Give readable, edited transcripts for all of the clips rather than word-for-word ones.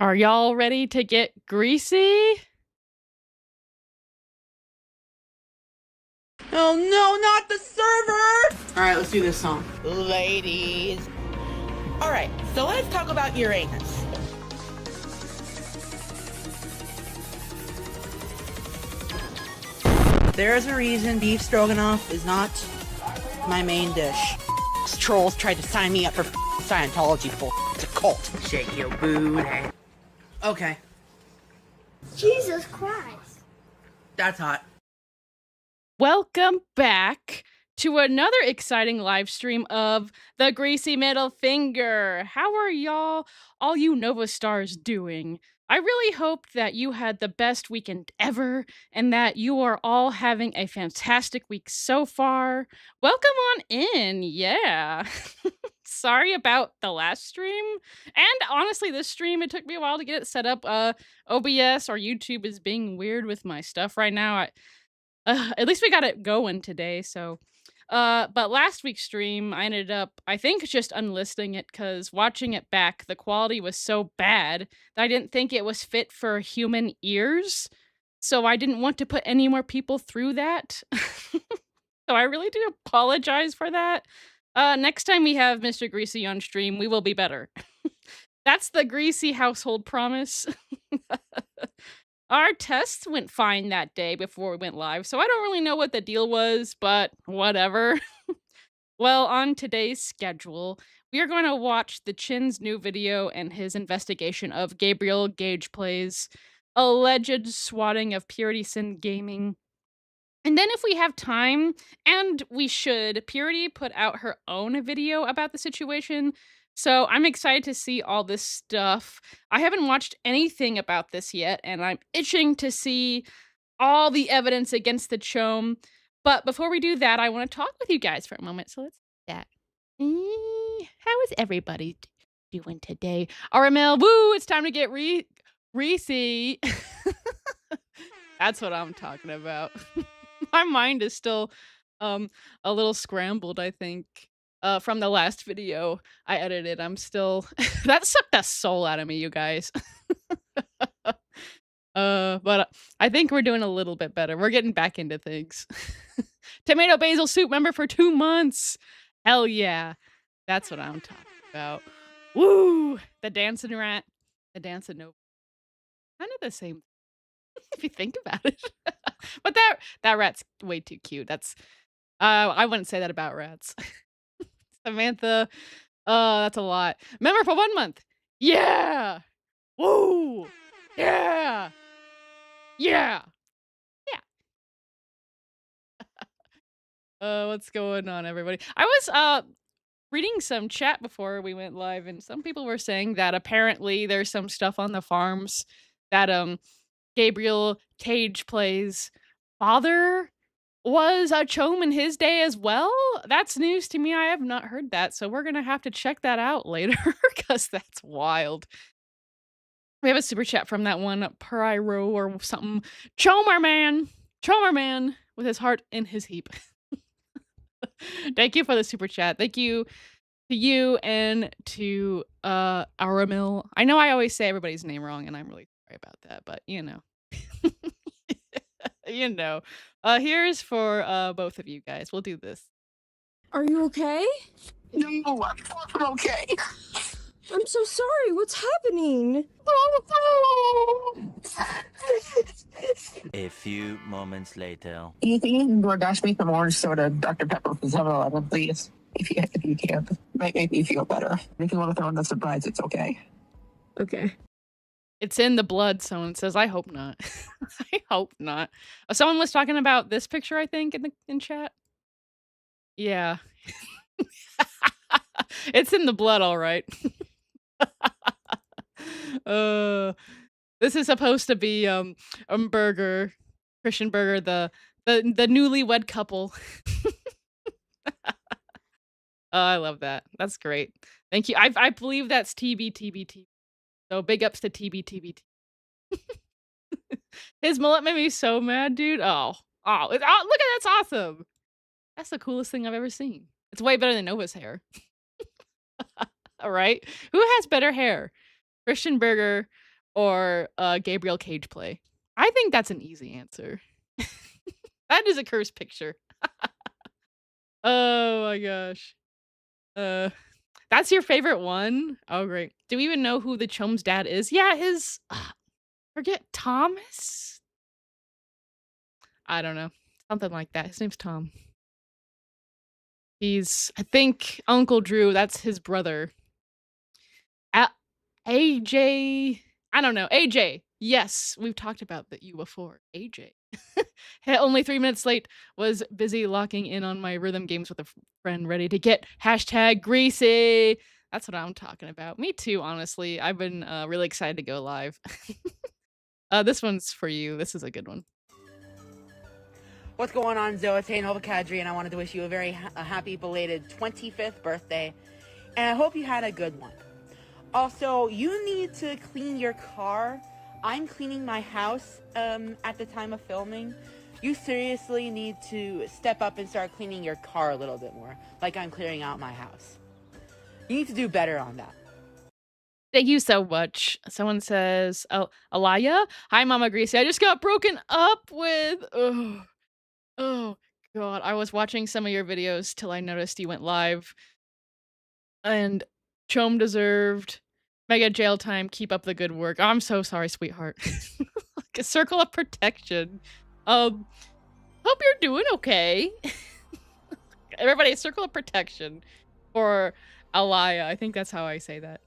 Are y'all ready to get greasy? Oh no, not the server! Alright, let's do this song. Ladies. Alright, so let's talk about Uranus. There's a reason beef stroganoff is not my main dish. These trolls tried to sign me up for Scientology bull. It's a cult. Shake your booty. Okay. Jesus Christ. That's hot. Welcome back to another exciting live stream of the Greasy Middle Finger. How are y'all, all you Nova Stars, doing? I really hope that you had the best weekend ever and that you are all having a fantastic week so far. Welcome on in, yeah. Sorry about the last stream. And honestly, this stream, it took me a while to get it set up. OBS or YouTube is being weird with my stuff right now. At least we got it going today, so but last week's stream I ended up, I think, just unlisting it because watching it back the quality was so bad that I didn't think it was fit for human ears, so I didn't want to put any more people through that. So I really do apologize for that. Next time we have Mr. Greasy on stream, we will be better. That's the Greasy household promise. Our tests went fine that day before we went live, so I don't really know what the deal was, but whatever. Well, on today's schedule, we are going to watch the Chin's new video and his investigation of Gabriel Gage Play's alleged swatting of Purity Sin Gaming. And then if we have time, and we should, Purity put out her own video about the situation. So I'm excited to see all this stuff. I haven't watched anything about this yet, and I'm itching to see all the evidence against the Chom. But before we do that, I want to talk with you guys for a moment. So let's do that. How is everybody doing today? RML, woo, it's time to get Reese. That's what I'm talking about. My mind is still a little scrambled, I think. From the last video I edited. I'm still that sucked the soul out of me, you guys. But I think we're doing a little bit better. We're getting back into things. Tomato basil soup member for 2 months. Hell yeah. That's what I'm talking about. Woo! The dancing rat. The dancing no. Kind of the same if you think about it. But that rat's way too cute. That's I wouldn't say that about rats. Samantha, that's a lot. Member for 1 month. Yeah. Woo. Yeah. Yeah. Yeah. What's going on, everybody? I was reading some chat before we went live, and some people were saying that apparently there's some stuff on the farms that Gabriel Gage Play's father was a Chom in his day as well. That's news to me. I have not heard that, so we're gonna have to check that out later because that's wild. We have a super chat from that one Pyro or something. Chomer man with his heart in his heap. Thank you for the super chat. Thank you to you and to Aramil. I know I always say everybody's name wrong, and I'm really sorry about that, but you know. You know. Here's for both of you guys. We'll do this. Are you okay? No, I'm okay. I'm so sorry. What's happening? A few moments later. You think you can DoorDash me some orange soda, Dr. Pepper from 7-Eleven, please? If you can. Might make me feel better. If you want to throw in the surprise, it's okay. Okay. It's in the blood, someone says. I hope not. I hope not. Someone was talking about this picture, I think, in chat. Yeah. It's in the blood, all right. This is supposed to be Berger, Christian Berger, the newlywed couple. Oh, I love that. That's great. Thank you. I believe that's TBTBT. So big ups to TBTBT. His mullet made me so mad, dude. Oh, look at that's awesome. That's the coolest thing I've ever seen. It's way better than Nova's hair. All right. Who has better hair? Christian Berger or Gabriel Cage play? I think that's an easy answer. That is a cursed picture. Oh my gosh. Uh, that's your favorite one? Oh, great. Do we even know who the chum's dad is? Yeah, his forget Thomas? I don't know. Something like that. His name's Tom. He's I think Uncle Drew, that's his brother. A AJ, I don't know. AJ. Yes, we've talked about that you before. AJ. Only 3 minutes late, was busy locking in on my rhythm games with a friend ready to get hashtag greasy. That's what I'm talking about. Me too, honestly. I've been really excited to go live. This one's for you. This is a good one. What's going on, Zoe Nova Kadri, and I wanted to wish you a very happy belated 25th birthday, and I hope you had a good one. Also, you need to clean your car. I'm cleaning my house at the time of filming. You seriously need to step up and start cleaning your car a little bit more, like I'm clearing out my house. You need to do better on that. Thank you so much. Someone says, "Oh, Alaya, hi, Mama Greasy. I just got broken up with." Oh God, I was watching some of your videos till I noticed you went live, and Chom deserved mega jail time. Keep up the good work. I'm so sorry, sweetheart. Like a circle of protection. Hope you're doing okay. Everybody, a circle of protection for Alaya. I think that's how I say that.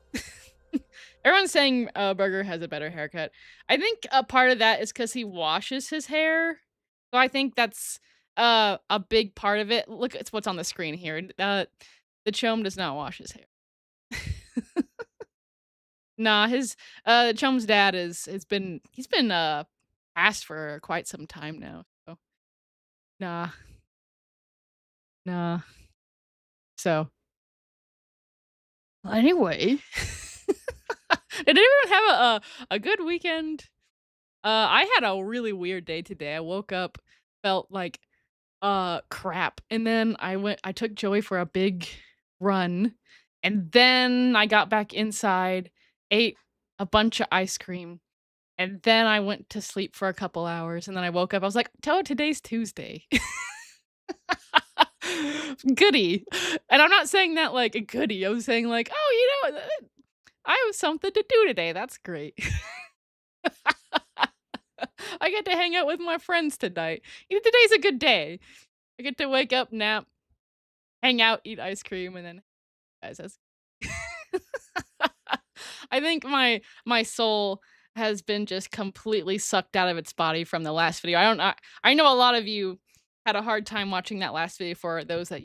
Everyone's saying Burger has a better haircut. I think a part of that is because he washes his hair. So I think that's a big part of it. Look at what's on the screen here. The Chom does not wash his hair. Nah, his Chom's dad he's been passed for quite some time now. So nah, nah. So anyway, did anyone have a good weekend? I had a really weird day today. I woke up, felt like crap, and then I took Joey for a big run, and then I got back inside, ate a bunch of ice cream, and then I went to sleep for a couple hours, and then I woke up. I was like, today's Tuesday." Goody. And I'm not saying that like a goody. I was saying like, "Oh, you know, I have something to do today. That's great." I get to hang out with my friends tonight. Today's a good day. I get to wake up, nap, hang out, eat ice cream, and then guys, that's I think my soul has been just completely sucked out of its body from the last video. I know a lot of you had a hard time watching that last video. For those that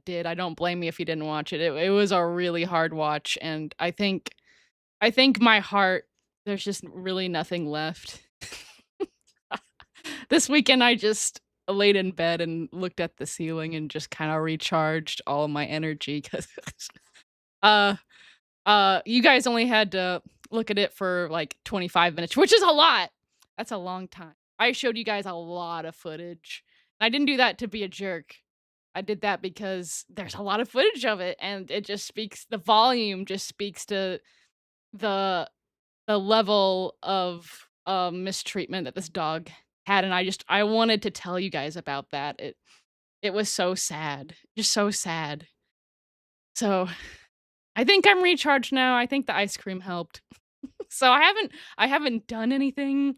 did, I don't blame you if you didn't watch it. It was a really hard watch, and I think my heart, there's just really nothing left. This weekend I just laid in bed and looked at the ceiling and just kind of recharged all of my energy because uh you guys only had to look at it for like 25 minutes, which is a lot. That's a long time. I showed you guys a lot of footage. I didn't do that to be a jerk. I did that because there's a lot of footage of it, and it just speaks the volume just speaks to the level of mistreatment that this dog had, and I wanted to tell you guys about that. It was so sad. Just so sad. So I think I'm recharged now. I think the ice cream helped. So I haven't done anything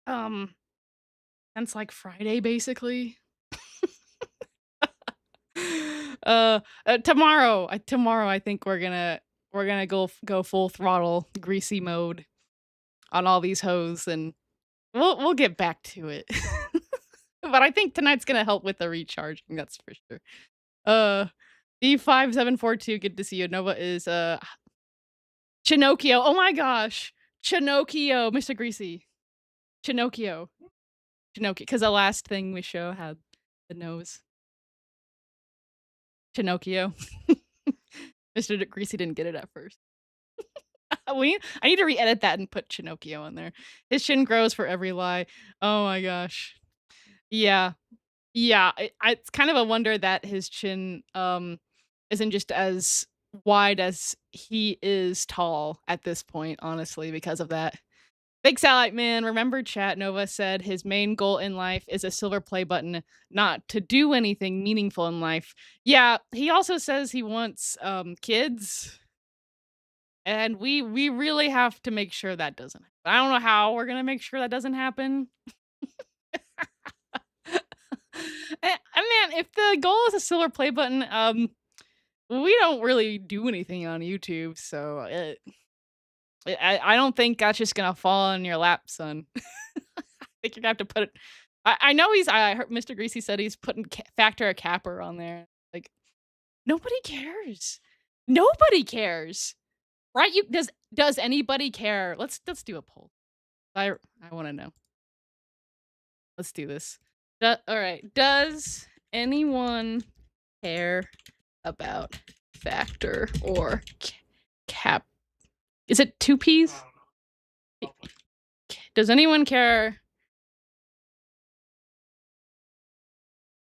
um since like Friday basically. Tomorrow I think we're gonna go full throttle greasy mode on all these hoes, and we'll get back to it. But I think tonight's gonna help with the recharging, that's for sure. D5742, good to see you. Nova is Chinocchio. Oh my gosh. Chinocchio, Mr. Greasy. Chinocchio. Because the last thing we show had the nose. Chinocchio. Mr. Greasy didn't get it at first. I need to re-edit that and put Chinocchio on there. His chin grows for every lie. Oh my gosh. Yeah. Yeah. It's kind of a wonder that his chin isn't just as wide as he is tall at this point, honestly, because of that. Big Satellite Man, remember chat, Nova said his main goal in life is a silver play button, not to do anything meaningful in life. Yeah, he also says he wants kids, and we really have to make sure that doesn't happen. I don't know how we're gonna make sure that doesn't happen. Man, if the goal is a silver play button, we don't really do anything on YouTube, so I don't think that's just gonna fall in your lap, son. I think you're gonna have to put it. I know I heard Mr. Greasy said he's putting Factor a capper on there. Like nobody cares. Nobody cares, right? You does anybody care? Let's do a poll. I want to know. Let's do this. All right. Does anyone care about Factor or cap? Is it 2 P's? Does anyone care?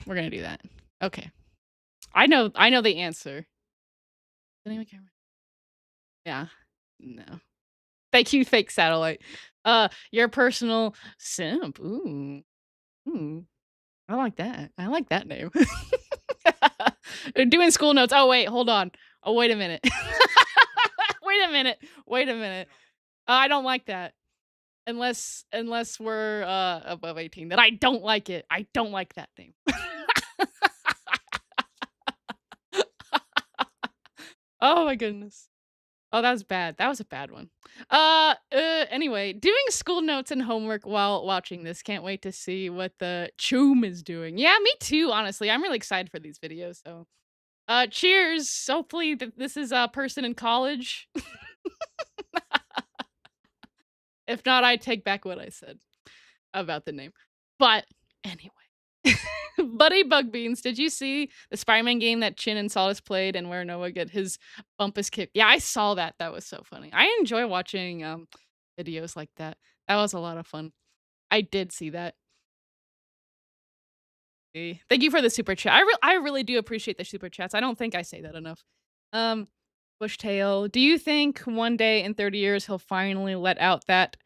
We're gonna do that. Okay. I know the answer. Does anyone care? Yeah. No. Thank you, fake satellite. Your personal simp. Ooh. Ooh. I like that. I like that name. Doing school notes. Oh wait, hold on. Oh wait a minute. Wait a minute. Wait a minute. I don't like that. Unless we're above 18. Then I don't like it. I don't like that name. Oh my goodness. Oh, that was bad. That was a bad one. Anyway, doing school notes and homework while watching this. Can't wait to see what the Choom is doing. Yeah, me too, honestly. I'm really excited for these videos, so cheers. Hopefully this is a person in college. If not, I take back what I said about the name. But anyway. Buddy Bugbeans, did you see the Spider-Man game that Chin and Solace played and where Noah get his bumpus kick? Yeah, I saw that. That was so funny. I enjoy watching videos like that. That was a lot of fun. I did see that. Thank you for the super chat. I really do appreciate the super chats. I don't think I say that enough. Bushtail, do you think one day in 30 years he'll finally let out that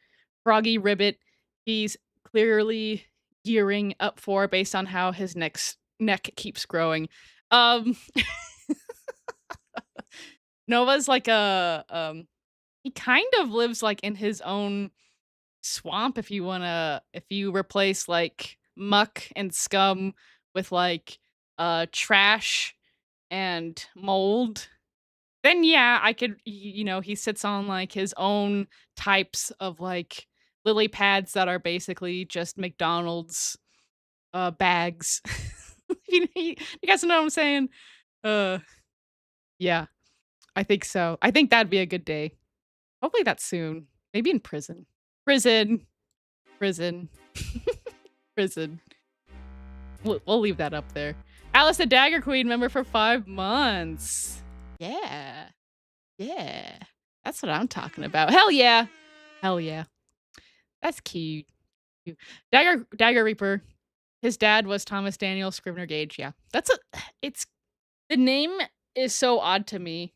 froggy ribbit he's clearly gearing up for based on how his neck keeps growing? Nova's like he kind of lives like in his own swamp if you replace like muck and scum with like trash and mold, then yeah, I could he sits on like his own types of like lily pads that are basically just McDonald's bags. You guys know what I'm saying? Yeah, I think so. I think that'd be a good day. Hopefully that's soon. Maybe in prison. Prison. Prison. Prison. We'll leave that up there. Alice the Dagger Queen member for 5 months. Yeah. Yeah. That's what I'm talking about. Hell yeah. Hell yeah. That's cute. Dagger Reaper. His dad was Thomas Daniel Scrivener Gage. Yeah. The name is so odd to me.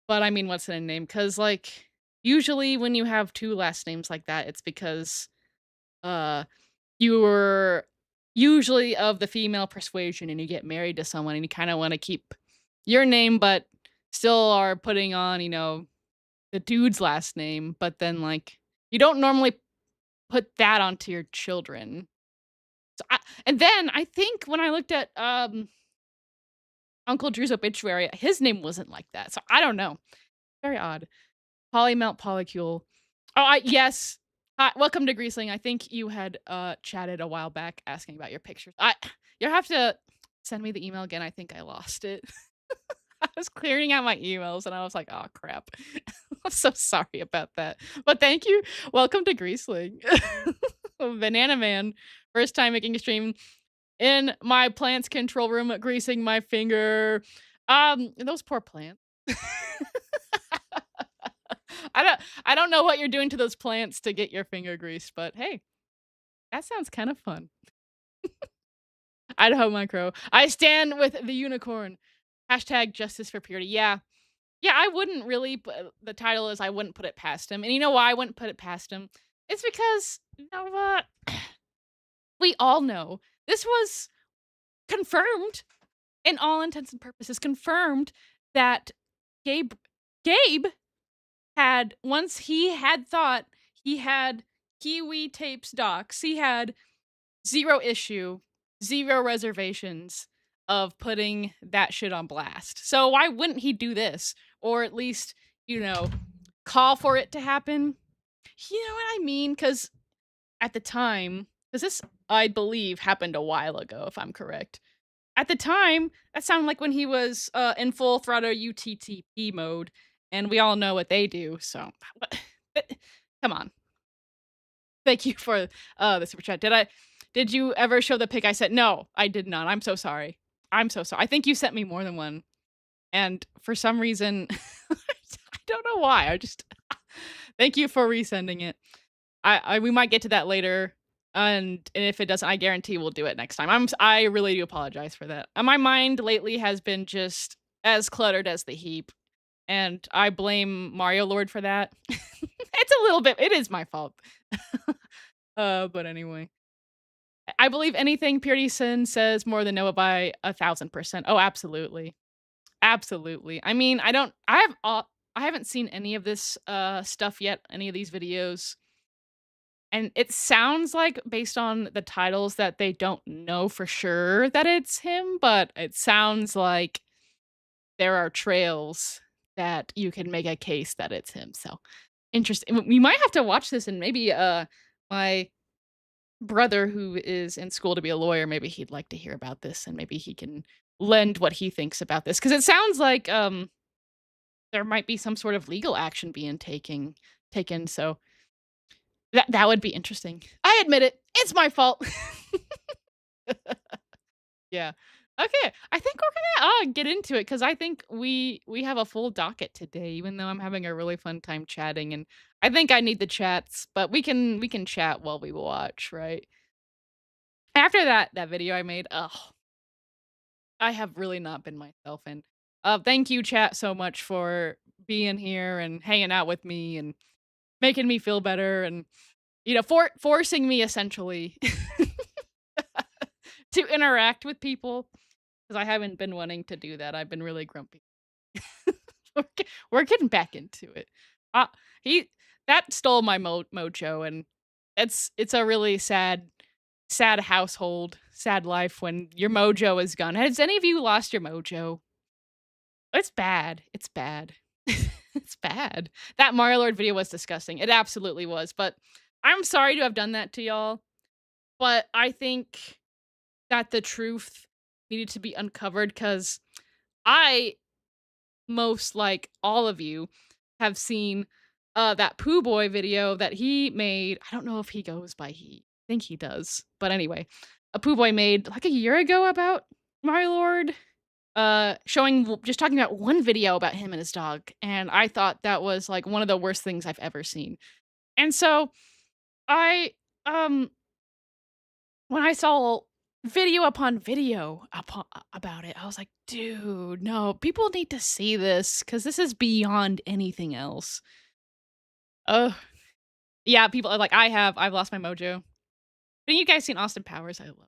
But I mean, what's in a name? Because like usually when you have 2 last names like that, it's because you were usually of the female persuasion and you get married to someone and you kind of want to keep your name but still are putting on, the dude's last name, but then like you don't normally put that onto your children. So and then I think when I looked at Uncle Drew's obituary, his name wasn't like that. So I don't know. Very odd. Polymelt Polycule. Oh, yes. Hi, welcome to Greasling. I think you had chatted a while back asking about your pictures. You'll have to send me the email again. I think I lost it. I was clearing out my emails and I was like, oh crap. I'm so sorry about that. But thank you. Welcome to Greasling. Banana Man. First time making a stream in my plants control room, greasing my finger. Those poor plants. I don't know what you're doing to those plants to get your finger greased, but hey, that sounds kind of fun. Idaho Micro. I stand with the unicorn. Hashtag justice for purity. Yeah. Yeah, I wouldn't really the title is I wouldn't put it past him, and you know why I wouldn't put it past him? It's because, you know what? We all know this was confirmed, in all intents and purposes, confirmed that Gabe Gabe had once he had thought he had Kiwi Tapes docs, he had 0 issue, 0 reservations of putting that shit on blast. So why wouldn't he do this? Or at least, you know, call for it to happen? You know what I mean? Because at the time, because this, I believe, happened a while ago, if I'm correct. At the time, that sounded like when he was in full throttle UTTP mode, and we all know what they do. So, come on. Thank you for the super chat. Did you ever show the pic I sent? No, I did not. I'm so sorry. I'm so sorry. I think you sent me more than one. And for some reason, I don't know why. I just thank you for resending it. I we might get to that later. And if it doesn't, I guarantee we'll do it next time. I really do apologize for that. My mind lately has been just as cluttered as the heap, and I blame Mario Lord for that. It's a little bit. It is my fault. But anyway, I believe anything Purity Sin says more than Noah by 1,000%. Oh, absolutely, absolutely. I mean, I haven't seen any of this stuff yet. Any of these videos. And it sounds like, based on the titles, that they don't know for sure that it's him, but it sounds like there are trails that you can make a case that it's him. So interesting. We might have to watch this, and maybe my brother, who is in school to be a lawyer, maybe he'd like to hear about this, and maybe he can lend what he thinks about this, because it sounds like there might be some sort of legal action being taken. So that would be interesting. I admit it. It's my fault. Yeah. Okay. I think we're gonna get into it, because I think we have a full docket today, even though I'm having a really fun time chatting, and I think I need the chats, but we can chat while we watch, right? After that video I made, I have really not been myself, and thank you, chat, so much for being here and hanging out with me and making me feel better, and forcing me essentially to interact with people, because I haven't been wanting to do that. I've been really grumpy. We're getting back into it. Uh, he that stole my mojo, and it's a really sad household, sad life when your mojo is gone. Has any of you lost your mojo? It's bad. It's bad. It's bad. That Mario Lord video was disgusting. It absolutely was. But I'm sorry to have done that to y'all. But I think that the truth needed to be uncovered, because I, most like all of you, have seen that Pooh Boy video that he made. I don't know if he goes by he. I think he does. But anyway, a Pooh Boy made like a year ago about Mario Lord, just talking about one video about him and his dog, and I thought that was like one of the worst things I've ever seen. And so I when I saw video upon video about it, I was like, dude, no, people need to see this, because this is beyond anything else. Yeah, people are like, I've lost my mojo. Have you guys seen Austin Powers? I love it.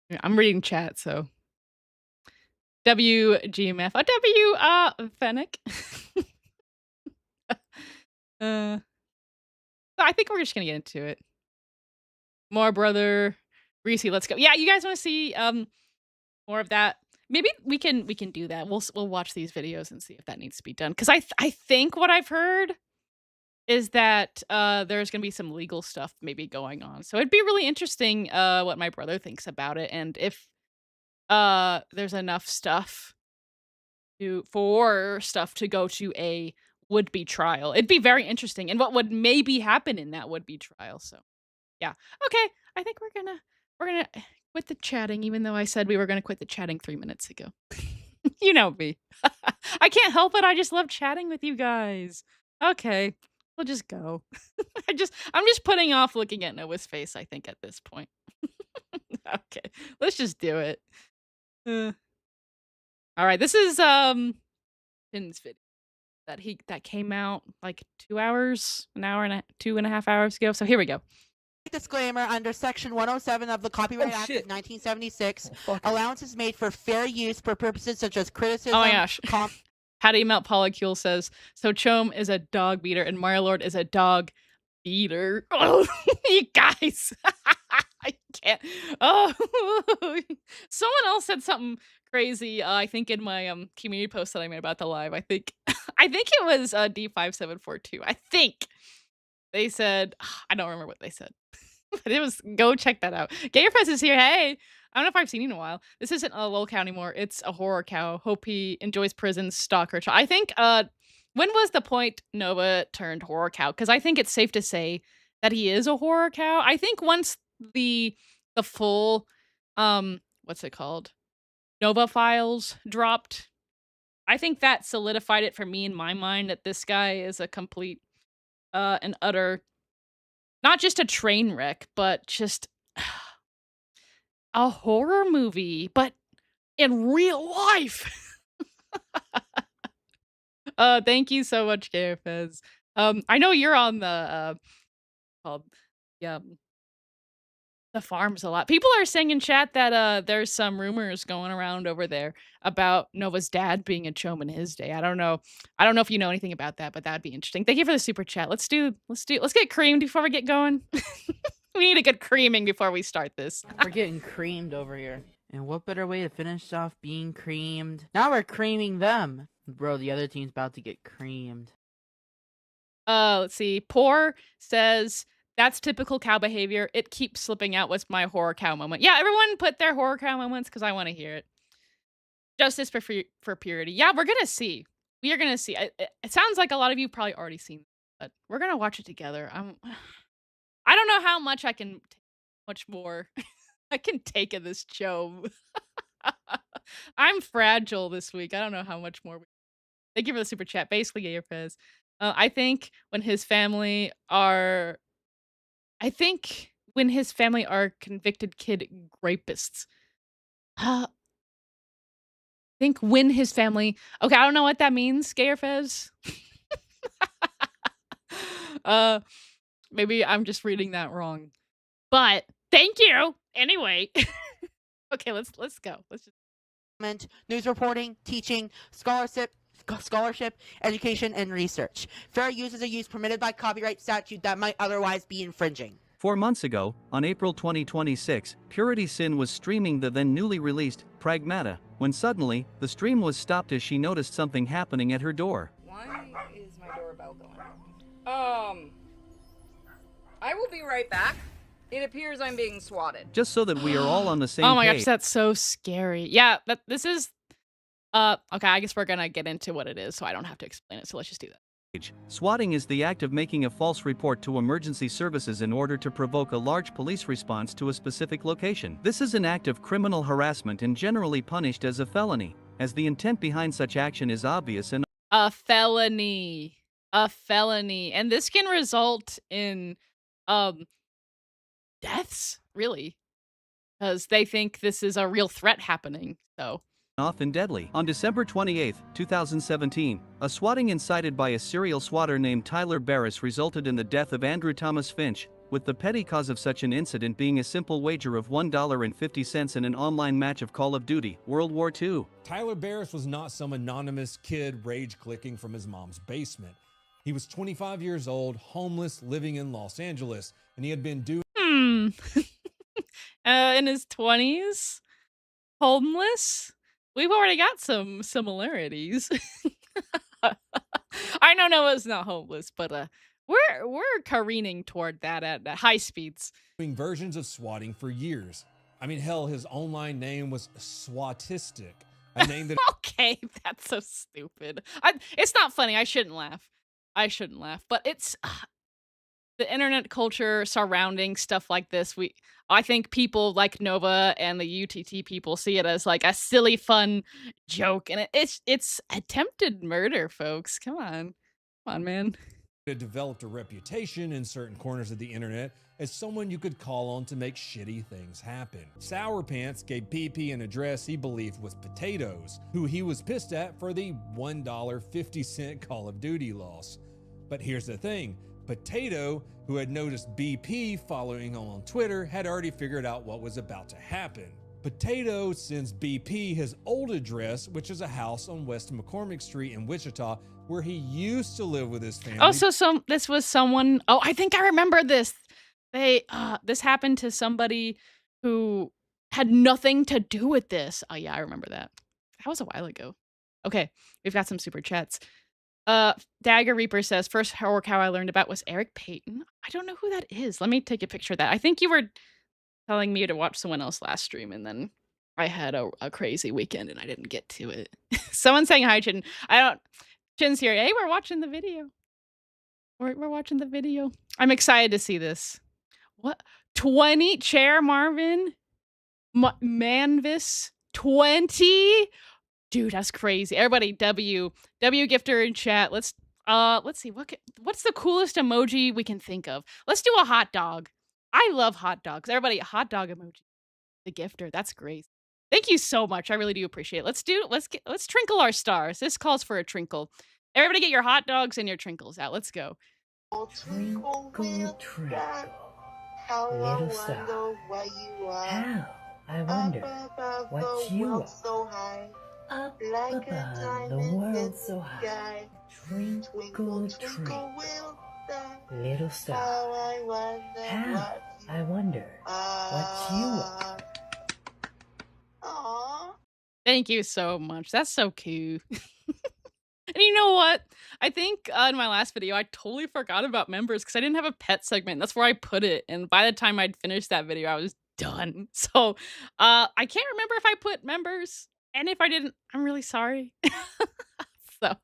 Yeah, I'm reading chat, so WGMF. Fennec. I think we're just gonna get into it. More brother Reese, let's go. Yeah, you guys want to see more of that? Maybe we can do that. We'll watch these videos and see if that needs to be done. Because I think what I've heard is that there's gonna be some legal stuff maybe going on. So it'd be really interesting what my brother thinks about it, and if there's enough stuff to go to a would-be trial. It'd be very interesting, and what would maybe happen in that would-be trial. So yeah. Okay. I think we're gonna quit the chatting, even though I said we were gonna quit the chatting 3 minutes ago. You know me. I can't help it. I just love chatting with you guys. Okay. We'll just go. I'm just putting off looking at Noah's face, I think, at this point. Okay, let's just do it. Uh, all right, this is Finn's video that came out like 2 hours, an hour and 2.5 hours ago. So here we go. Disclaimer under Section 107 of the Copyright Act of 1976, allowances made for fair use for purposes such as criticism. Oh my gosh. How do you melt Polycule says, so Chom is a dog beater and Mario Lord is a dog beater. Oh, you guys. I can't. Oh, someone else said something crazy. I think in my community post that I made about the live. I think it was D5742. I think they said I don't remember what they said, but it was go check that out. Gator Press is here. Hey, I don't know if I've seen you in a while. This isn't a lol cow anymore. It's a horror cow. Hope he enjoys prison stalker. I think when was the point Nova turned horror cow? Because I think it's safe to say that he is a horror cow. I think once the full what's it called? Nova files dropped. I think that solidified it for me in my mind that this guy is a complete and utter, not just a train wreck, but just a horror movie, but in real life. Thank you so much, KFS. I know you're on the called the farms a lot. People are saying in chat that there's some rumors going around over there about Nova's dad being a Chom in his day. I don't know if you know anything about that, but that'd be interesting. Thank you for the super chat. Let's get creamed before we get going. We need a good creaming before we start this. We're getting creamed over here. And what better way to finish off being creamed? Now we're creaming them. Bro, the other team's about to get creamed. Let's see. Poor says, that's typical cow behavior. It keeps slipping out. What's my horror cow moment? Yeah, everyone put their horror cow moments because I want to hear it. Justice for purity. Yeah, we're going to see. We are going to see. It sounds like a lot of you probably already seen it, but we're going to watch it together. I don't know how much much more I can take of this show. I'm fragile this week. I don't know how much more. Thank you for the super chat. Basically, Gator Fez. I think when his family are convicted kid rapists. I think when his family. Okay, I don't know what that means, Gator Fez. Maybe I'm just reading that wrong. But thank you anyway. Okay, let's go. Let's just news reporting, teaching, scholarship, education, and research. Fair use is a use permitted by copyright statute that might otherwise be infringing. 4 months ago, on April 2026, Purity Sin was streaming the then newly released Pragmata, when suddenly, the stream was stopped as she noticed something happening at her door. Why is my doorbell going? I will be right back. It appears I'm being swatted. Just so that we are all on the same page. Oh my gosh, that's so scary. Yeah, this is okay, I guess we're gonna get into what it is so I don't have to explain it, so let's just do that. Swatting is the act of making a false report to emergency services in order to provoke a large police response to a specific location. This is an act of criminal harassment and generally punished as a felony, as the intent behind such action is obvious and A felony. And this can result in deaths, really, because they think this is a real threat happening. So often deadly. On December 28, 2017, a swatting incited by a serial swatter named Tyler Barris resulted in the death of Andrew Thomas Finch, with the petty cause of such an incident being a simple wager of $1.50 in an online match of Call of Duty, World War II. Tyler Barris was not some anonymous kid rage-clicking from his mom's basement. He was 25 years old, homeless, living in Los Angeles, and he had been doing in his 20s, homeless. We've already got some similarities. I know Noah's not homeless, but we're careening toward that at high speeds. doing versions of swatting for years. I mean, hell, his online name was Swatistic, a name that Okay, that's so stupid. It's not funny. I shouldn't laugh. But it's the internet culture surrounding stuff like this. I think people like Nova and the UTT people see it as like a silly, fun joke, and it's attempted murder, folks. Come on, man. had developed a reputation in certain corners of the internet as someone you could call on to make shitty things happen. Sour Pants gave PP an address he believed was Potatoes, who he was pissed at for the $1.50 Call of Duty loss. But here's the thing, Potato, who had noticed BP following him on Twitter, had already figured out what was about to happen. Potato sends BP his old address, which is a house on West McCormick Street in Wichita, where he used to live with his family. Oh, so this was someone. Oh, I think I remember this. This happened to somebody who had nothing to do with this. Oh yeah, I remember that. That was a while ago. Okay, we've got some super chats. Dagger Reaper says, first horror cow I learned about was Eric Payton. I don't know who that is. Let me take a picture of that. I think you were telling me to watch someone else last stream, and then I had a crazy weekend and I didn't get to it. Someone saying hi, Chin. Chin's here. Hey, we're watching the video. We're watching the video. I'm excited to see this. What? 20 Chair Marvin? Manvis? 20? Dude, that's crazy. Everybody, W Gifter in chat. Let's see. What's the coolest emoji we can think of? Let's do a hot dog. I love hot dogs. Everybody, hot dog emoji. The Gifter. That's great. Thank you so much. I really do appreciate it. Let's trinkle our stars. This calls for a trinkle. Everybody get your hot dogs and your trinkles out. Let's go. Twinkle, twinkle, little star. How? I wonder what you are. Up above the world so high. Twinkle, twinkle, little star. How? I wonder what you are. Thank you so much. That's so cute. And you know what? I think in my last video, I totally forgot about members because I didn't have a pet segment. That's where I put it. And by the time I'd finished that video, I was done. So I can't remember if I put members. And if I didn't, I'm really sorry. So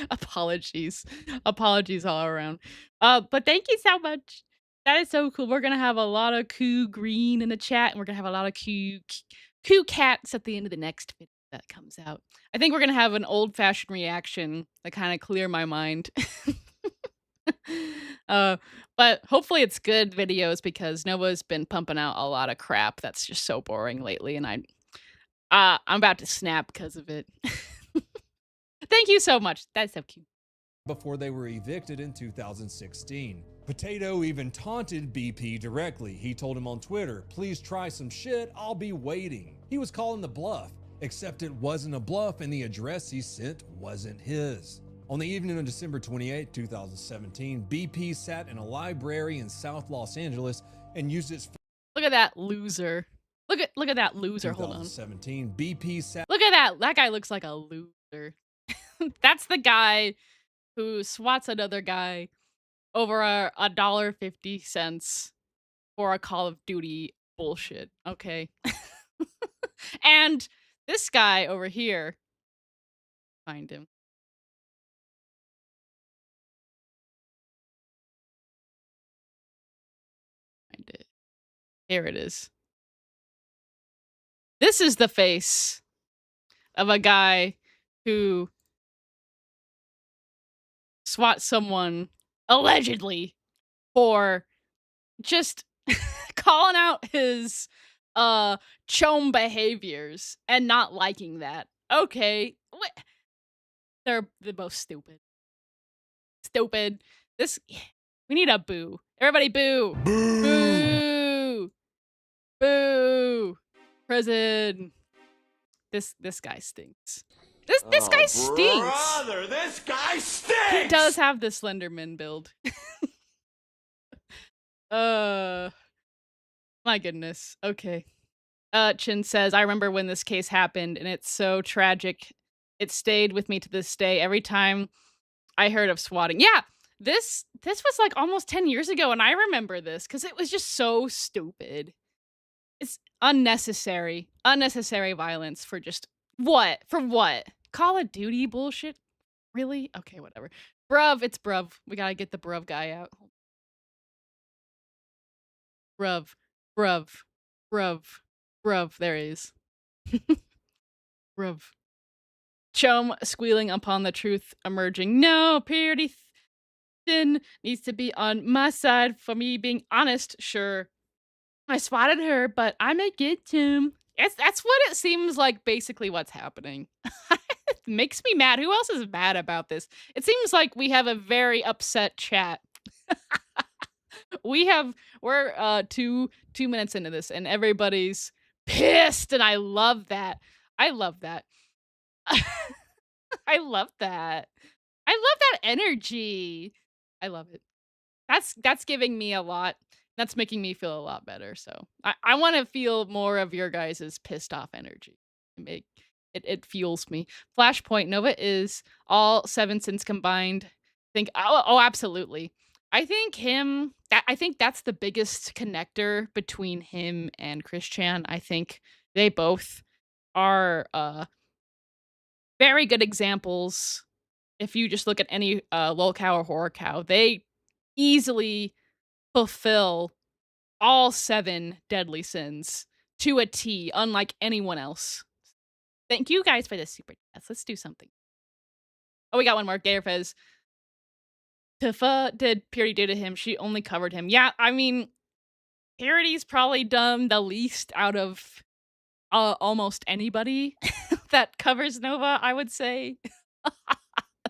apologies. Apologies all around. But thank you so much. That is so cool. We're going to have a lot of coo green in the chat. And we're going to have a lot of coo cats at the end of the next video that comes out. I think we're gonna have an old-fashioned reaction that kind of clear my mind. But hopefully it's good videos because Nova's been pumping out a lot of crap that's just so boring lately, and I'm about to snap because of it. Thank you so much. That's so cute. Before they were evicted in 2016. Potato even taunted BP directly. He told him on Twitter, please try some shit, I'll be waiting. He was calling the bluff, except it wasn't a bluff and the address he sent wasn't his. On the evening of December 28, 2017, BP sat in a library in South Los Angeles and used its... Look at that loser. Look at that loser. Hold on. 2017, BP sat... Look at that. That guy looks like a loser. That's the guy who swats another guy over a $1.50 for a Call of Duty bullshit. Okay. And this guy over here, find him. Find it. Here it is. This is the face of a guy who swats someone allegedly for just calling out his chome behaviors and not liking that. Okay. What? They're both stupid. Stupid. We need a boo. Everybody boo. Boo. Boo. Boo. Prison. This guy stinks. This guy stinks. Brother, this guy stinks. He does have the Slenderman build. My goodness. Okay. Chin says, I remember when this case happened and it's so tragic. It stayed with me to this day. Every time I heard of swatting. Yeah, this was like almost 10 years ago and I remember this because it was just so stupid. It's unnecessary. Unnecessary violence for just what? For what? Call of Duty bullshit? Really? Okay, whatever. Bruv, it's Bruv. We gotta get the Bruv guy out. Bruv. Bruv. Bruv. Bruv. There he is. Bruv. Chome squealing upon the truth emerging. No, purity. Christian needs to be on my side for me being honest. Sure, I swatted her, but I'm a good team. That's what it seems like. Basically, what's happening. It makes me mad. Who else is mad about this? It seems like we have a very upset chat. We're 2 minutes into this, and everybody's pissed, and I love that. I love that. I love that. I love that energy. I love it. That's giving me a lot. That's making me feel a lot better. So I want to feel more of your guys' pissed off energy. It fuels me. Flashpoint Nova is all 7 sins combined. Absolutely. I think that's the biggest connector between him and Christian. I think they both are very good examples. If you just look at any lol cow or horror cow, they easily fulfill all 7 deadly sins to a T, unlike anyone else. Thank you guys for the super chats. Let's do something. Oh, we got one more. Gatorfez. Tifa did Purity do to him? She only covered him. Yeah, I mean, Purity's probably done the least out of almost anybody that covers Nova, I would say.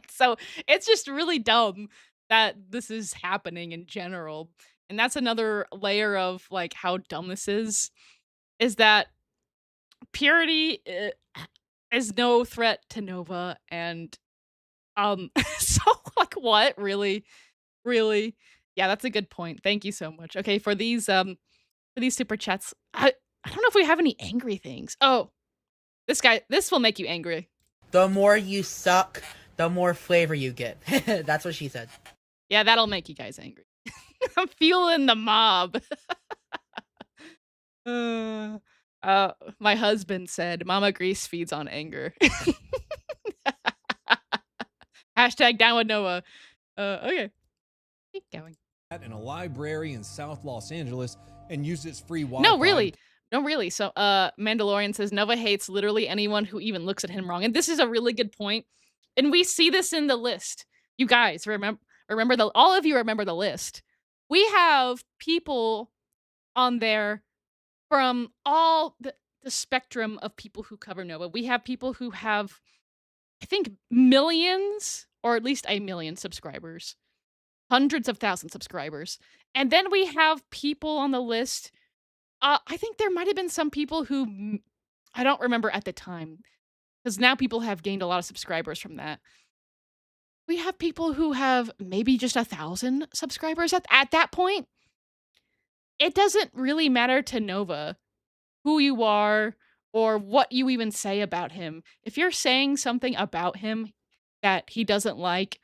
So it's just really dumb that this is happening in general. And that's another layer of like how dumb this is that Purity is no threat to Nova, and so like what? Really? Really? Yeah, that's a good point. Thank you so much. Okay, for these super chats, I don't know if we have any angry things. Oh, this will make you angry. The more you suck, the more flavor you get. That's what she said. Yeah, that'll make you guys angry. I'm feeling the mob. My husband said, Mama Grease feeds on anger. Hashtag down with Noah. Okay. Keep going. In a library in South Los Angeles and used its free Wi-Fi. No, really. So, Mandalorian says Nova hates literally anyone who even looks at him wrong. And this is a really good point. And we see this in the list. You guys remember all of you remember the list. We have people on there from all the spectrum of people who cover Nova. We have people who have, I think, millions, or at least 1 million subscribers. Hundreds of thousands subscribers. And then we have people on the list. I think there might have been some people who I don't remember at the time, because now people have gained a lot of subscribers from that. We have people who have maybe just 1,000 subscribers at that point. It doesn't really matter to Nova who you are or what you even say about him. If you're saying something about him that he doesn't like,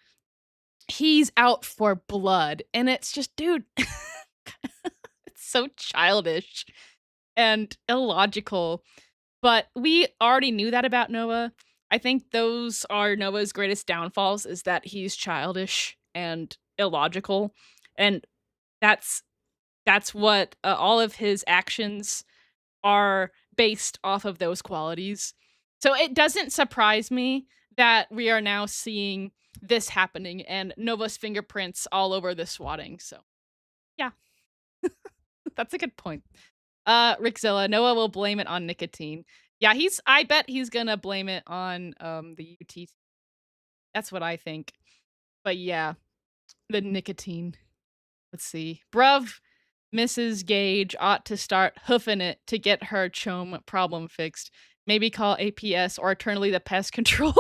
he's out for blood. And it's just, dude, it's so childish and illogical. But we already knew that about Nova. I think those are Nova's greatest downfalls, is that he's childish and illogical. And that's what all of his actions are based off of, those qualities. So it doesn't surprise me that we are now seeing this happening and Nova's fingerprints all over the swatting. So yeah, that's a good point. Rickzilla, Noah will blame it on nicotine. Yeah, I bet he's gonna blame it on the UT. That's what I think. But yeah, the nicotine. Let's see. Bruv, Mrs. Gage ought to start hoofing it to get her chome problem fixed. Maybe call APS or Eternally the Pest Control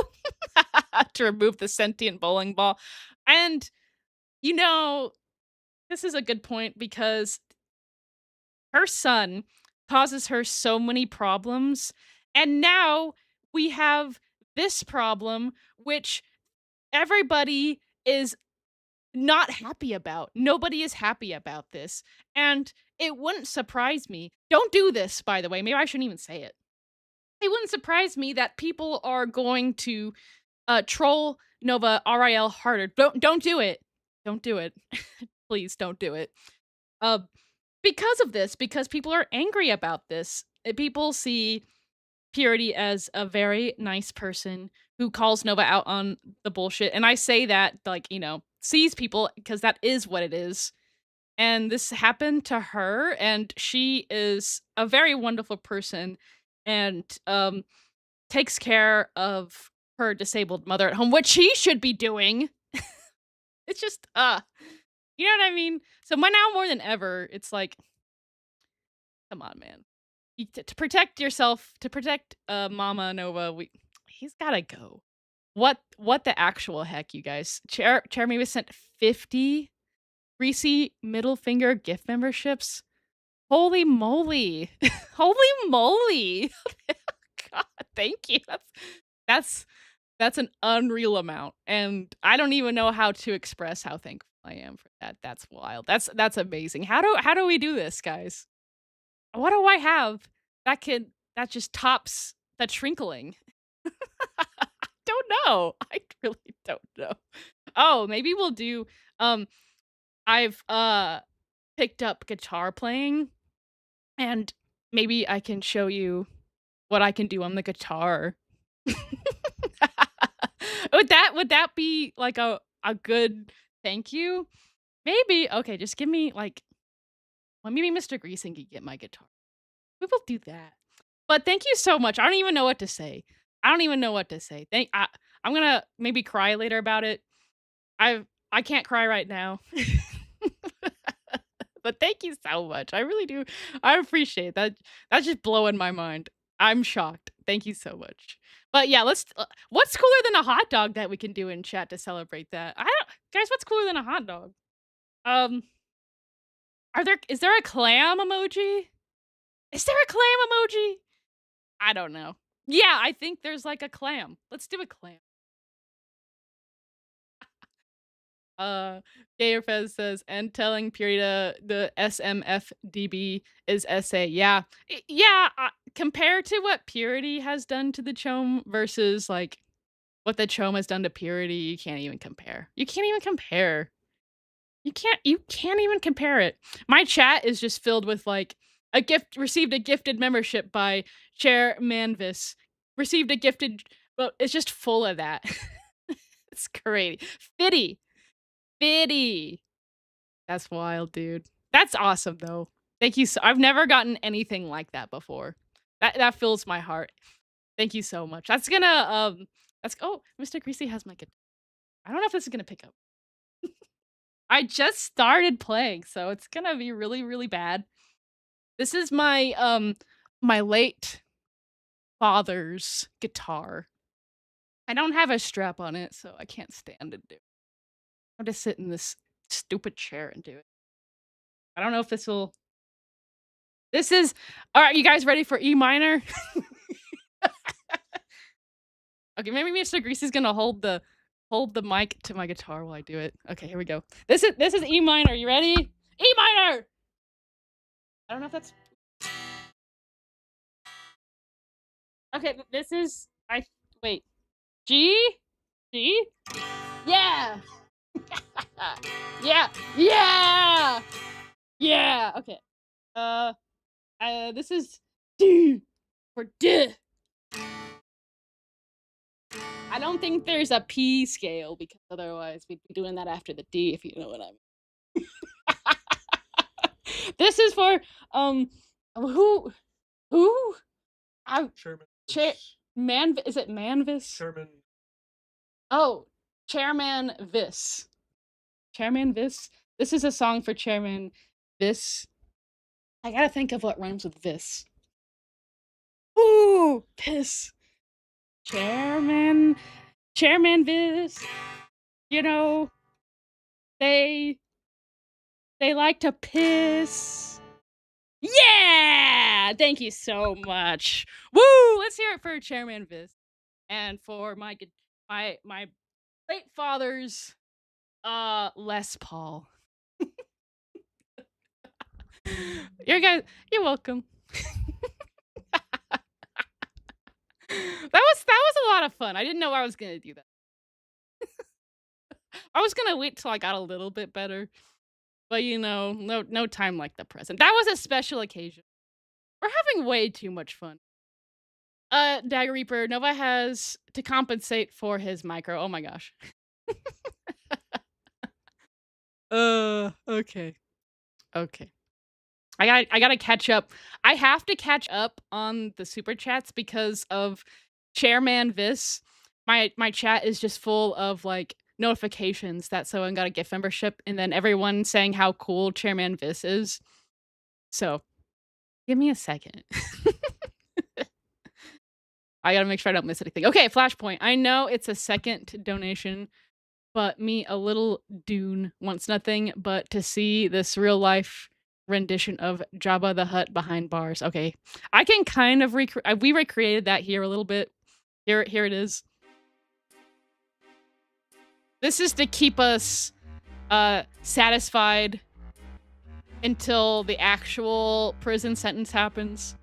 to remove the sentient bowling ball. And, you know, this is a good point, because her son causes her so many problems. And now we have this problem, which everybody is not happy about. Nobody is happy about this. And it wouldn't surprise me. Don't do this, by the way. Maybe I shouldn't even say it. It wouldn't surprise me that people are going to troll Nova RIL harder. Don't do it. Don't do it. Please don't do it. Because of this, because people are angry about this. People see Purity as a very nice person who calls Nova out on the bullshit. And I say that, like, you know, sees people because that is what it is. And this happened to her, and she is a very wonderful person and takes care of her disabled mother at home, which she should be doing. It's just you know what I mean? So now more than ever, it's like, come on, man. To protect yourself, to protect Mama Nova, he's gotta go. What the actual heck, you guys? Jeremy was sent 50 greasy middle finger gift memberships. Holy moly. Holy moly. God, thank you. That's an unreal amount. And I don't even know how to express how thankful I am for that. That's wild. That's amazing. How do we do this, guys? What do I have that just tops that shrinkling? I don't know. I really don't know. Oh, maybe we'll do I've picked up guitar playing, and maybe I can show you what I can do on the guitar. Would that be like a good thank you? Maybe. Okay, just give me like, well, maybe Mr. Greasing can get my guitar. We will do that. But thank you so much. I don't even know what to say. I'm gonna maybe cry later about it. I can't cry right now. But thank you so much. I really do. I appreciate that. That's just blowing my mind. I'm shocked. Thank you so much. But yeah, let's. What's cooler than a hot dog that we can do in chat to celebrate that? Guys, what's cooler than a hot dog? Is there a clam emoji? Is there a clam emoji? I don't know. Yeah, I think there's like a clam. Let's do a clam. Gayerfez says, and telling Purita the SMFDB is SA. Yeah. Yeah, compared to what Purity has done to the Chome versus like what the Chome has done to Purity, you can't even compare. You can't even compare it. My chat is just filled with like received a gifted membership by Chair Manvis. Received a gifted, well, it's just full of that. It's crazy. Fitty. That's wild, dude. That's awesome though. Thank you I've never gotten anything like that before. That fills my heart. Thank you so much. That's gonna oh, Mr. Greasy has my guitar. I don't know if this is gonna pick up. I just started playing, so it's gonna be really, really bad. This is my my late father's guitar. I don't have a strap on it, so I can't stand it, dude. I'll just sit in this stupid chair and do it. I don't know if this will. This is all right. You guys ready for E minor? Okay, maybe Mr. Greasy's gonna hold the mic to my guitar while I do it. Okay, here we go. This is E minor. You ready? E minor. I don't know if that's. Okay, this is wait. G. Yeah. Yeah. Okay. This is D for D. I don't think there's a P scale because otherwise we'd be doing that after the D, if you know what I mean. This is for who? Sherman. Is it Manvis? Sherman. Oh, Chairman Vis. Chairman Vis. This is a song for Chairman Vis. I gotta think of what rhymes with Vis. Ooh, piss. Chairman Vis. You know, they like to piss. Yeah! Thank you so much. Woo! Let's hear it for Chairman Vis. And for my late father's Les Paul. You're welcome. That was a lot of fun. I didn't know I was gonna do that. I was gonna wait till I got a little bit better. But you know, no time like the present. That was a special occasion. We're having way too much fun. Dagger Reaper, Nova has to compensate for his micro. Oh my gosh. Okay. Okay. I gotta catch up. I have to catch up on the super chats because of Chairman Vis. My chat is just full of like notifications that someone got a gift membership and then everyone saying how cool Chairman Vis is. So give me a second. I gotta make sure I don't miss anything. Okay, Flashpoint. I know it's a second donation, but me, a little Dune, wants nothing but to see this real life rendition of Jabba the Hutt behind bars. Okay, I can kind of we recreated that here a little bit. Here it is. This is to keep us satisfied until the actual prison sentence happens.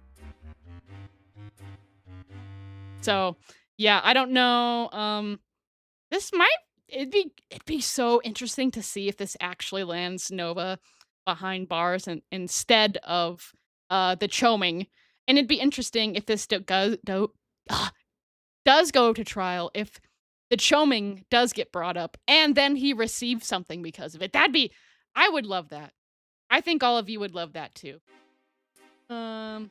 So, yeah, I don't know. This might it'd be so interesting to see if this actually lands Nova behind bars and instead of the Choming. And it'd be interesting if this does go to trial, if the Choming does get brought up and then he receives something because of it. I would love that. I think all of you would love that too. Thank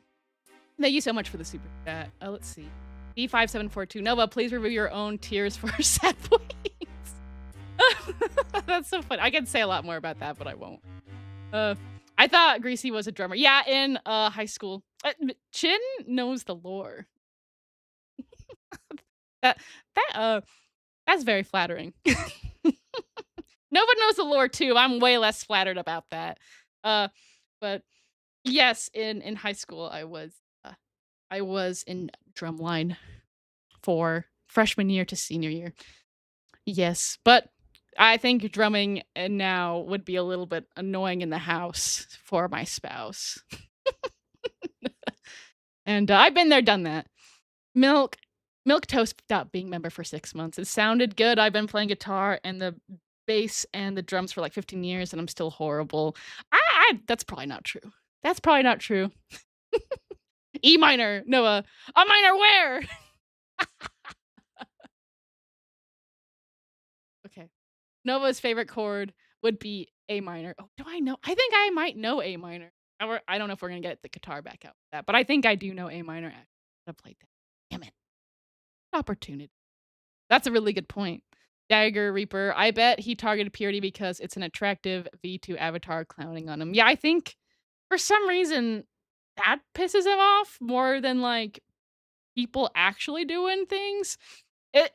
you so much for the super chat. Let's see. B5742. Nova, please review your own tears for sad boys. That's so funny. I can say a lot more about that, but I won't. I thought Greasy was a drummer. Yeah, in high school. Chin knows the lore. That's very flattering. Nova knows the lore too. I'm way less flattered about that. But yes, in high school I was in drumline for freshman year to senior year. Yes, but I think drumming now would be a little bit annoying in the house for my spouse. And I've been there, done that. Milk Toast stopped being member for 6 months. It sounded good. I've been playing guitar and the bass and the drums for like 15 years and I'm still horrible. That's probably not true. That's probably not true. E minor, Noah. A minor where? Okay. Nova's favorite chord would be A minor. Oh, do I know? I think I might know A minor. I don't know if we're gonna get the guitar back out with that, but I think I do know A minor. I played that. Damn it. Opportunity. That's a really good point. Dagger Reaper. I bet he targeted Purity because it's an attractive V2 avatar clowning on him. Yeah, I think for some reason that pisses him off more than like people actually doing things.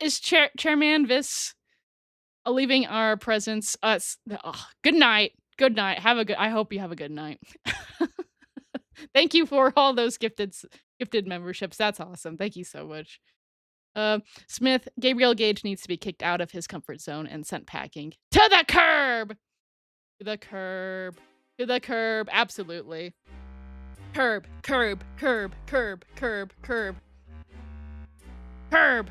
Is Chairman Vis leaving our presence? Good night. Good night. I hope you have a good night. Thank you for all those gifted memberships. That's awesome. Thank you so much. Smith, Gabriel Gage needs to be kicked out of his comfort zone and sent packing. To the curb! To the curb. To the curb. Absolutely. Curb. Curb. Curb. Curb. Curb. Curb. Curb.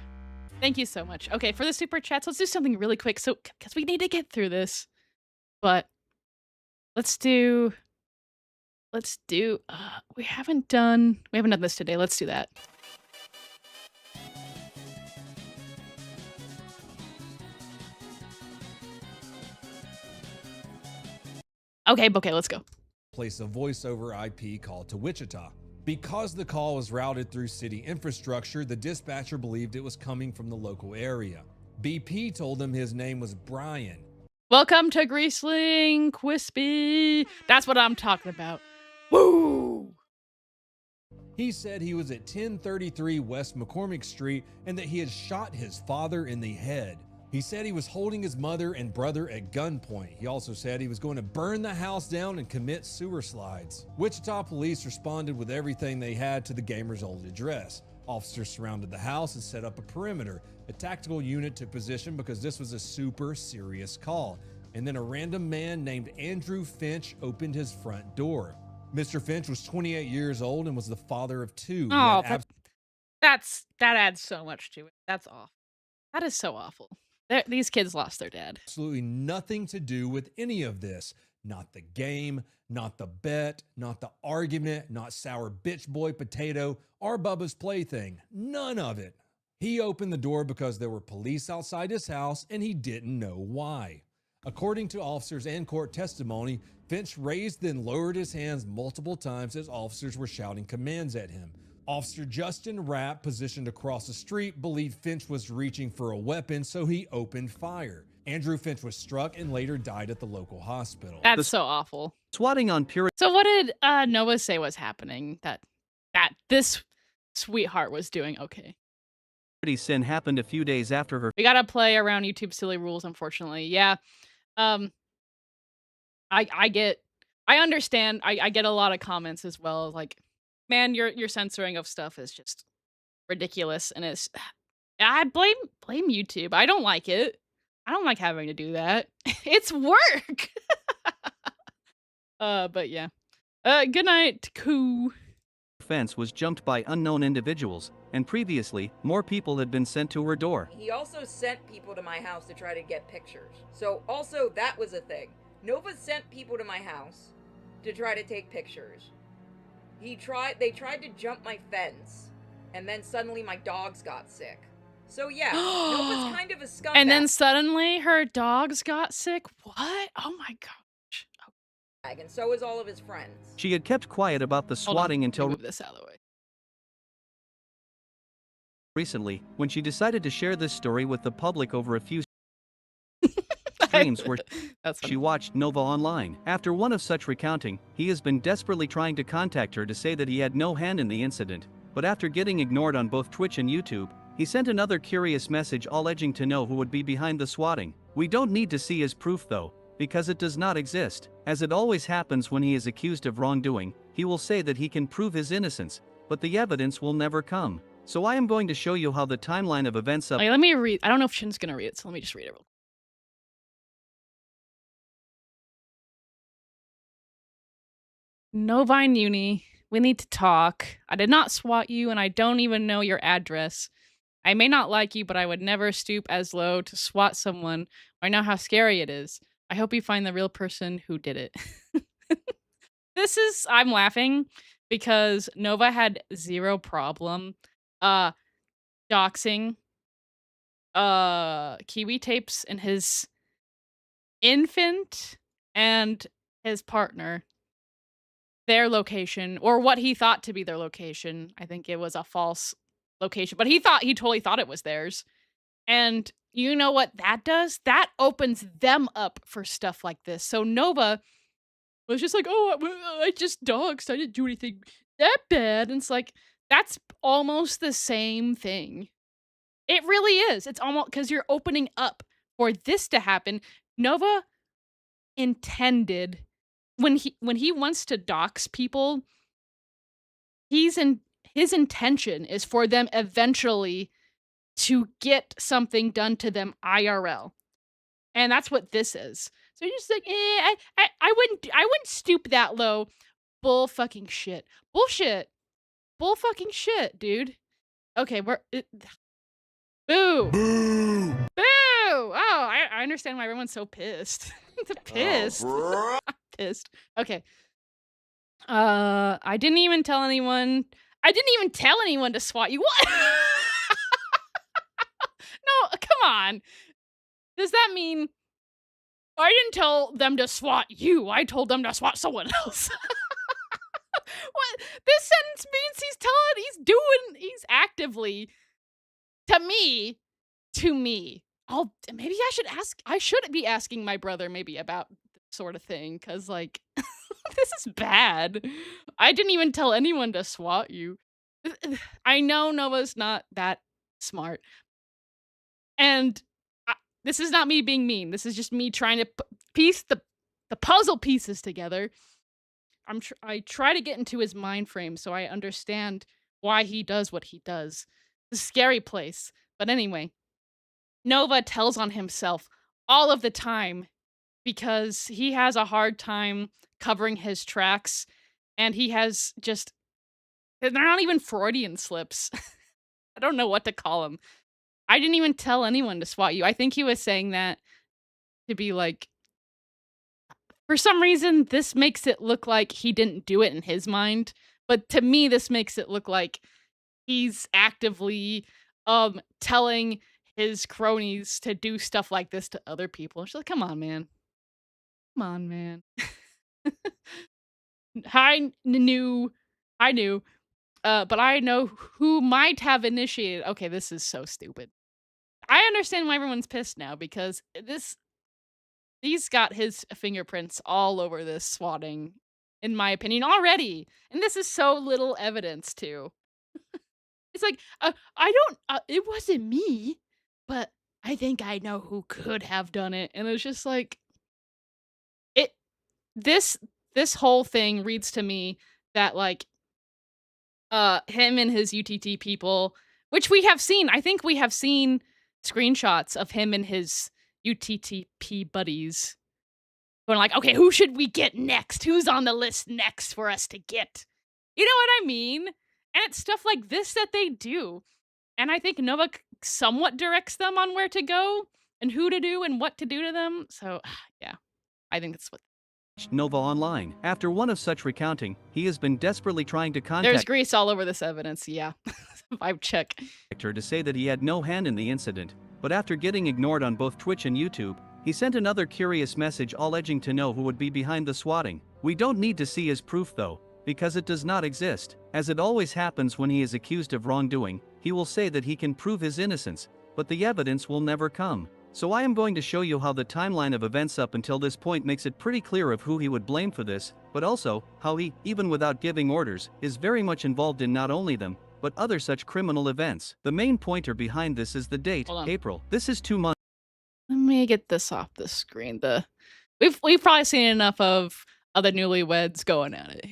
Thank you so much. Okay, for the super chats, let's do something really quick. So, because we need to get through this. But let's do we haven't done this today. Let's do that. Okay, let's go. Place a voice over IP call to Wichita. Because the call was routed through city infrastructure, the dispatcher believed it was coming from the local area. BP told him his name was Brian. Welcome to Greasling Quispy. That's what I'm talking about. Woo! He said he was at 1033 West McCormick Street and that he had shot his father in the head. He said he was holding his mother and brother at gunpoint. He also said he was going to burn the house down and commit sewer slides. Wichita police responded with everything they had to the gamer's old address. Officers surrounded the house and set up a perimeter. A tactical unit took position because this was a super serious call. And then a random man named Andrew Finch opened his front door. Mr. Finch was 28 years old and was the father of two. Oh, that adds so much to it. That's awful. That is so awful. These kids lost their dad. Absolutely nothing to do with any of this. Not the game, not the bet, not the argument, not sour bitch boy potato, or Bubba's plaything. None of it. He opened the door because there were police outside his house and he didn't know why. According to officers and court testimony, Finch raised then lowered his hands multiple times as officers were shouting commands at him. Officer Justin Rapp, positioned across the street, believed Finch was reaching for a weapon, so he opened fire. Andrew Finch was struck and later died at the local hospital. That's so awful. Swatting on Purity. So what did Nova say was happening that this sweetheart was doing okay? Sin happened a few days after her. We gotta play around YouTube silly rules, unfortunately. Yeah. I understand. I get a lot of comments as well, like, man, your censoring of stuff is just ridiculous, and I blame YouTube. I don't like it. I don't like having to do that. It's work. But yeah. Good night, Koo. Fence was jumped by unknown individuals, and previously, more people had been sent to her door. He also sent people to my house to try to get pictures. So also that was a thing. Nova sent people to my house to try to take pictures. They tried to jump my fence, and then suddenly my dogs got sick. So yeah, Nova's kind of a scumbag. And then suddenly her dogs got sick? What? Oh my gosh. And so is all of his friends. She had kept quiet about the swatting until move this out of the way. Recently, when she decided to share this story with the public over a few streams where she watched Nova online. After one of such recounting, he has been desperately trying to contact her to say that he had no hand in the incident, but after getting ignored on both Twitch and YouTube, he sent another curious message alleging to know who would be behind the swatting. We don't need to see his proof though, because it does not exist. As it always happens when he is accused of wrongdoing, he will say that he can prove his innocence, but the evidence will never come. So I am going to show you how the timeline of events Okay, let me read. I don't know if Shin's gonna read it, so let me just read it real quick. Novine Uni, we need to talk. I did not swat you, and I don't even know your address. I may not like you, but I would never stoop as low to swat someone. I know how scary it is. I hope you find the real person who did it. I'm laughing because Nova had zero problem doxing Kiwi Tapes and his infant and his partner, their location, or what he thought to be their location. I think it was a false location, but he totally thought it was theirs. And you know what that does? That opens them up for stuff like this. So Nova was just like, oh, I just doxed. I didn't do anything that bad. And it's like, that's almost the same thing. It really is. It's almost because you're opening up for this to happen. Nova intended when he wants to dox people, his intention is for them eventually to get something done to them IRL. And that's what this is. So you're just like, I wouldn't stoop that low. Bull fucking shit. Bullshit. Bull fucking shit, dude. Okay, boo. Boo. Boo. Oh, I understand why everyone's so pissed. Pissed. Oh, I'm pissed. Okay. I didn't even tell anyone to swat you. What? No, come on. Does that mean I didn't tell them to swat you? I told them to swat someone else. What? This sentence means he's actively to me. Maybe I should be asking my brother maybe about this sort of thing, because like this is bad. I didn't even tell anyone to swat you. I know Nova's not that smart. And this is not me being mean. This is just me trying to piece the puzzle pieces together. I try to get into his mind frame so I understand why he does what he does. It's a scary place. But anyway, Nova tells on himself all of the time because he has a hard time covering his tracks, and he has just, they're not even Freudian slips. I don't know what to call them. I didn't even tell anyone to swat you. I think he was saying that to be like, for some reason, this makes it look like he didn't do it in his mind. But to me, this makes it look like he's actively telling his cronies to do stuff like this to other people. She's like, come on, man. Come on, man. I knew, but I know who might have initiated. Okay, this is so stupid. I understand why everyone's pissed now because he's got his fingerprints all over this swatting, in my opinion, already. And this is so little evidence, too. It's like, it wasn't me, but I think I know who could have done it. And it's just like, it, this whole thing reads to me that, like, him and his UTT people, which we have seen, I think we have seen screenshots of him and his UTTP buddies going like, okay, who should we get next? Who's on the list next for us to get? You know what I mean? And it's stuff like this that they do. And I think Nova somewhat directs them on where to go and who to do and what to do to them. So, yeah, I think that's what. Nova online. After one of such recounting, he has been desperately trying to contact There's grease all over this evidence, yeah. Vibe check. Her to say that he had no hand in the incident, but after getting ignored on both Twitch and YouTube, he sent another curious message alleging to know who would be behind the swatting. We don't need to see his proof though, because it does not exist. As it always happens when he is accused of wrongdoing, he will say that he can prove his innocence, but the evidence will never come. So I am going to show you how the timeline of events up until this point makes it pretty clear of who he would blame for this, but also, how he, even without giving orders, is very much involved in not only them, but other such criminal events. The main pointer behind this is the date, April. This is 2 months. Let me get this off the screen. We've probably seen enough of other newlyweds going at it.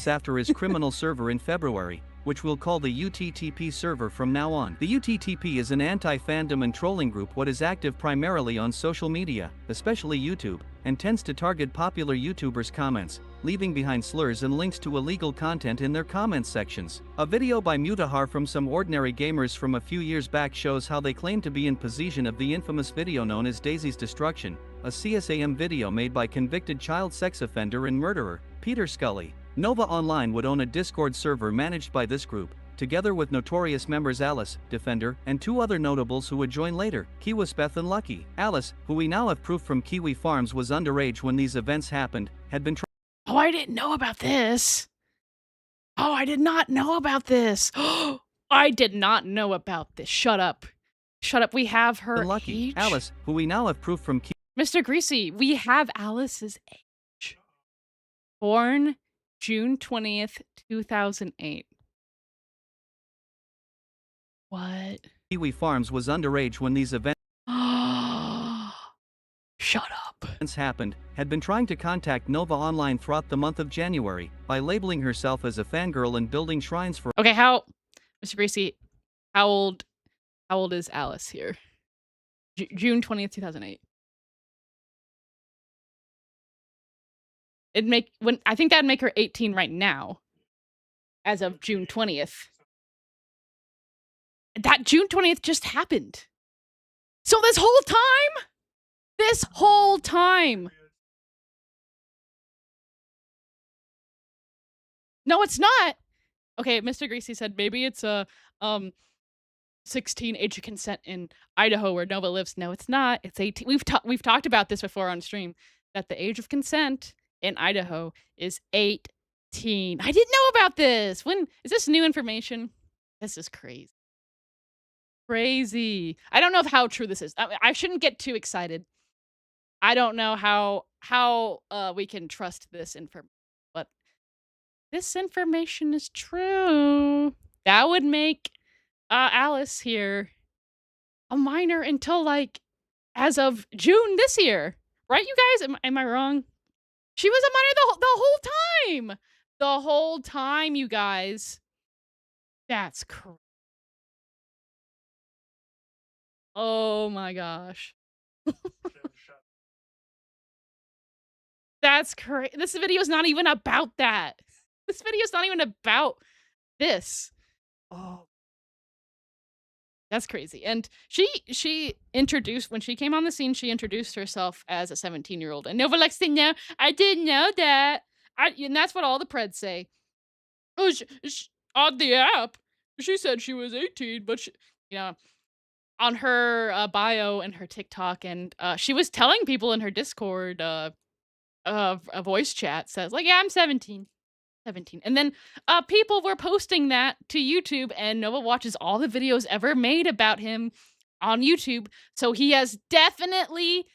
After his criminal server in February, which we'll call the UTTP server from now on. The UTTP is an anti-fandom and trolling group what is active primarily on social media, especially YouTube, and tends to target popular YouTubers' comments, leaving behind slurs and links to illegal content in their comments sections. A video by Mutahar from some ordinary gamers from a few years back shows how they claim to be in possession of the infamous video known as Daisy's Destruction, a CSAM video made by convicted child sex offender and murderer, Peter Scully. Nova Online would own a Discord server managed by this group, together with notorious members Alice, Defender, and 2 other notables who would join later, Kiwispeth and Lucky. Alice, who we now have proof from Kiwi Farms was underage when these events happened, had been Oh, I didn't know about this. Oh, I did not know about this. I did not know about this. Shut up. Shut up. We have her Lucky. age. Alice, who we now have proof from Mr. Greasy, we have Alice's age. Born June 20th, 2008. What? Kiwi Farms was underage when these events Shut up. Happened, had been trying to contact Nova Online throughout the month of January by labeling herself as a fangirl and building shrines for. Okay, Mr. Greasy, how old is Alice here? June 20th, 2008. I think that'd make her 18 right now, as of June 20th. That June 20th just happened. So this whole time. No, it's not. Okay, Mr. Greasy said maybe it's a 16 age of consent in Idaho where Nova lives. No, it's not. It's 18. We've talked about this before on stream, that the age of consent in Idaho is 18. I didn't know about this. When is this new information? This is crazy. Crazy. I don't know how true this is. I shouldn't get too excited. I don't know how we can trust this information, but this information is true. That would make Alice here a minor until like as of June this year, right? You guys, am I wrong? She was a minor the whole time. The whole time, you guys. That's crazy. Oh my gosh. That's crazy. This video is not even about that. This video is not even about this. Oh. That's crazy. And she introduced, when she came on the scene, she introduced herself as a 17-year-old. And Nova likes to know, I didn't know that. And that's what all the Preds say. Oh, on the app, she said she was 18, but on her bio and her TikTok, and she was telling people in her Discord, a voice chat says like, "Yeah, I'm 17." 17. And then people were posting that to YouTube, and Nova watches all the videos ever made about him on YouTube. So he has definitely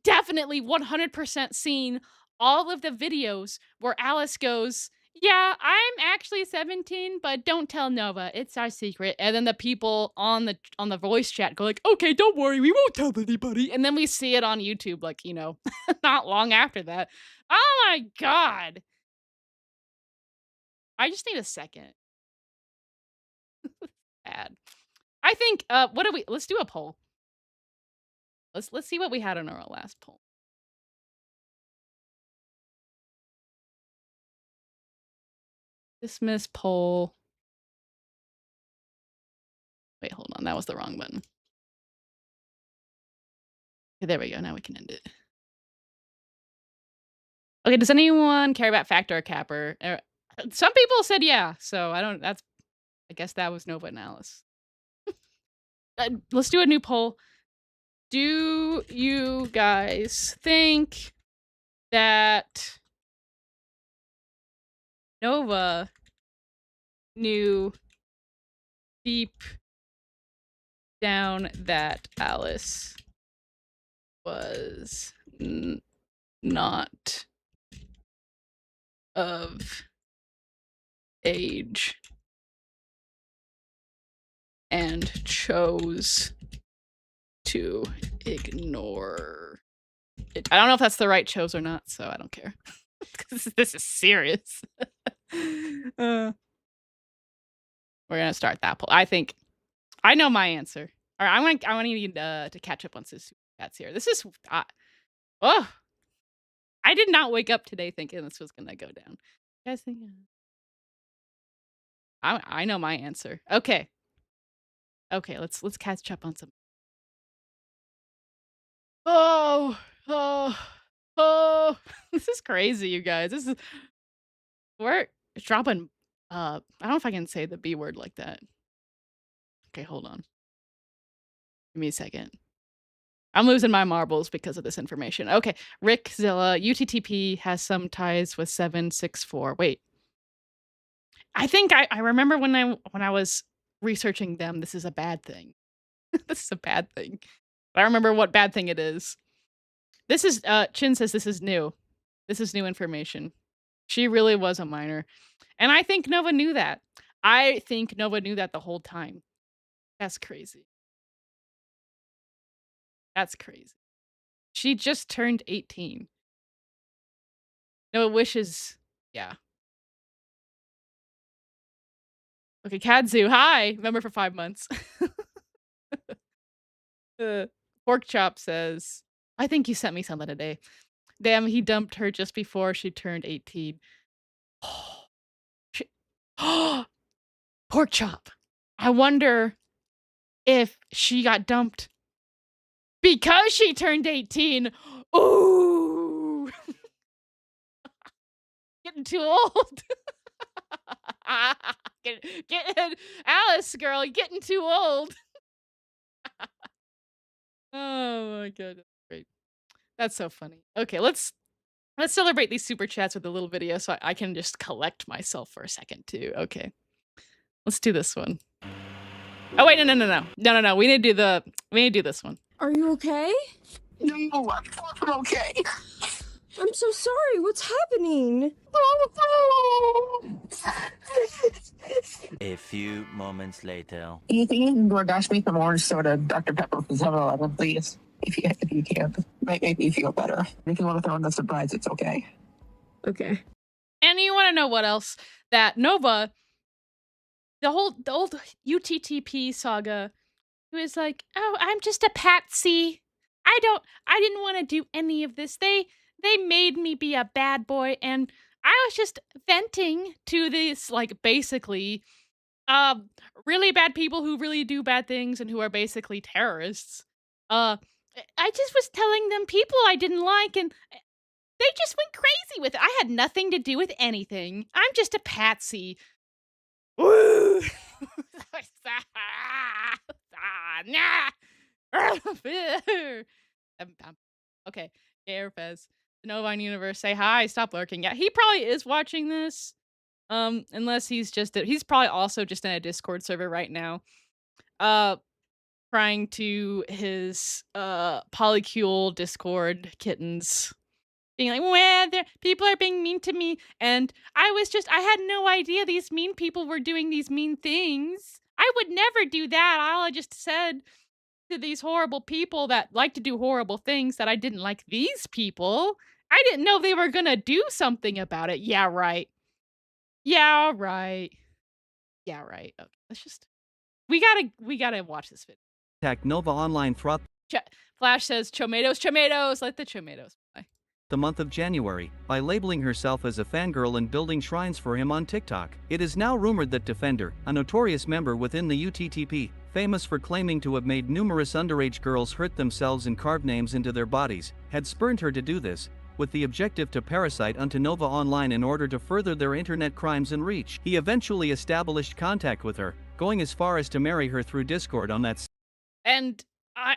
100% seen all of the videos where Alice goes, "Yeah, I'm actually 17, but don't tell Nova. It's our secret." And then the people on the voice chat go like, "Okay, don't worry, we won't tell anybody." And then we see it on YouTube, like, not long after that. Oh my god. I just need a second. Bad. I think, let's do a poll. Let's see what we had on our last poll. Dismiss poll. Wait, hold on. That was the wrong button. Okay, there we go. Now we can end it. Okay, does anyone care about Factor or Capper? Some people said yeah, so I guess that was Nova and Alice. Let's do a new poll. Do you guys think that Nova knew deep down that Alice was not of age and chose to ignore it? I don't know if that's the right chose or not, so I don't care. This is serious. We're gonna start that poll. I know my answer. All right, I want you to catch up on this chats here. This is I did not wake up today thinking this was gonna go down. You guys think? I know my answer. Okay. Okay, let's catch up on some. Oh, this is crazy, you guys. We're dropping. I don't know if I can say the B word like that. Okay, hold on. Give me a second. I'm losing my marbles because of this information. Okay, Rick Zilla, UTTP has some ties with 764. Wait. I think I remember when I was researching them, this is a bad thing. This is a bad thing. But I remember what bad thing it is. This is Chin says this is new. This is new information. She really was a minor. And I think Nova knew that. I think Nova knew that the whole time. That's crazy. That's crazy. She just turned 18. Nova wishes, yeah. Okay, Kadzu, hi! Member for 5 months. Pork Chop says, I think you sent me something today. Damn, he dumped her just before she turned 18. Pork Chop. I wonder if she got dumped because she turned 18. Ooh. Getting too old. Getting Alice, girl, getting too old. Oh my god, that's great. That's so funny. Okay, let's celebrate these super chats with a little video so I can just collect myself for a second too. Okay. Let's do this one. Oh wait, no. We need to do this one. Are you okay? No, I'm far from okay. I'm so sorry. What's happening? A few moments later. You can DoorDash me some orange soda, Dr. Pepper from 7-Eleven, please. If you can. Might make me feel better. If you want to throw in the surprise, it's okay. Okay. And you want to know what else? That Nova, the old UTTP saga, he was like, "Oh, I'm just a patsy. I didn't want to do any of this. They made me be a bad boy, and I was just venting to this, like, basically, really bad people who really do bad things and who are basically terrorists. I just was telling them people I didn't like, and they just went crazy with it. I had nothing to do with anything. I'm just a patsy." Woo! Nah. Okay, Airfez. The Novine Universe, say hi, stop lurking. Yeah, he probably is watching this. Unless he's probably also just in a Discord server right now. Trying to his polycule Discord kittens. Being like, well, people are being mean to me, and I had no idea these mean people were doing these mean things. I would never do that. All I just said to these horrible people that like to do horrible things that I didn't like these people. I didn't know they were gonna do something about it. Yeah, right. Yeah, right. Yeah, right. Okay, we gotta watch this video. Attack Nova Online throughout Flash says, "Chomatoes, let the chomatoes fly." the month of January by labeling herself as a fangirl and building shrines for him on TikTok. It is now rumored that Defender, a notorious member within the UTTP, famous for claiming to have made numerous underage girls hurt themselves and carve names into their bodies, had spurned her to do this, with the objective to parasite onto Nova Online in order to further their internet crimes and reach. He eventually established contact with her, going as far as to marry her through Discord on that. And I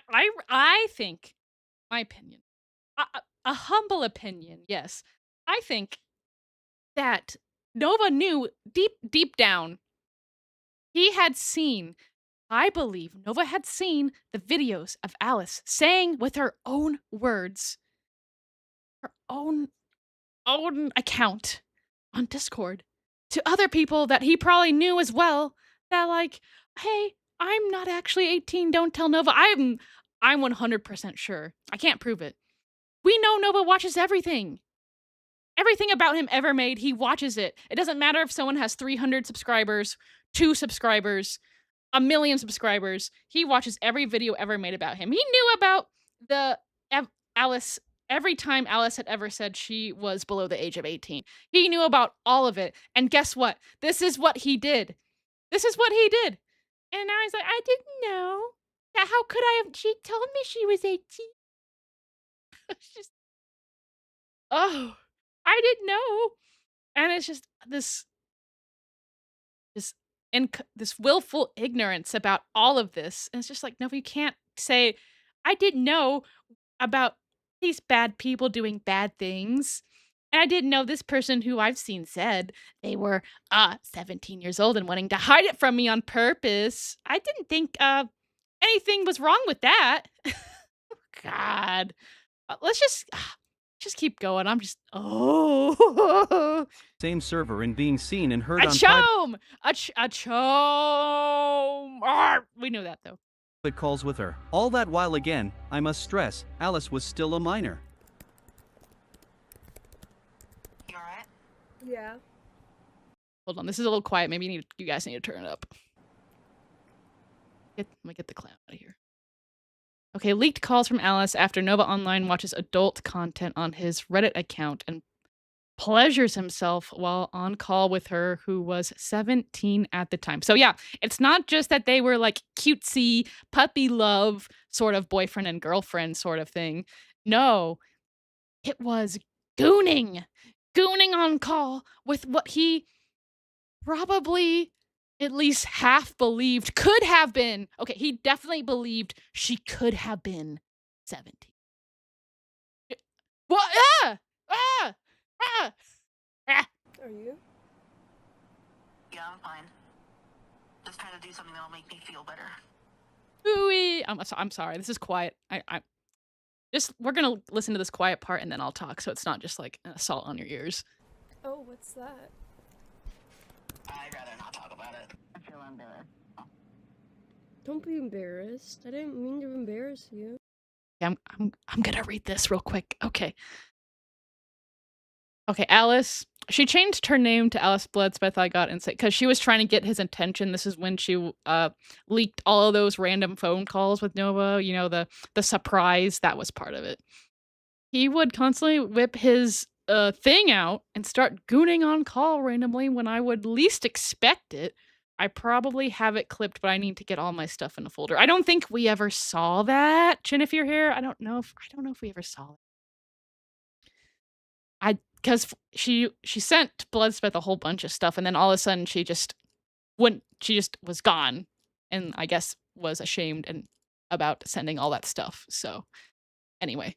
think, my opinion, a humble opinion, yes, I think that Nova knew deep down, he had seen, I believe Nova had seen the videos of Alice saying with her own words, her own account on Discord, to other people that he probably knew as well, that like, hey, I'm not actually 18, don't tell Nova. I'm 100% sure. I can't prove it. We know Nova watches everything. Everything about him ever made, he watches it. It doesn't matter if someone has 300 subscribers, 2 subscribers, 1,000,000 subscribers. He watches every video ever made about him. He knew about Alice every time Alice had ever said she was below the age of 18. He knew about all of it. And guess what? This is what he did. This is what he did. And now he's like, I didn't know. How could I have? She told me she was 18. It's just, oh, I didn't know. And it's just this willful ignorance about all of this. And it's just like, no, you can't say, I didn't know about these bad people doing bad things. And I didn't know this person who I've seen said they were 17 years old and wanting to hide it from me on purpose. I didn't think anything was wrong with that. God. Let's just keep going. I'm just, Same server and being seen and heard a on chome! A chome! We knew that though. private calls with her. All that while again, I must stress, Alice was still a minor. You alright? Yeah. Hold on, this is a little quiet. Maybe you guys need to turn it up. Let me get the clown out of here. Okay, leaked calls from Alice after Nova Online watches adult content on his Reddit account and pleasures himself while on call with her, who was 17 at the time. So yeah, it's not just that they were like cutesy, puppy love sort of boyfriend and girlfriend sort of thing. No, it was gooning on call with what he probably at least half believed could have been. Okay, he definitely believed she could have been 17. What? Are you? Yeah, I'm fine. Just trying to do something that'll make me feel better. Ooh-wee. I'm sorry. This is quiet. We're gonna listen to this quiet part and then I'll talk, so it's not just like an assault on your ears. Oh, what's that? I'd rather not talk about it. I feel embarrassed. Don't be embarrassed. I didn't mean to embarrass you. Yeah, I'm gonna read this real quick. Okay, Alice. She changed her name to Alice Bloodsmith. I got insight because she was trying to get his attention. This is when she leaked all of those random phone calls with Nova. You know, the surprise, that was part of it. He would constantly whip his thing out and start gooning on call randomly when I would least expect it. I probably have it clipped, but I need to get all my stuff in a folder. I don't think we ever saw that. Chin, if you're here, I don't know if we ever saw it. Because she sent Bloodsmith a whole bunch of stuff, and then all of a sudden she just was gone, and I guess was ashamed and about sending all that stuff. So anyway,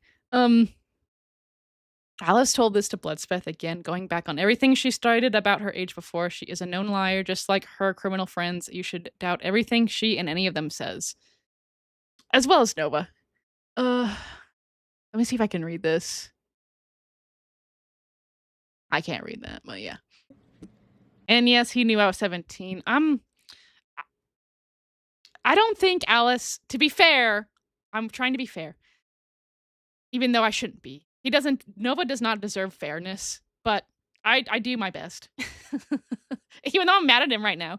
Alice told this to Bloodspeth again, going back on everything she started about her age before. She is a known liar, just like her criminal friends. You should doubt everything she and any of them says. As well as Nova. Let me see if I can read this. I can't read that, but yeah. And yes, he knew I was 17. I don't think Alice, to be fair, I'm trying to be fair. Even though I shouldn't be. Nova does not deserve fairness, but I do my best. Even though I'm mad at him right now.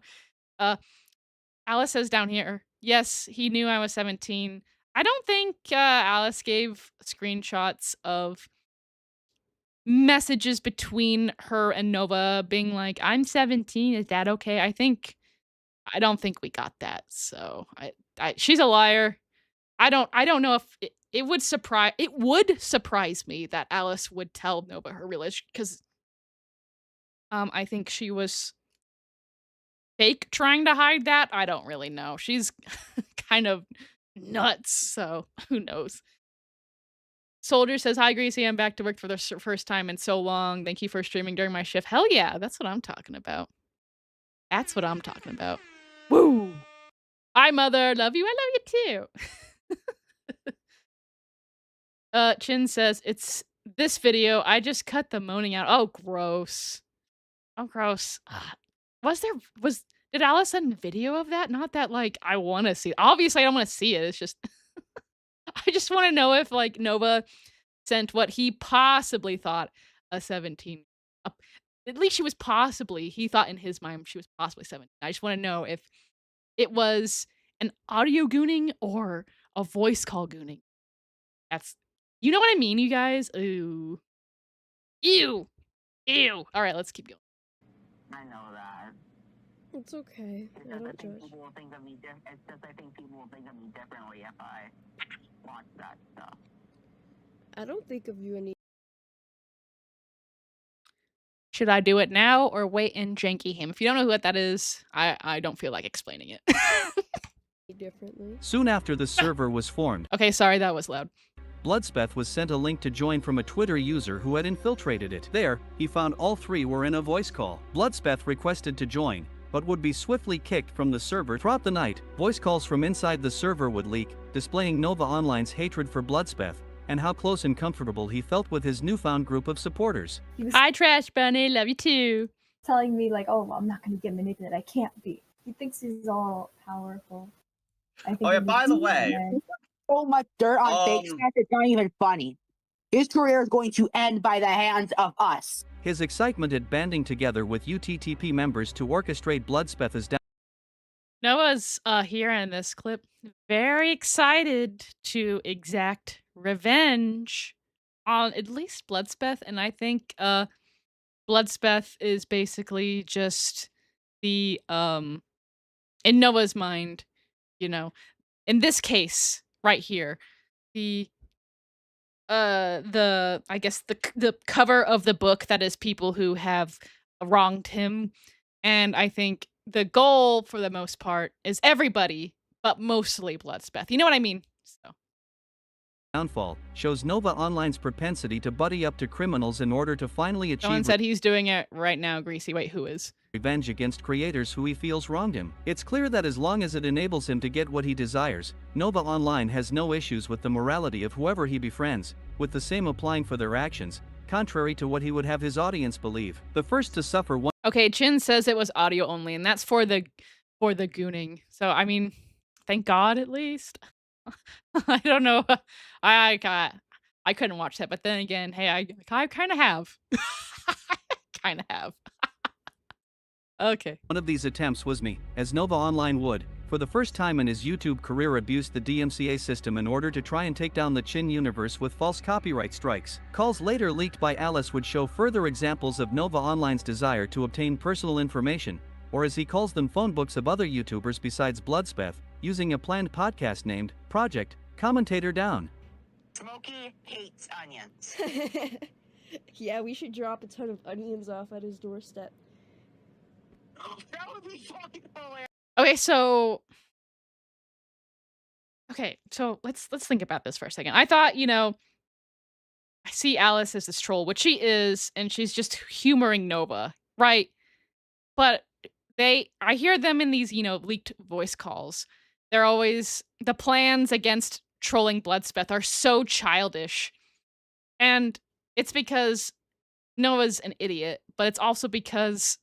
Alice says down here, yes, he knew I was 17. I don't think Alice gave screenshots of messages between her and Nova being like, I'm 17, is that okay? I don't think we got that. So she's a liar. I don't know if it would surprise me that Alice would tell Nova her real age, because I think she was fake trying to hide that. I don't really know. She's kind of nuts, so who knows. Soldier says, hi, Greasy. I'm back to work for the first time in so long. Thank you for streaming during my shift. Hell yeah, that's what I'm talking about. That's what I'm talking about. Woo! Hi, Mother. Love you. I love you too. Chin says, it's this video. I just cut the moaning out. Oh, gross. Oh, gross. Did Alice send video of that? Not that, like, I want to see it. Obviously, I don't want to see it. It's just, I just want to know if, like, Nova sent what he possibly thought a 17. At least he thought in his mind she was possibly 17. I just want to know if it was an audio gooning or a voice call gooning. You know what I mean, you guys? Ooh. Ew. Ew. All right, let's keep going. I know that. It's okay. I don't judge. It's just I think people will think of me differently if I watch that stuff. I don't think of you any. Should I do it now or wait and janky him? If you don't know what that is, I don't feel like explaining it. Differently. Soon after the server was formed. Okay, sorry, that was loud. Bloodspeth was sent a link to join from a Twitter user who had infiltrated it. There, he found all three were in a voice call. Bloodspeth requested to join, but would be swiftly kicked from the server. Throughout the night, voice calls from inside the server would leak, displaying Nova Online's hatred for Bloodspeth, and how close and comfortable he felt with his newfound group of supporters. Hi, Trash Bunny, love you too. Telling me like, oh, well, I'm not going to get manipulated. I can't be. He thinks he's all powerful. I think Oh yeah, by the way, So much dirt on fake stuff, it's not even funny. His career is going to end by the hands of us. His excitement at banding together with UTTP members to orchestrate Bloodspeth's down. Noah's here in this clip, very excited to exact revenge on at least Bloodspeth, and I think Bloodspeth is basically just the in Noah's mind, you know, in this case right here, the I guess the cover of the book that is people who have wronged him, and I think the goal for the most part is everybody, but mostly Bloodspeth. You know what I mean? So. Downfall shows Nova Online's propensity to buddy up to criminals in order to finally achieve. Someone said he's doing it right now, Greasy. Wait, who is? Revenge against creators who he feels wronged him. It's clear that as long as it enables him to get what he desires, Nova Online has no issues with the morality of whoever he befriends, with the same applying for their actions, contrary to what he would have his audience believe. The first to suffer one. Okay, Chin says it was audio only, and that's for the gooning. So I mean, thank God at least. I don't know. I couldn't watch that, but then again, hey, I kind of have. Kind of have. Okay. One of these attempts was me, as Nova Online would, for the first time in his YouTube career, abused the DMCA system in order to try and take down the Chin universe with false copyright strikes. Calls later leaked by Alice would show further examples of Nova Online's desire to obtain personal information, or as he calls them, phone books of other YouTubers besides Bloodspeth, using a planned podcast named Project Commentator Down. Smokey hates onions. Yeah, we should drop a ton of onions off at his doorstep. That would be fucking hilarious. Okay, so Okay, so let's think about this for a second. I thought, I see Alice as this troll, which she is, and she's just humoring Nova, right? But I hear them in these, leaked voice calls. They're always the plans against trolling Bloodspeth are so childish. And it's because Nova's an idiot, but it's also because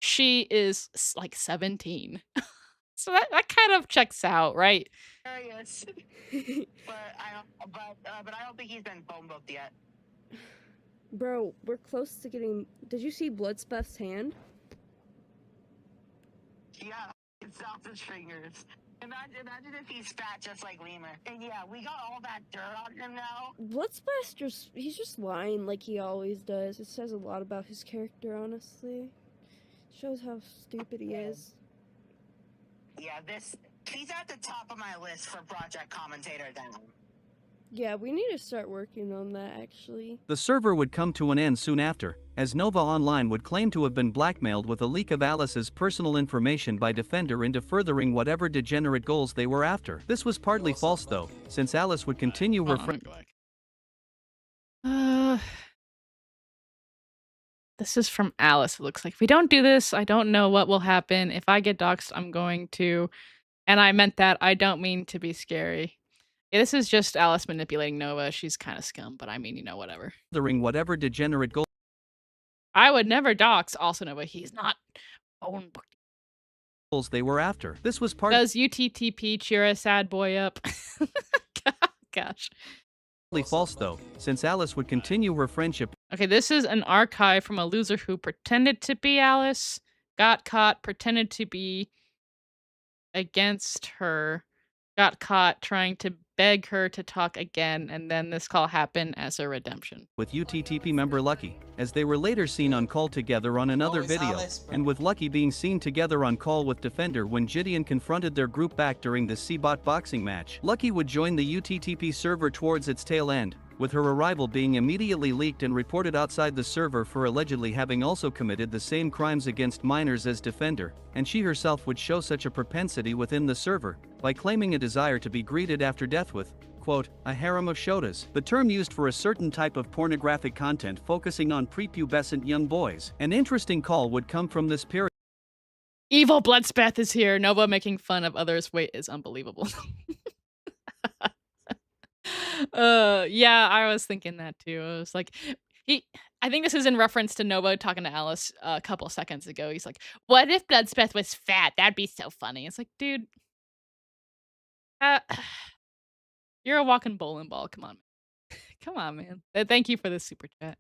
she is like 17. So that kind of checks out, right? Hilarious. but I don't think he's been phone booked yet. Bro, we're close to getting. Did you see Bloodspeth's hand? Yeah, it's off his fingers. Imagine if he's fat just like Lemur. And yeah, we got all that dirt on him now. Bloodspeth he's just lying like he always does. It says a lot about his character, honestly. Shows how stupid he is. Yeah, he's at the top of my list for project commentator then. Yeah, we need to start working on that, actually. The server would come to an end soon after, as Nova Online would claim to have been blackmailed with a leak of Alice's personal information by Defender into furthering whatever degenerate goals they were after. This was partly false though, since Alice would continue her This is from Alice, it looks like. If we don't do this, I don't know what will happen. If I get doxxed, I'm going to. And I meant that. I don't mean to be scary. Yeah, this is just Alice manipulating Nova. She's kind of scum, but I mean, whatever. Furthering whatever degenerate I would never dox also Nova. He's not phone booked. Goals they were after. This was part. Does UTTP cheer a sad boy up? Gosh. False though, since Alice would continue her friendship. Okay, this is an archive from a loser who pretended to be Alice, got caught, pretended to be against her, got caught trying to beg her to talk again, and then this call happened as a redemption. With UTTP member Lucky, as they were later seen on call together on another video, and with Lucky being seen together on call with Defender when Gideon confronted their group back during the C-Bot boxing match. Lucky would join the UTTP server towards its tail end, with her arrival being immediately leaked and reported outside the server for allegedly having also committed the same crimes against minors as Defender, and she herself would show such a propensity within the server, by claiming a desire to be greeted after death with, quote, a harem of shotas, the term used for a certain type of pornographic content focusing on prepubescent young boys. An interesting call would come from this period. Evil Bloodspeth is here. Nova making fun of others' weight is unbelievable. Yeah, I was thinking that too. I was like, I think this is in reference to Nova talking to Alice a couple seconds ago. He's like, what if Bloodspeth was fat? That'd be so funny. It's like, dude, you're a walking bowling ball. Come on. Come on, man. Thank you for the super chat.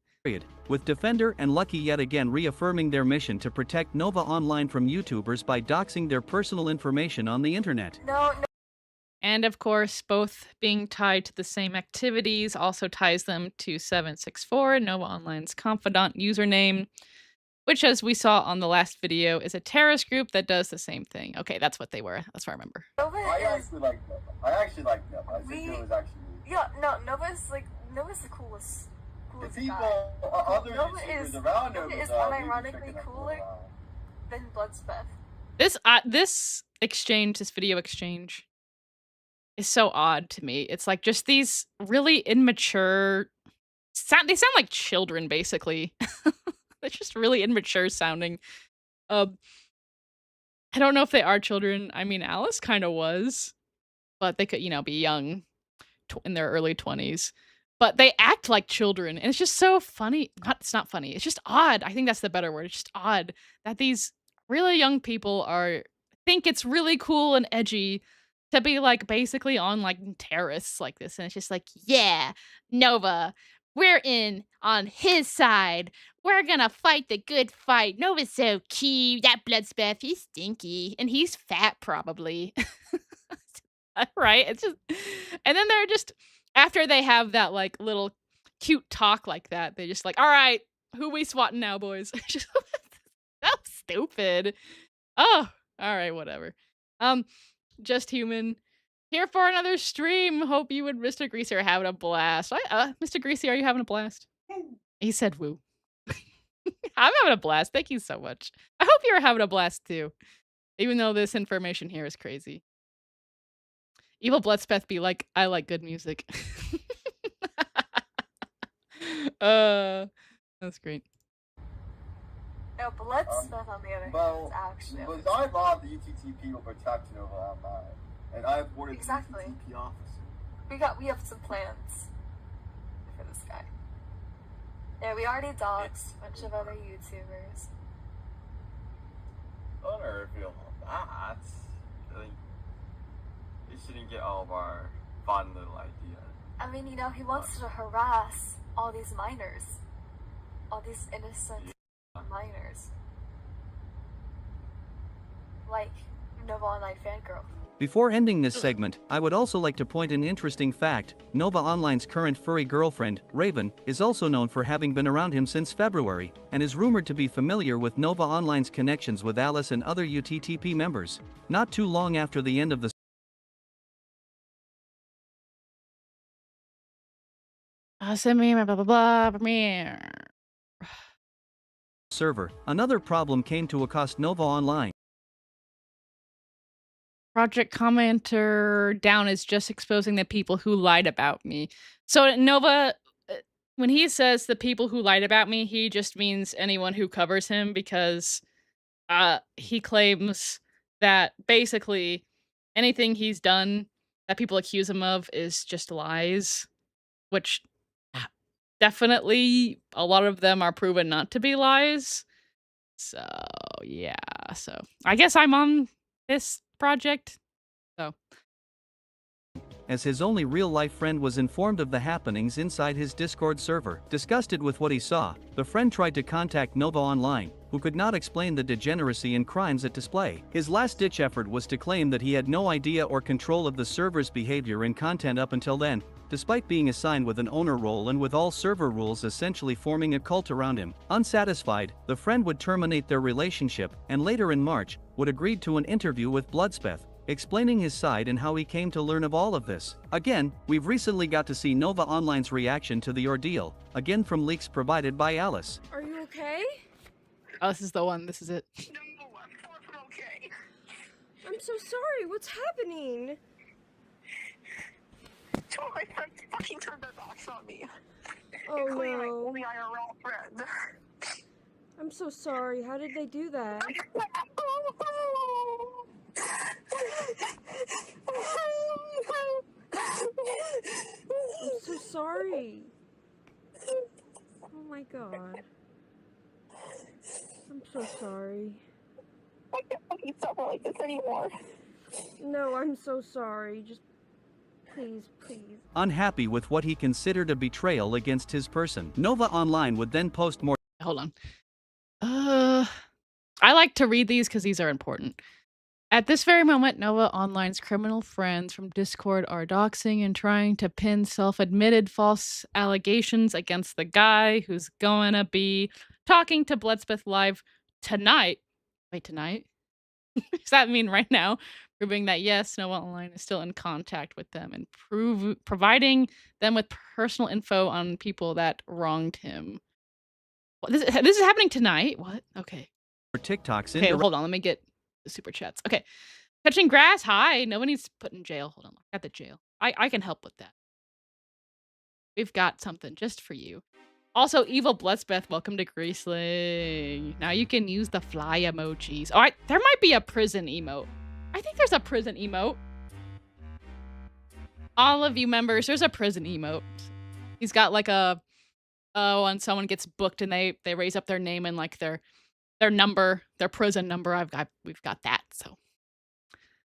With Defender and Lucky yet again reaffirming their mission to protect Nova Online from YouTubers by doxing their personal information on the internet. No. And of course, both being tied to the same activities also ties them to 764, Nova Online's confidant username, which, as we saw on the last video, is a terrorist group that does the same thing. Okay, that's what they were. That's what I remember. I actually like Nova. I think it was actually. Yeah, no, Nova's the coolest. The people, other YouTubers around Nova is unironically cooler than Bloodspeth. This exchange, this video exchange, is so odd to me. It's like just these really immature they sound like children, basically. They're just really immature sounding. I don't know if they are children. I mean, Alice kind of was, but they could, be young in their early 20s. But they act like children, and it's just so funny. It's not funny. It's just odd. I think that's the better word. It's just odd that these really young people think it's really cool and edgy to be like basically on like terrorists like this, and it's just like, yeah, Nova, we're in on his side. We're gonna fight the good fight. Nova's so cute. That Bloodspeth, he's stinky, and he's fat probably. Right? It's just, and then they're just after they have that like little cute talk like that, they just like, all right, who we swatting now, boys? That's stupid. Oh, all right, whatever. Just human. Here for another stream. Hope you and Mr. Greasy are having a blast. Mr. Greasy, are you having a blast? He said woo. I'm having a blast. Thank you so much. I hope you're having a blast too. Even though this information here is crazy. Evil Bloodspeth be like, I like good music. That's great. No, Bloodsmith on the other hand Well, is actually but I robbed the UTTP will protect Nova Online, and I aborted Exactly. the UTTP officer. we have some plans for this guy. Yeah, we already doxed a bunch of other YouTubers. I don't know if you'll that. I think you shouldn't get all of our fun little ideas. I mean, you know, he wants to harass all these minors. All these innocent minors. Like Nova Online Fangirl. Before ending this segment, I would also like to point an interesting fact. Nova Online's current furry girlfriend, Raven, is also known for having been around him since February, and is rumored to be familiar with Nova Online's connections with Alice and other UTTP members. Not too long after the end of the server, another problem came to accost Nova Online. Project commenter down is just exposing the people who lied about me. So Nova, when he says the people who lied about me, he just means anyone who covers him, because he claims that basically anything he's done that people accuse him of is just lies, which definitely a lot of them are proven not to be lies. So yeah, so I guess I'm on this project. So As his only real-life friend was informed of the happenings inside his Discord server. Disgusted with what he saw, the friend tried to contact Nova Online, who could not explain the degeneracy and crimes at display. His last-ditch effort was to claim that he had no idea or control of the server's behavior and content up until then, despite being assigned with an owner role and with all server rules essentially forming a cult around him. Unsatisfied, the friend would terminate their relationship, and later in March, would agree to an interview with Bloodspeth, explaining his side and how he came to learn of all of this. Again, we've recently got to see Nova Online's reaction to the ordeal, again from leaks provided by Alice. Are you okay? oh, this is the one. This is it. I'm so sorry. What's happening? Two of my friends fucking turned their backs on me. Oh Including my no. only IRL friend. I'm so sorry. How did they do that? I'm so sorry. Oh my god. I'm so sorry. I can't fucking suffer like this anymore. No, I'm so sorry. Just please, please. Unhappy with what he considered a betrayal against his person, Nova Online would then post more. Hold on. I like to read these because these are important. At this very moment, Nova Online's criminal friends from Discord are doxing and trying to pin self-admitted false allegations against the guy who's gonna be talking to Bloodspeth live tonight. Wait, tonight? Does that mean right now? Proving that yes, Nova Online is still in contact with them and providing them with personal info on people that wronged him. This is happening tonight? What? Okay. TikToks. Okay, hold on. Let me get the super chats. Okay. Touching grass. Hi. No one needs to put in jail. Hold on. I got the jail. I can help with that. We've got something just for you. Also, Evil Bloodspeth, welcome to Greasling. Now you can use the fly emojis. All right. There might be a prison emote. I think there's a prison emote. All of you members, there's a prison emote. He's got like a, when someone gets booked and they raise up their name and like their number, their prison number. We've got that. So,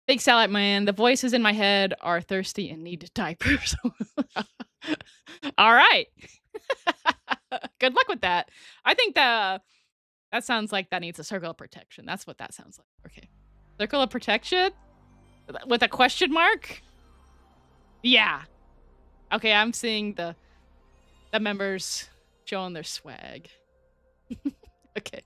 Big Salad Man, the voices in my head are thirsty and need diapers. All right. Good luck with that. I think that sounds like that needs a circle of protection. That's what that sounds like. Okay. Circle of protection? With a question mark? Yeah. Okay, I'm seeing the members showing their swag. Okay.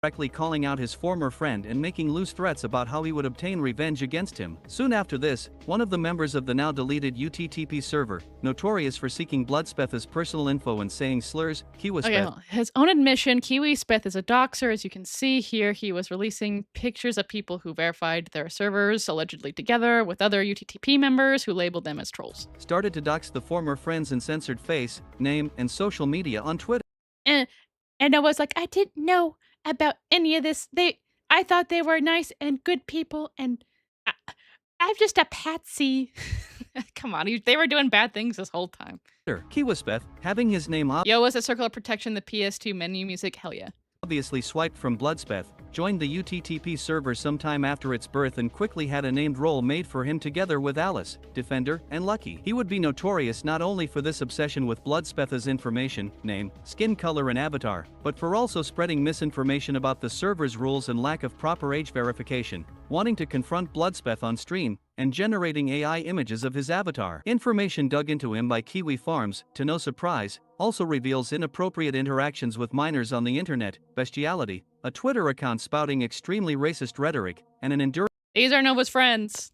directly calling out his former friend and making loose threats about how he would obtain revenge against him. Soon after this, one of the members of the now deleted UTTP server, notorious for seeking Bloodspeth's personal info and saying slurs, Kiwispeth. Okay, well, his own admission, Kiwispeth is a doxer. As you can see here, he was releasing pictures of people who verified their servers, allegedly together with other UTTP members who labeled them as trolls. Started to dox the former friends in censored face, name, and social media on Twitter. And I was like, I didn't know about any of this. I thought they were nice and good people, and I'm just a patsy. Come on, they were doing bad things this whole time. Kiwispeth, having his name Yo, was a Circle of Protection, the PS2 menu music? Hell yeah. obviously swiped from Bloodspeth, joined the UTTP server sometime after its birth and quickly had a named role made for him together with Alice, Defender, and Lucky. He would be notorious not only for this obsession with Bloodspeth's information, name, skin color and avatar, but for also spreading misinformation about the server's rules and lack of proper age verification, wanting to confront Bloodspeth on stream, and generating AI images of his avatar. Information dug into him by Kiwi Farms, to no surprise, also reveals inappropriate interactions with minors on the internet, bestiality, a Twitter account spouting extremely racist rhetoric, and an enduring These are Nova's friends.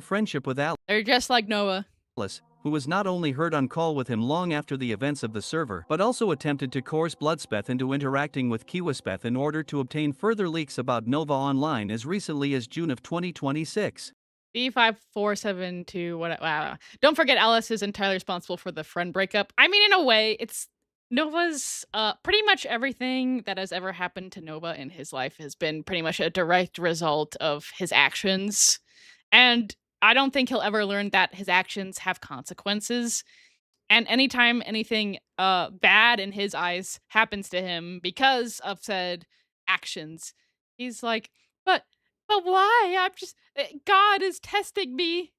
friendship with They're just like Nova. Alice, who was not only heard on call with him long after the events of the server, but also attempted to coerce Bloodspeth into interacting with Kiwispeth in order to obtain further leaks about Nova Online as recently as June of 2026. B5472, what? Wow. Don't forget Alice is entirely responsible for the friend breakup. I mean, in a way, it's Nova's, pretty much everything that has ever happened to Nova in his life has been pretty much a direct result of his actions. And I don't think he'll ever learn that his actions have consequences. And anytime anything, bad in his eyes happens to him because of said actions, he's like, but why? I'm just, God is testing me.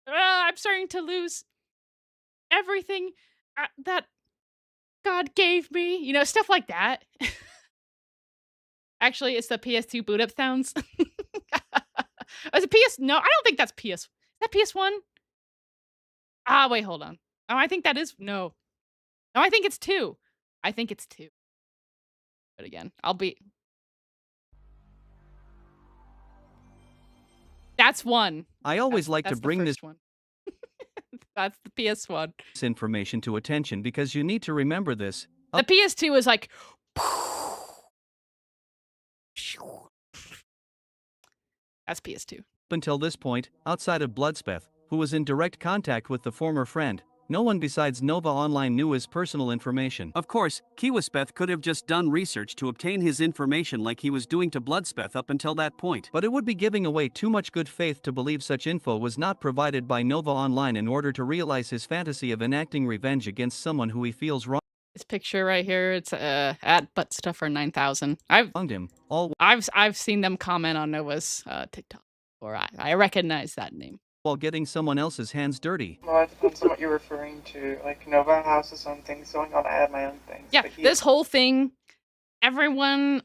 I'm starting to lose everything that God gave me. You know, stuff like that. Actually, it's the PS2 boot up sounds. Is it PS? No, I don't think that's PS. Is that PS1? Ah, wait, hold on. Oh, I think that is, no. No, I think it's 2. I think it's 2. But again, that's 1. I always like to That's the bring this first one. That's the PS1. information to attention because you need to remember this. The PS2 is like, that's PS2. Up until this point, outside of Bloodspeth, who was in direct contact with the former friend, no one besides Nova Online knew his personal information. Of course, Kiwispeth could have just done research to obtain his information like he was doing to Bloodspeth up until that point. But it would be giving away too much good faith to believe such info was not provided by Nova Online in order to realize his fantasy of enacting revenge against someone who he feels wrong. This picture right here, it's at buttstuffer9000. I've seen them comment on Nova's TikTok, or I recognize that name. While getting someone else's hands dirty. Well, it depends on what you're referring to. Like, Nova has his own things going on. I have my own things. Yeah, this whole thing, everyone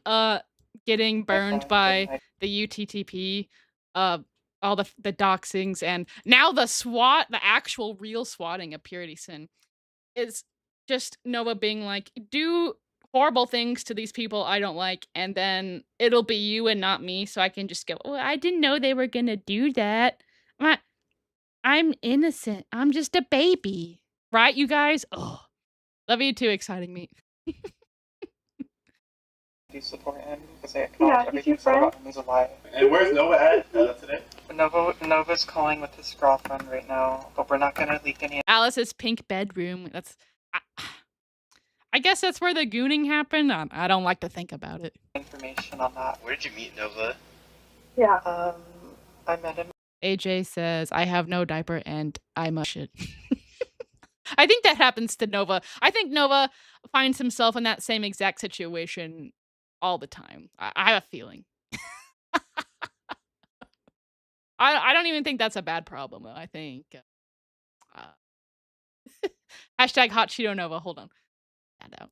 getting burned by the UTTP, all the doxings, and now the SWAT, the actual real swatting of Purity Sin, is just Nova being like, do horrible things to these people I don't like, and then it'll be you and not me, so I can just go, oh, I didn't know they were gonna do that. I'm innocent. I'm just a baby. Right, you guys? Oh, love you too, exciting me. Do you support him? Because they acknowledge everything said about him is a lie. And where's Nova at today? Nova's calling with his girlfriend right now, but we're not gonna leak any Alice's pink bedroom. I guess that's where the gooning happened. I don't like to think about it. information on that. Where did you meet Nova? Yeah. I met him. AJ says, I have no diaper and I'm a shit. I think that happens to Nova. I think Nova finds himself in that same exact situation all the time. I have a feeling. I don't even think that's a bad problem, though. I think. Hashtag Hot Cheeto Nova. Hold on. That out.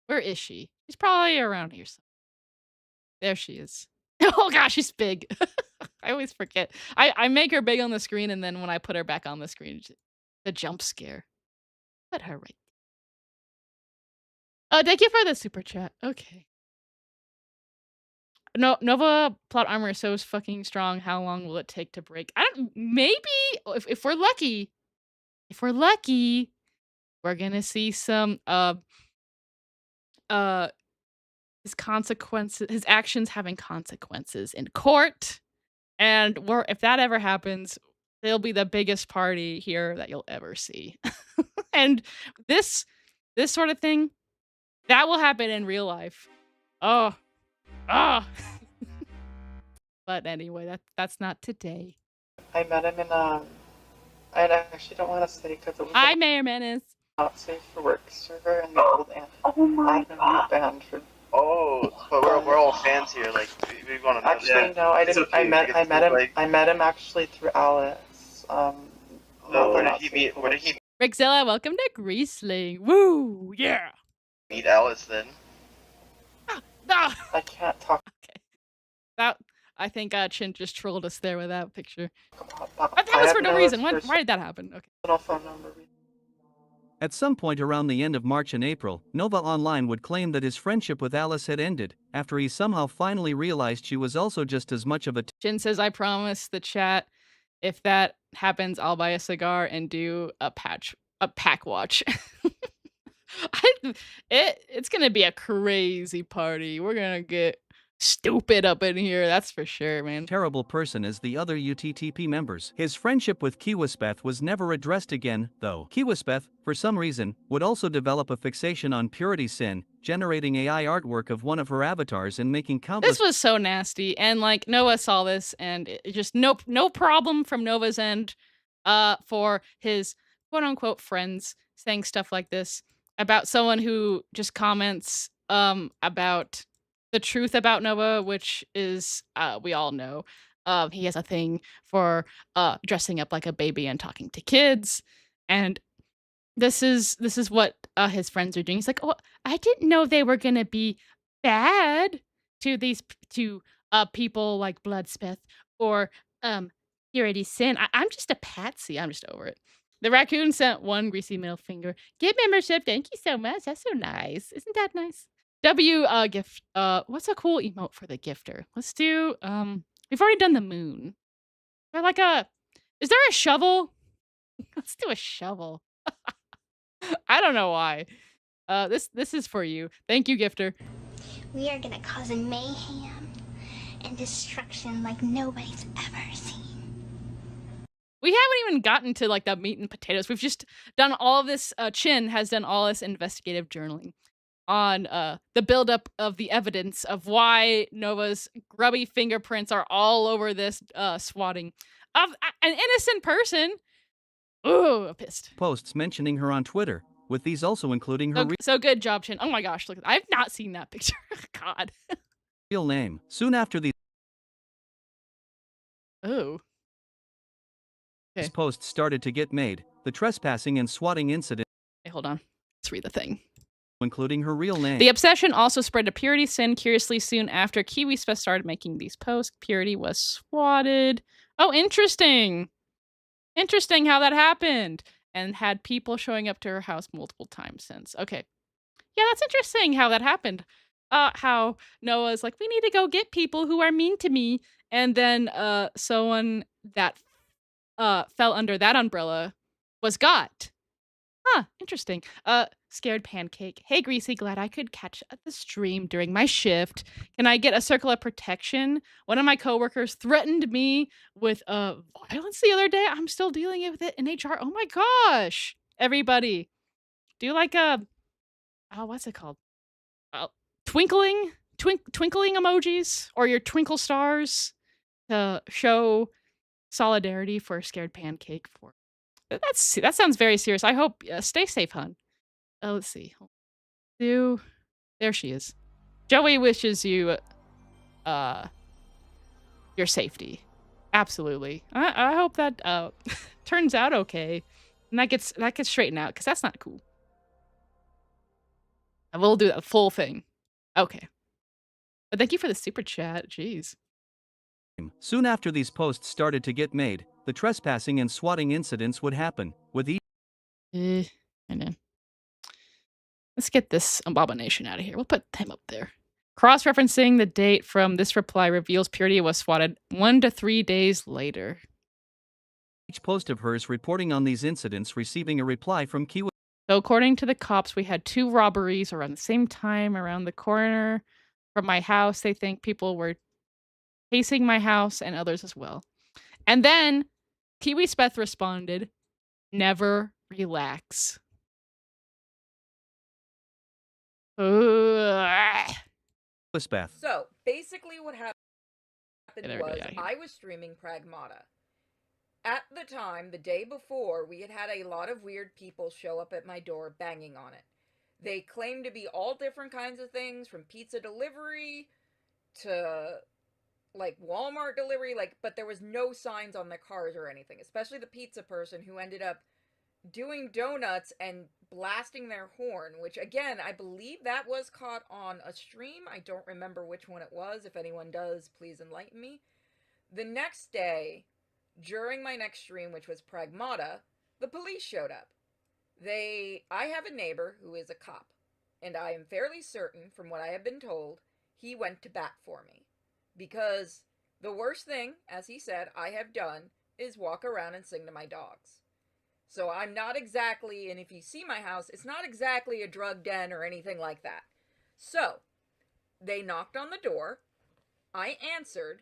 Where is she? She's probably around here somewhere. There she is. Oh gosh, she's big. I always forget. I make her big on the screen, and then when I put her back on the screen, the jump scare. Put her right. Oh, thank you for the super chat. Okay. No, Nova plot armor is so fucking strong. How long will it take to break? I don't. Maybe if we're lucky, we're gonna see some uh his actions having consequences in court, and if that ever happens, it'll be the biggest party here that you'll ever see. And this sort of thing that will happen in real life. Oh, ah. But anyway, that's not today. I met him in I actually don't want to say because it was Hi, Mayor Menace. not safe for work server and the old anime band for. Oh, but we're all fans here. Like we want to know. Actually, no, I didn't. I met him. Like, I met him actually through Alice. where did he meet? Where did he Rickzilla, welcome to Greasling. Woo, yeah. meet Alice then? Ah. I can't talk. Okay. That I think Chin just trolled us there with that picture. That That was for no reason. Why did that happen? Okay. Little phone number. At some point around the end of March and April, Nova Online would claim that his friendship with Alice had ended, after he somehow finally realized she was also just as much of a Chin says, I promise the chat, if that happens, I'll buy a cigar and do a pack watch. It's gonna be a crazy party. We're gonna get stupid up in here, that's for sure, man. terrible person as the other UTTP members. His friendship with Kiwispeth was never addressed again, though. Kiwispeth, for some reason, would also develop a fixation on Purity Sin, generating AI artwork of one of her avatars and making countless— This was so nasty, and like Noah saw this, and it just no problem from Nova's end, for his quote unquote friends saying stuff like this about someone who just comments about the truth about Nova, which is we all know he has a thing for dressing up like a baby and talking to kids, and this is what his friends are doing. He's like, oh, I didn't know they were gonna be bad to people like Bloodspeth or Purity Sin. I'm just a patsy. I'm just over it. The raccoon sent one greasy middle finger. Get membership. Thank you so much. That's so nice. Isn't that nice? Gift. What's a cool emote for the gifter? Let's do we've already done the moon. Is there a shovel? Let's do a shovel. I don't know why. This is for you. Thank you, gifter. We are gonna cause a mayhem and destruction like nobody's ever seen. We haven't even gotten to like the meat and potatoes. We've just done all of this. Chin has done all this investigative journaling on the buildup of the evidence of why Nova's grubby fingerprints are all over this swatting of an innocent person. Ooh, I'm pissed. posts mentioning her on Twitter, with these also including her So good job, Chin. Oh my gosh, look! I've not seen that picture. God. real name. Soon after these Oh. Okay. posts started to get made, the trespassing and swatting incident, Hey, hold on. Let's read the thing. including her real name. The obsession also spread to Purity Sin. Curiously, soon after Kiwispeth started making these posts, Purity was swatted. Oh, interesting. Interesting how that happened. And had people showing up to her house multiple times since. Okay. Yeah, that's interesting how that happened. How Noah's like, we need to go get people who are mean to me. And then someone that fell under that umbrella was got. Huh, interesting. Scared Pancake. Hey, Greasy, glad I could catch the stream during my shift. Can I get a circle of protection? One of my coworkers threatened me with violence the other day. I'm still dealing with it in HR. Oh my gosh. Everybody, do like a, what's it called? Twinkling emojis or your twinkle stars to show solidarity for Scared Pancake. That sounds very serious. I hope stay safe, hon. Let's see. There she is. Joey wishes you your safety. Absolutely. I hope that turns out okay, and that gets straightened out, because that's not cool. And we'll do that full thing. Okay. But thank you for the super chat. Jeez. Soon after these posts started to get made, the trespassing and swatting incidents would happen, with each I know. Let's get this abomination out of here. We'll put him up there. Cross-referencing the date from this reply reveals Purity was swatted 1 to 3 days later. Each post of hers reporting on these incidents receiving a reply from Kiwi. So according to the cops, we had 2 robberies around the same time around the corner from my house. They think people were casing my house and others as well. And then Kiwi Speth responded, "Never relax." Ugh. Speth. So basically what happened Get was everybody out I was streaming Pragmata. At the time, the day before, we had a lot of weird people show up at my door banging on it. They claimed to be all different kinds of things, from pizza delivery to like Walmart delivery, but there was no signs on the cars or anything, especially the pizza person who ended up doing donuts and blasting their horn, which again, I believe that was caught on a stream. I don't remember which one it was. If anyone does, please enlighten me. The next day, during my next stream, which was Pragmata, the police showed up. I have a neighbor who is a cop, and I am fairly certain, from what I have been told, he went to bat for me. Because the worst thing, as he said, I have done is walk around and sing to my dogs. So I'm not exactly, and if you see my house, it's not exactly a drug den or anything like that. So, they knocked on the door, I answered,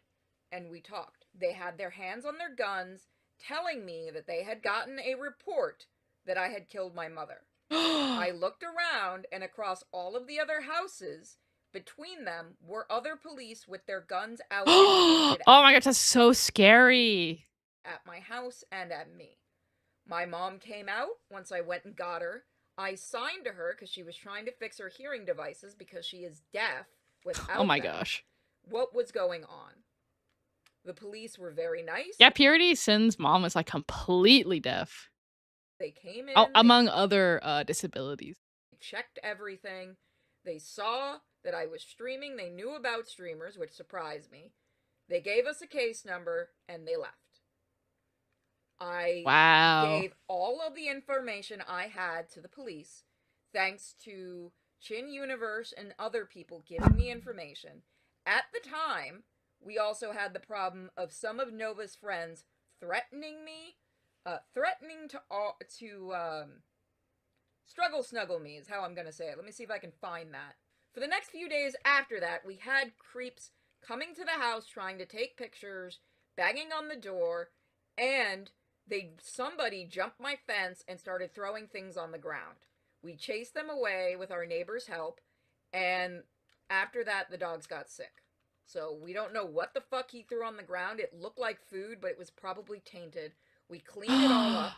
and we talked. They had their hands on their guns, telling me that they had gotten a report that I had killed my mother. I looked around, and across all of the other houses, between them were other police with their guns out and pointed Oh my gosh, that's so scary. at my house and at me. My mom came out once I went and got her. I signed to her because she was trying to fix her hearing devices because she is deaf without Oh my them. gosh. What was going on? The police were very nice. Yeah, Purity Sin's mom was like completely deaf. They came in. Among other disabilities. They checked everything. They saw that I was streaming. They knew about streamers, which surprised me. They gave us a case number and they left. I gave all of the information I had to the police, thanks to Chin Universe and other people giving me information. At the time, we also had the problem of some of Nova's friends threatening me, threatening to struggle snuggle me is how I'm gonna say it. Let me see if I can find that. For the next few days after that, we had creeps coming to the house trying to take pictures, banging on the door, and somebody jumped my fence and started throwing things on the ground. We chased them away with our neighbor's help, and after that, the dogs got sick. So we don't know what the fuck he threw on the ground. It looked like food, but it was probably tainted. We cleaned it all up.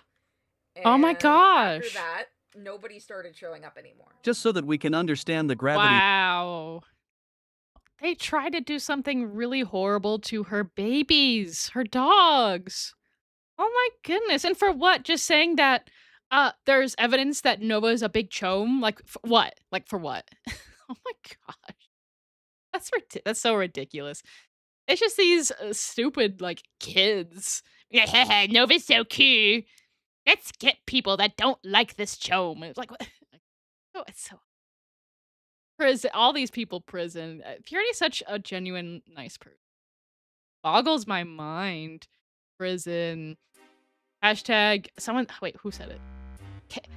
Oh my gosh. After that, nobody started showing up anymore. Just so that we can understand the gravity. Wow. They tried to do something really horrible to her babies, her dogs. Oh my goodness. And for what? Just saying that there's evidence that Nova is a big chome? Like, for what? Like, for what? Oh my gosh. That's so ridiculous. It's just these stupid, like, kids. Nova's so cute. Let's get people that don't like this chome. It's like, what? Oh, it's so... Prison. All these people prison. Purity's such a genuine nice person. Boggles my mind. Prison. Hashtag someone. Wait, who said it?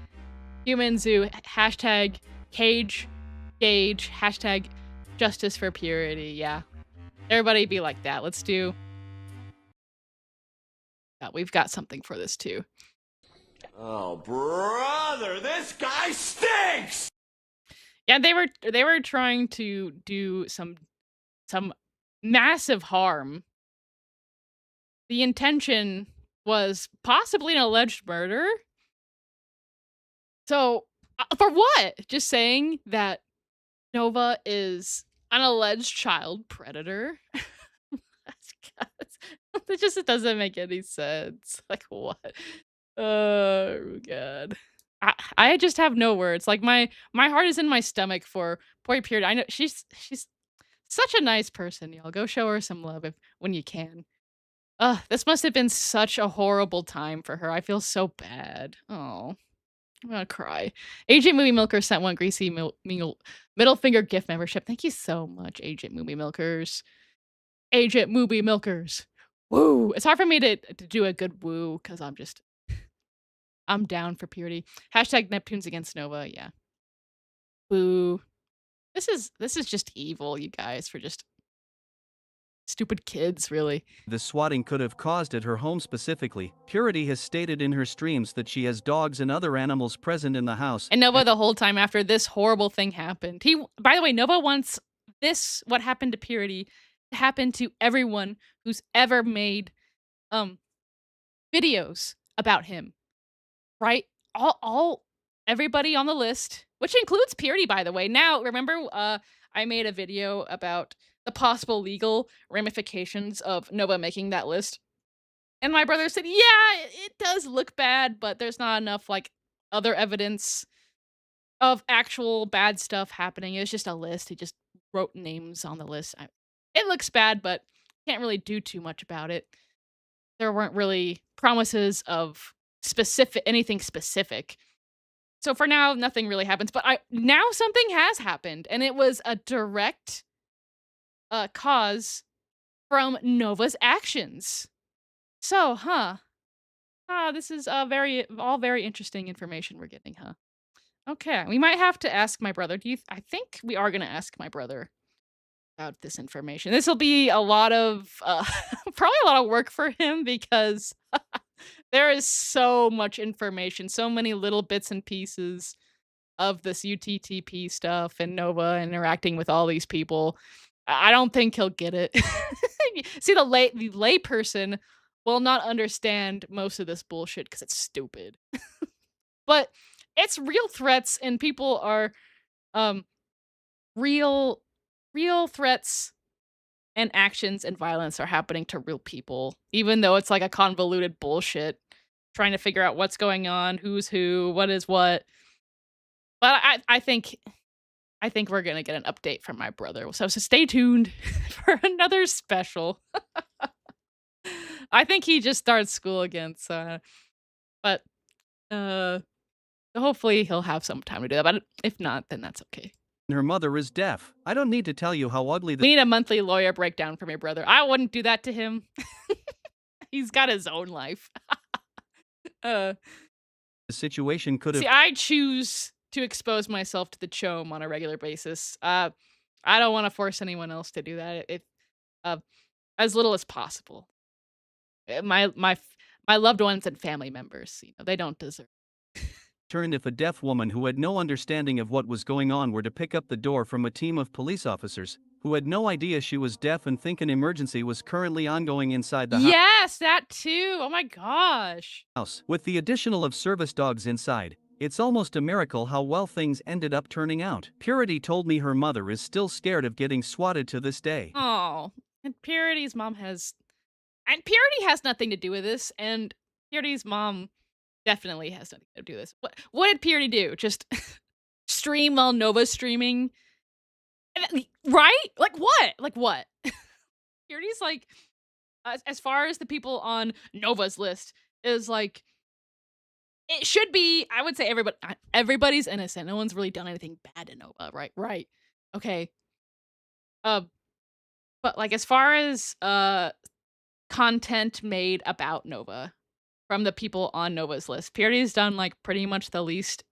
Human Zoo. Hashtag cage. Gauge. Hashtag justice for purity. Yeah. Everybody be like that. Let's do. We've got something for this too. Oh, brother, this guy stinks! Yeah, they were trying to do some massive harm. The intention was possibly an alleged murder. So, for what? Just saying that Nova is an alleged child predator? It doesn't make any sense. Like, what? Oh, God. I just have no words. Like, my heart is in my stomach for poor Purity. I know she's such a nice person, y'all. Go show her some love when you can. This must have been such a horrible time for her. I feel so bad. Oh. I'm gonna cry. Agent Movie Milker sent one greasy middle finger gift membership. Thank you so much, Agent Movie Milkers. Agent Movie Milkers. Woo! It's hard for me to do a good woo because I'm down for purity. Hashtag Neptunes against Nova. Yeah. Boo. This is just evil, you guys, for just stupid kids, really. The swatting could have caused at her home specifically. Purity has stated in her streams that she has dogs and other animals present in the house. And Nova the whole time after this horrible thing happened. By the way, Nova wants what happened to Purity, to happen to everyone who's ever made videos about him. Right? Everybody on the list, which includes Purity, by the way. Now, remember, I made a video about the possible legal ramifications of Nova making that list. And my brother said, yeah, it does look bad, but there's not enough, like, other evidence of actual bad stuff happening. It was just a list. He just wrote names on the list. It looks bad, but can't really do too much about it. There weren't really promises of anything specific. So for now, nothing really happens. But now something has happened, and it was a direct cause from Nova's actions. So, this is all very interesting information we're getting, huh? Okay, we might have to ask my brother. I think we are gonna ask my brother about this information. This will be a lot of probably a lot of work for him because there is so much information, so many little bits and pieces of this UTTP stuff and Nova interacting with all these people. I don't think he'll get it. See, the lay person will not understand most of this bullshit because it's stupid. But it's real threats, and people are real threats and actions and violence are happening to real people, even though it's like a convoluted bullshit trying to figure out what's going on, who's who, what is what. But I think we're gonna get an update from my brother. So stay tuned for another special. I think he just starts school again, so but hopefully he'll have some time to do that. But if not, then that's okay. Her mother is deaf. I don't need to tell you how ugly We need a monthly lawyer breakdown from your brother. I wouldn't do that to him. He's got his own life. the situation could have. See, I choose to expose myself to the CHOAM on a regular basis. I don't want to force anyone else to do that. As little as possible. My loved ones and family members, they don't deserve. Turned if a deaf woman who had no understanding of what was going on were to pick up the door from a team of police officers who had no idea she was deaf and think an emergency was currently ongoing inside the house. Yes, that too. Oh my gosh. With the additional of service dogs inside, it's almost a miracle how well things ended up turning out. Purity told me her mother is still scared of getting swatted to this day. Oh, and Purity's mom and Purity has nothing to do with this, and Purity's mom definitely has nothing to do with this. What did Purity do? Just stream while Nova's streaming? Right? Like what? Purity's like, as far as the people on Nova's list, is like, it should be, I would say everybody's innocent. No one's really done anything bad to Nova, right? Right. Okay. But like, as far as content made about Nova from the people on Nova's list, Purity's done like pretty much the least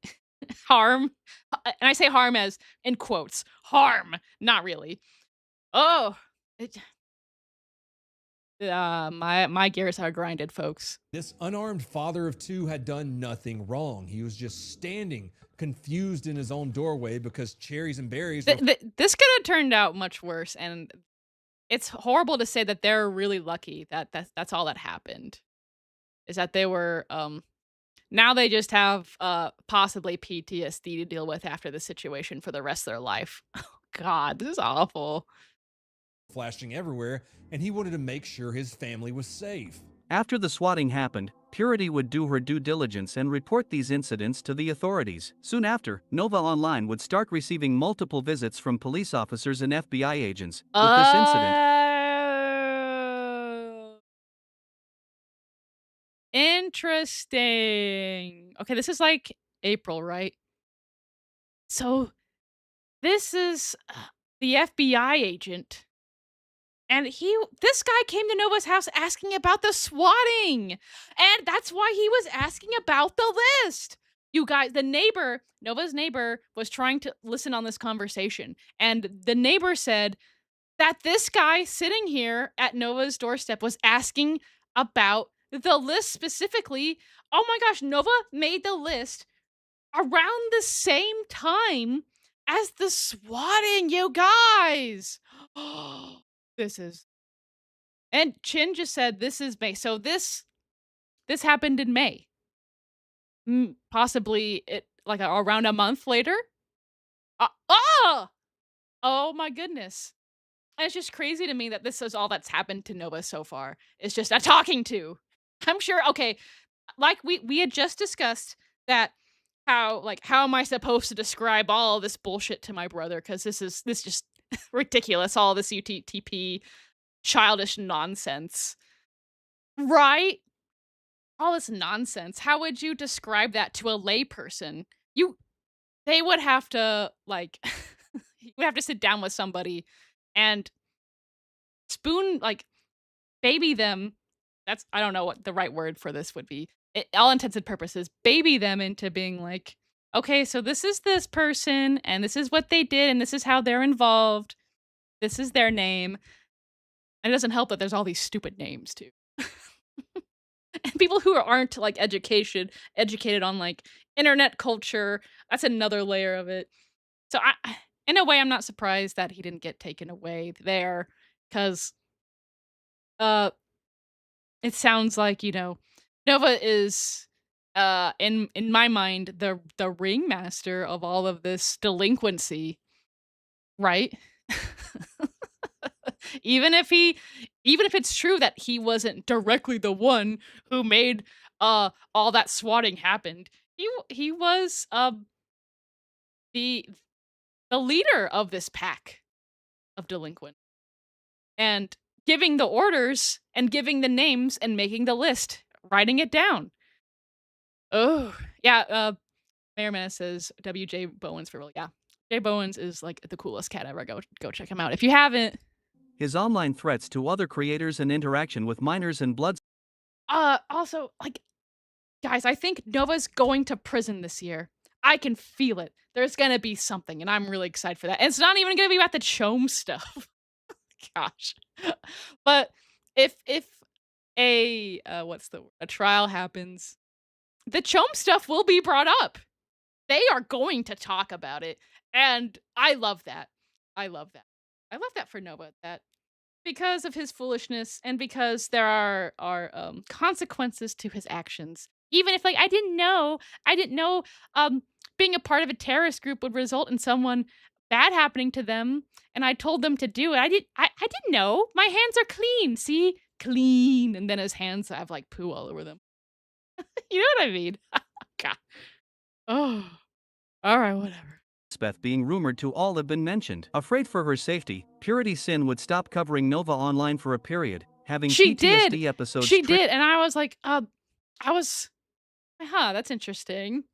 harm. And I say harm as in quotes. Harm. Not really. Oh. My gears are grinded, folks. This unarmed father of two had done nothing wrong. He was just standing confused in his own doorway because cherries and berries were... This could have turned out much worse, and it's horrible to say that they're really lucky that that's all that happened. Is that they were now they just have possibly PTSD to deal with after the situation for the rest of their life. Oh God, this is awful. Flashing everywhere, and he wanted to make sure his family was safe. After the swatting happened, Purity would do her due diligence and report these incidents to the authorities. Soon after, Nova Online would start receiving multiple visits from police officers and FBI agents. With this incident, interesting. Okay, this is like April, right? So this is the FBI agent. And this guy came to Nova's house asking about the swatting. And that's why he was asking about the list. You guys, Nova's neighbor was trying to listen on this conversation. And the neighbor said that this guy sitting here at Nova's doorstep was asking about the list specifically. Oh my gosh, Nova made the list around the same time as the swatting, you guys. This is... And Chin just said this is May. So this happened in May. Possibly around a month later. Oh my goodness. And it's just crazy to me that this is all that's happened to Nova so far. It's just a talking to. I'm sure, okay, like we had just discussed that how am I supposed to describe all this bullshit to my brother? Because this just ridiculous, all this UTTP childish nonsense. Right? All this nonsense. How would you describe that to a layperson? They would have to you would have to sit down with somebody and baby them. I don't know what the right word for this would be. All intents and purposes, baby them into being like, okay, so this is this person, and this is what they did, and this is how they're involved. This is their name. And it doesn't help that there's all these stupid names too. And people who aren't educated on internet culture, that's another layer of it. So in a way, I'm not surprised that he didn't get taken away there, because it sounds like, Nova is in my mind the ringmaster of all of this delinquency, right? Even if it's true that he wasn't directly the one who made all that swatting happen, he was the leader of this pack of delinquent, and giving the orders and giving the names and making the list, writing it down. Oh yeah, Mayorman says W.J. Bowens for real. Yeah, Jay Bowens is the coolest cat ever. Go check him out if you haven't. His online threats to other creators and interaction with minors and blood. Also, guys, I think Nova's going to prison this year. I can feel it. There's gonna be something, and I'm really excited for that. And it's not even gonna be about the Chom stuff. Gosh. But if a trial happens, the Chom stuff will be brought up. They are going to talk about it, and I love that. I love that for Nova, that because of his foolishness and because there are consequences to his actions. Even if I didn't know being a part of a terrorist group would result in someone bad happening to them, and I told them to do it. I didn't know. My hands are clean. See? Clean. And then his hands have poo all over them. You know what I mean? God. Oh. All right, whatever. Beth being rumored to all have been mentioned. Afraid for her safety, Purity Sin would stop covering Nova online for a period, having She PTSD did. episodes. She did, and I was like, that's interesting.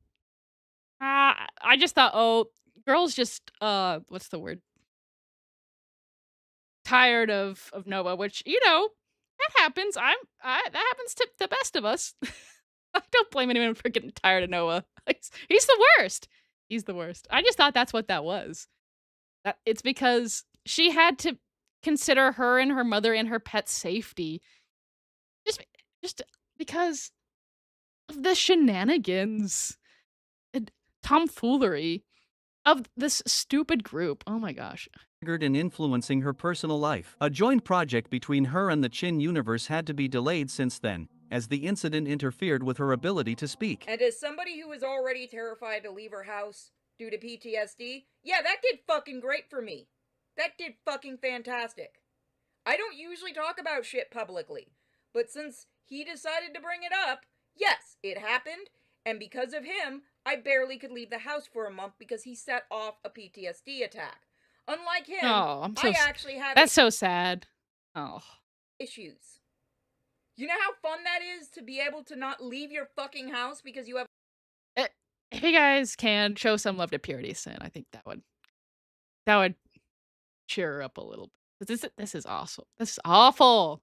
I just thought, oh, girls just what's the word? Tired of Nova, which that happens. That happens to the best of us. I don't blame anyone for getting tired of Noah. He's the worst. He's the worst. I just thought that's what that was. It's because she had to consider her and her mother and her pet's safety. Just because of the shenanigans and tomfoolery of this stupid group. Oh my gosh. And influencing her personal life. A joint project between her and the Chin universe had to be delayed since then, as the incident interfered with her ability to speak. And as somebody who was already terrified to leave her house due to PTSD, yeah, that did fucking great for me. That did fucking fantastic. I don't usually talk about shit publicly, but since he decided to bring it up, yes, it happened, and because of him, I barely could leave the house for a month because he set off a PTSD attack. Unlike him, I actually had That's so sad. Oh. Issues. You know how fun that is to be able to not leave your fucking house because you have if you guys can show some love to Purity Sin, I think that would cheer her up a little bit. This is awesome. This is awful.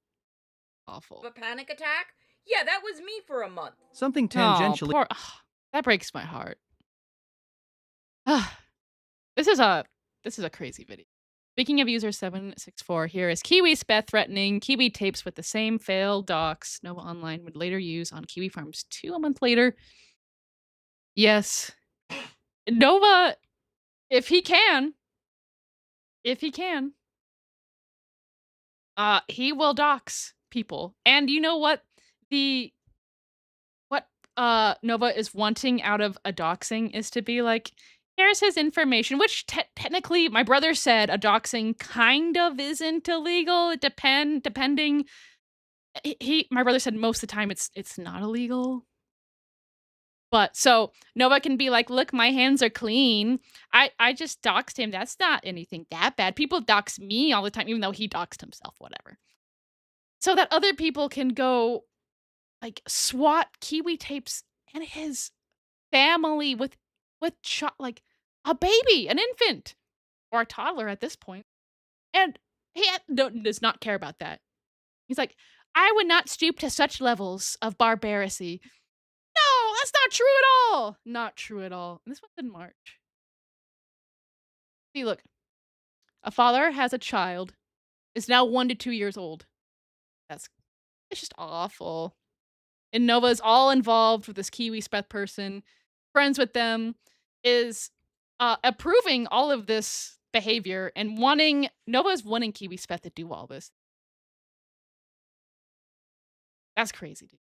Awful. A panic attack? Yeah, that was me for a month. Something Oh, tangentially. poor. That breaks my heart. This is a crazy video. Speaking of user 764, here is Kiwi Speth threatening Kiwi tapes with the same failed docs Nova Online would later use on Kiwi Farms 2 a month later. Yes. Nova, if he can, he will dox people. And you know what Nova is wanting out of a doxing is to be like, here's his information, which technically my brother said a doxing kind of isn't illegal. It depending. My brother said most of the time it's not illegal. But so Nova can be like, look, my hands are clean. I just doxed him. That's not anything that bad. People dox me all the time, even though he doxed himself, whatever. So that other people can go like swat Kiwi tapes and his family with like a baby, an infant, or a toddler at this point. And he does not care about that. He's like, I would not stoop to such levels of barbarity. No, that's not true at all. Not true at all. And this one's in March. See, look. A father has a child. Is now 1 to 2 years old. It's just awful. And Nova's all involved with this Kiwi Speth person, friends with them, is approving all of this behavior and Nova's wanting Kiwi Speth to do all this. That's crazy, dude.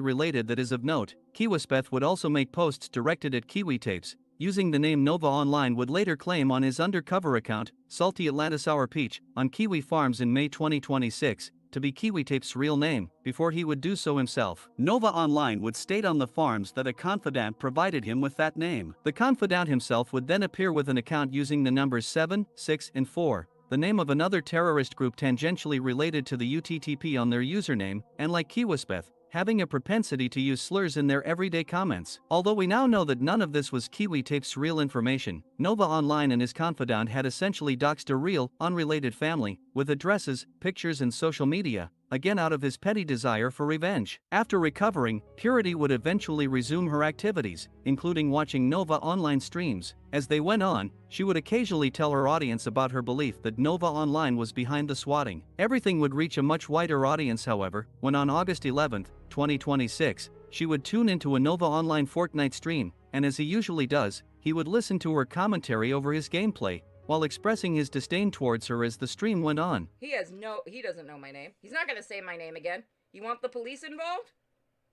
Related that is of note, Kiwispeth would also make posts directed at Kiwi tapes, using the name Nova Online would later claim on his undercover account, Salty Atlanta Sour Peach, on Kiwi Farms in May 2026, to be Kiwi Tape's real name, before he would do so himself. Nova Online would state on the farms that a confidant provided him with that name. The confidant himself would then appear with an account using the numbers 7, 6, and 4, the name of another terrorist group tangentially related to the UTTP on their username, and like Kiwispeth, having a propensity to use slurs in their everyday comments. Although we now know that none of this was Kiwi Tape's real information, Nova Online and his confidant had essentially doxed a real, unrelated family, with addresses, pictures and social media, again out of his petty desire for revenge. After recovering, Purity would eventually resume her activities, including watching Nova Online streams. As they went on, she would occasionally tell her audience about her belief that Nova Online was behind the swatting. Everything would reach a much wider audience, however, when on August 11, 2026, she would tune into a Nova Online Fortnite stream, and as he usually does, he would listen to her commentary over his gameplay, while expressing his disdain towards her as the stream went on. He doesn't know my name. He's not gonna say my name again. You want the police involved?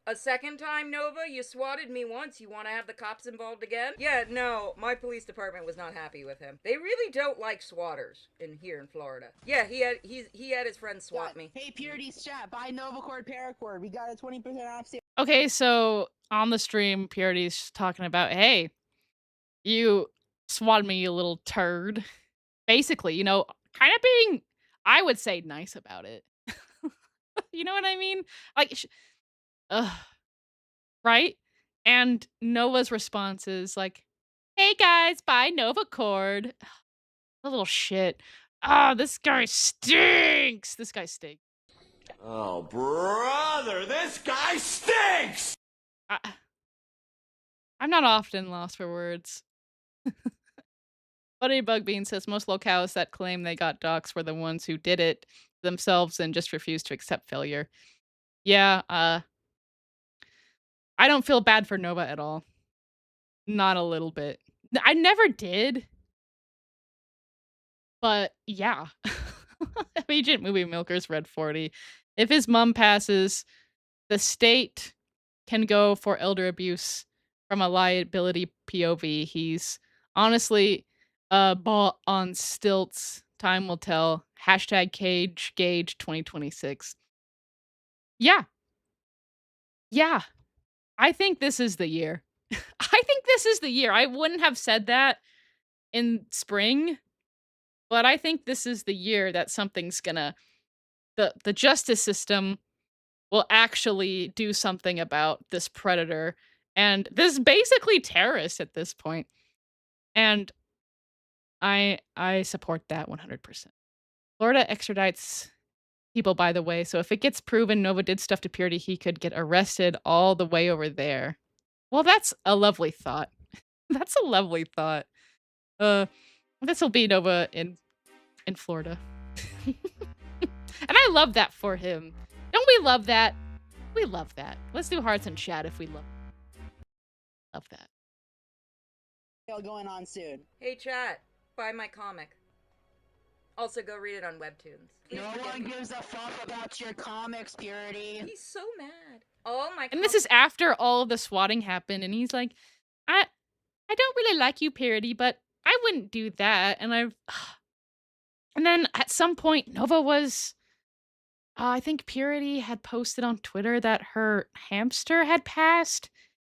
A second time, Nova? You swatted me once, you want to have the cops involved again? Yeah, no, my police department was not happy with him. They really don't like swatters here in Florida. Yeah, he had his friends swat me. Hey, Purity's chat, buy Novacord Paracord. We got a 20% off sale. Okay, so on the stream, Purity's talking about, hey, you swatted me, you little turd. Basically, kind of being, I would say, nice about it. You know what I mean? Like, right? And Nova's response is like, hey guys, buy Novacord. A little shit. This guy stinks. This guy stinks. Oh, brother, this guy stinks! I'm not often lost for words. Buddy Bugbean says most locales that claim they got doxxed were the ones who did it themselves and just refused to accept failure. Yeah, I don't feel bad for Nova at all. Not a little bit. I never did. But yeah. Agent Movie Milkers Red 40. If his mom passes, the state can go for elder abuse from a liability POV. He's honestly a ball on stilts. Time will tell. Hashtag Cage Gauge 2026. Yeah. Yeah. I think this is the year. I think this is the year. I wouldn't have said that in spring, but I think this is the year that something's gonna, the justice system will actually do something about this predator And this is basically terrorists at this point. And I support that 100%. Florida extradites people, by the way, so if it gets proven Nova did stuff to Purity, he could get arrested all the way over there. Well, that's a lovely thought. That's a lovely thought. This will be Nova in Florida. And I love that for him. Don't we love that? We love that. Let's do hearts and chat if we love that. Going on soon. Hey chat, buy my comic. Also go read it on Webtoons. No one gives a fuck about your comics, Purity. He's so mad. Oh my. And this is after all of the swatting happened, and he's like, I don't really like you, Purity, but I wouldn't do that. And and then at some point, Nova was, I think Purity had posted on Twitter that her hamster had passed,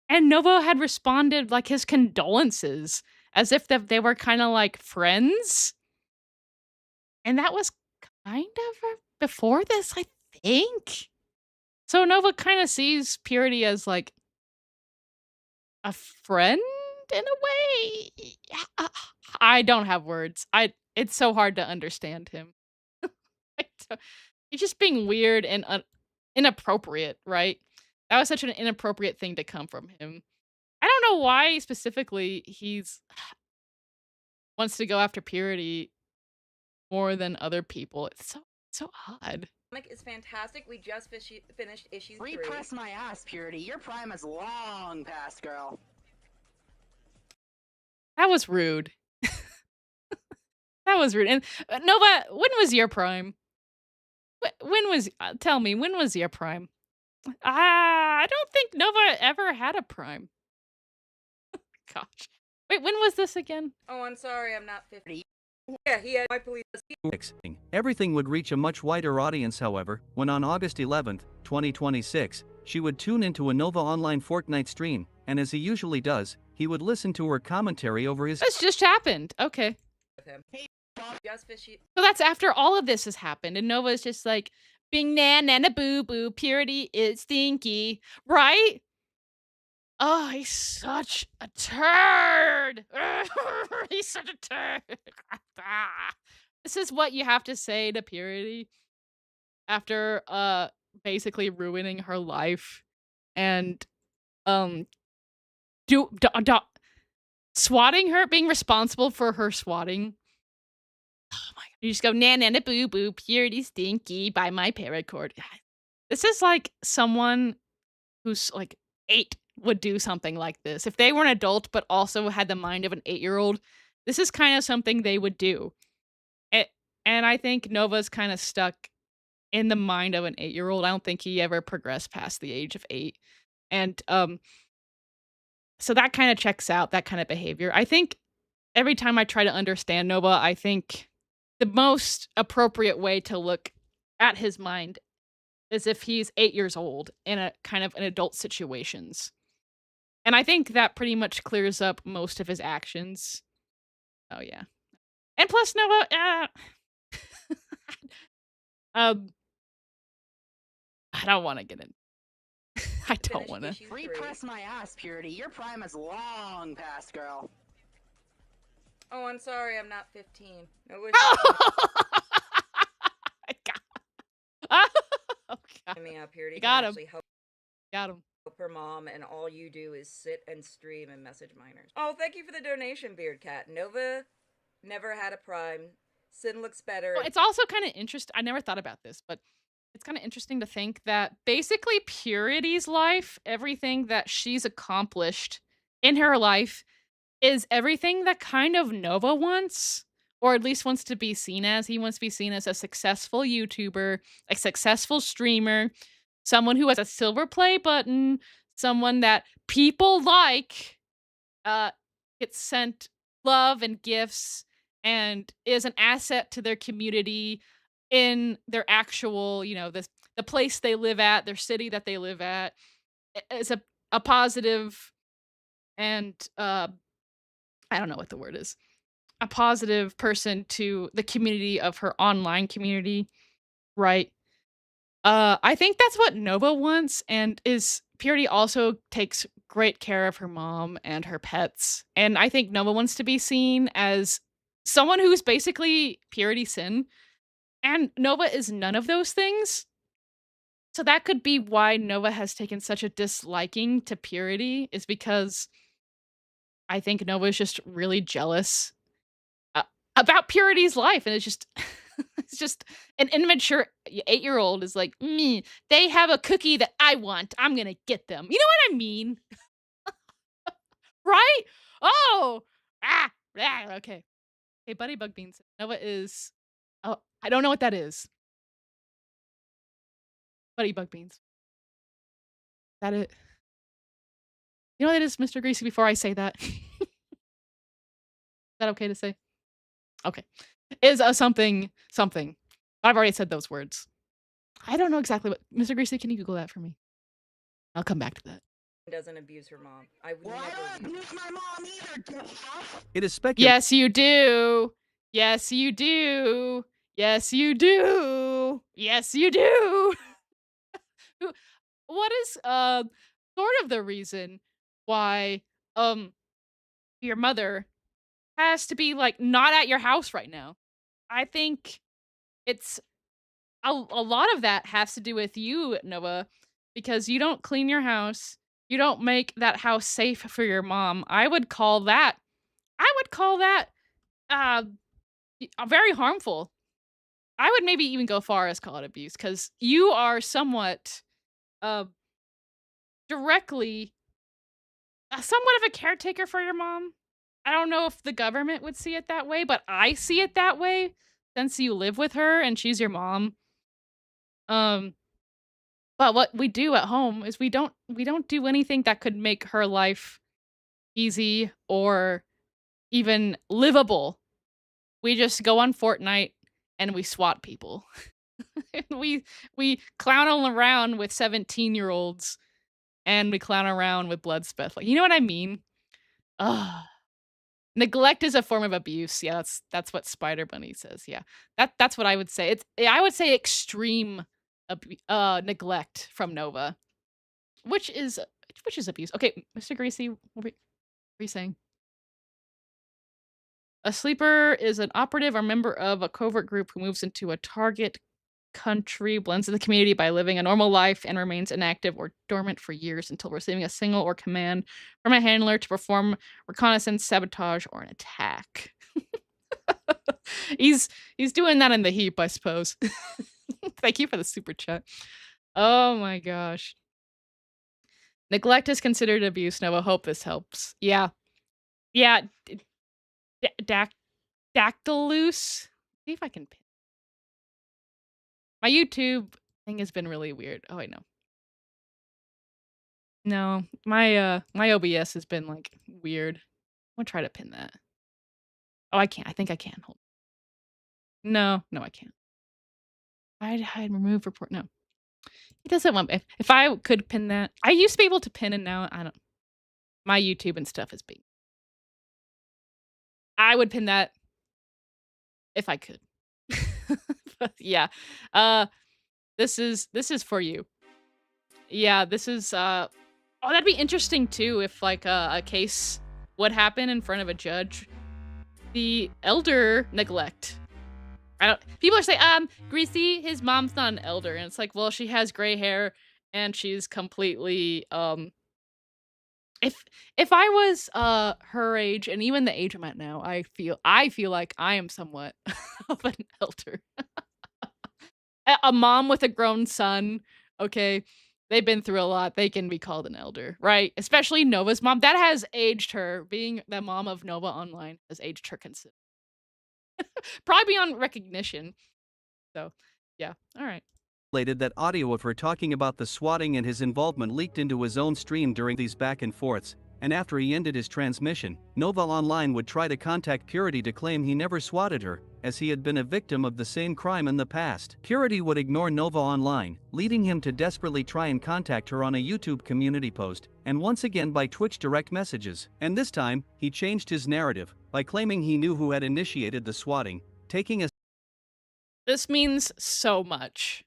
and Nova had responded like his condolences, as if they were kind of like friends. And that was kind of before this, I think. So Nova kind of sees Purity as like a friend in a way. I don't have words. It's so hard to understand him. He's just being weird and inappropriate, right? That was such an inappropriate thing to come from him. I don't know why specifically he's wants to go after Purity more than other people. It's so odd. Comic is fantastic. We just finished issue 3. Repress my ass, Purity. Your prime is long past, girl. That was rude. That was rude. And Nova, when was your prime? When was? Tell me, when was your prime? I don't think Nova ever had a prime. Gosh. Wait, when was this again? Oh, I'm sorry, I'm not 50. Yeah, he had my police. Everything would reach a much wider audience, however, when on August 11, 2026, she would tune into a Nova Online Fortnite stream, and as he usually does, he would listen to her commentary over his— This just happened. Okay. So that's after all of this has happened, and Nova's just like, being nana boo boo, Purity is stinky, right? Oh, he's such a turd. He's such a turd. This is what you have to say to Purity after basically ruining her life and swatting her, being responsible for her swatting. Oh my god. You just go nana boo boo, Purity stinky, by my paracord. This is like someone who's like 8 would do something like this. If they were an adult but also had the mind of an 8-year-old, this is kind of something they would do. And I think Nova's kind of stuck in the mind of an 8-year-old. I don't think he ever progressed past the age of 8. And so that kind of checks out, that kind of behavior. I think every time I try to understand Nova, I think the most appropriate way to look at his mind is if he's 8 years old in a kind of an adult situations. And I think that pretty much clears up most of his actions. Oh yeah. And plus Nova, I don't want to get in. I don't want to. Repress my ass, Purity. Your prime is long past, girl. Oh, I'm sorry, I'm not 15. I wish I mean, Purity Got him. actually help. Got him. Help her mom, and all you do is sit and stream and message minors. Oh, thank you for the donation, Beard Cat. Nova never had a prime. Sin looks better. Well, it's also kind of interesting. I never thought about this, but it's kind of interesting to think that basically Purity's life, everything that she's accomplished in her life, is everything that kind of Nova wants, or at least wants to be seen as. He wants to be seen as a successful YouTuber, a successful streamer, someone who has a silver play button, someone that people like, gets sent love and gifts, and is an asset to their community in their actual, the place they live at, their city that they live at, is a positive and, I don't know what the word is, a positive person to the community of her online community, right? I think that's what Nova wants, and Purity also takes great care of her mom and her pets. And I think Nova wants to be seen as someone who's basically purity sin. And Nova is none of those things. So that could be why Nova has taken such a disliking to purity, is because I think Nova is just really jealous uh, about purity's life. And it's just, it's just an immature 8-year-old is like, me, they have a cookie that I want. I'm going to get them. You know what I mean? Right? Oh, okay. Hey, Buddy Bug Beans. Nova is, oh, I don't know what that is. Buddy Bug Beans. That it. You know what it is, Mr. Greasy, before I say that? Is that okay to say? Okay. Is a something. I've already said those words. I don't know exactly what. Mr. Greasy, can you Google that for me? I'll come back to that. Doesn't abuse her mom. I would never abuse my mom either. It is speculated. Yes, you do. Yes, you do. Yes, you do. Yes, you do. What is sort of the reason why your mother has to be like not at your house right now? I think it's a lot of that has to do with you, Noah, because you don't clean your house. You don't make that house safe for your mom. I would call that very harmful. I would maybe even go far as call it abuse, because you are somewhat directly somewhat of a caretaker for your mom. I don't know if the government would see it that way, but I see it that way since you live with her and she's your mom. But what we do at home is we don't do anything that could make her life easy or even livable. We just go on Fortnite and we swat people. we clown around with 17-year-olds and we clown around with Bloodspeth. Like, you know what I mean? Ugh. Neglect is a form of abuse. Yeah, that's what Spider Bunny says. Yeah. That's what I would say. I would say extreme neglect from Nova. Which is abuse. Okay, Mr. Greasy, what were you saying? A sleeper is an operative or member of a covert group who moves into a target country, blends in the community by living a normal life, and remains inactive or dormant for years until receiving a signal or command from a handler to perform reconnaissance, sabotage, or an attack. He's doing that in the heap, I suppose. Thank you for the super chat. Oh my gosh. Neglect is considered abuse. Noah, hope this helps. Yeah. Yeah. Dactylus. See if I can pin. My YouTube thing has been really weird. Oh, I know. No, my OBS has been like weird. I'm gonna try to pin that. Oh, I can't. I think I can. Hold. No, I can't. Hide, remove, report. No, it doesn't want. If I could pin that, I used to be able to pin, and now I don't. My YouTube and stuff is big. I would pin that if I could. But yeah. This is for you. Yeah, this is oh, that'd be interesting too if like a case would happen in front of a judge. The elder neglect. People are saying, Greasy, his mom's not an elder, and it's like, well, she has gray hair and she's completely if I was her age and even the age I'm at now, I feel like I am somewhat of an elder. A mom with a grown son, okay, they've been through a lot. They can be called an elder, right? Especially Nova's mom. That has aged her. Being the mom of Nova Online has aged her considerably. Probably beyond recognition. So, yeah. All right. That audio of her talking about the swatting and his involvement leaked into his own stream during these back and forths, and after he ended his transmission, Nova Online would try to contact Purity to claim he never swatted her, as he had been a victim of the same crime in the past. Purity would ignore Nova Online, leading him to desperately try and contact her on a YouTube community post, and once again by Twitch direct messages. And this time, he changed his narrative, by claiming he knew who had initiated the swatting, taking a... This means so much.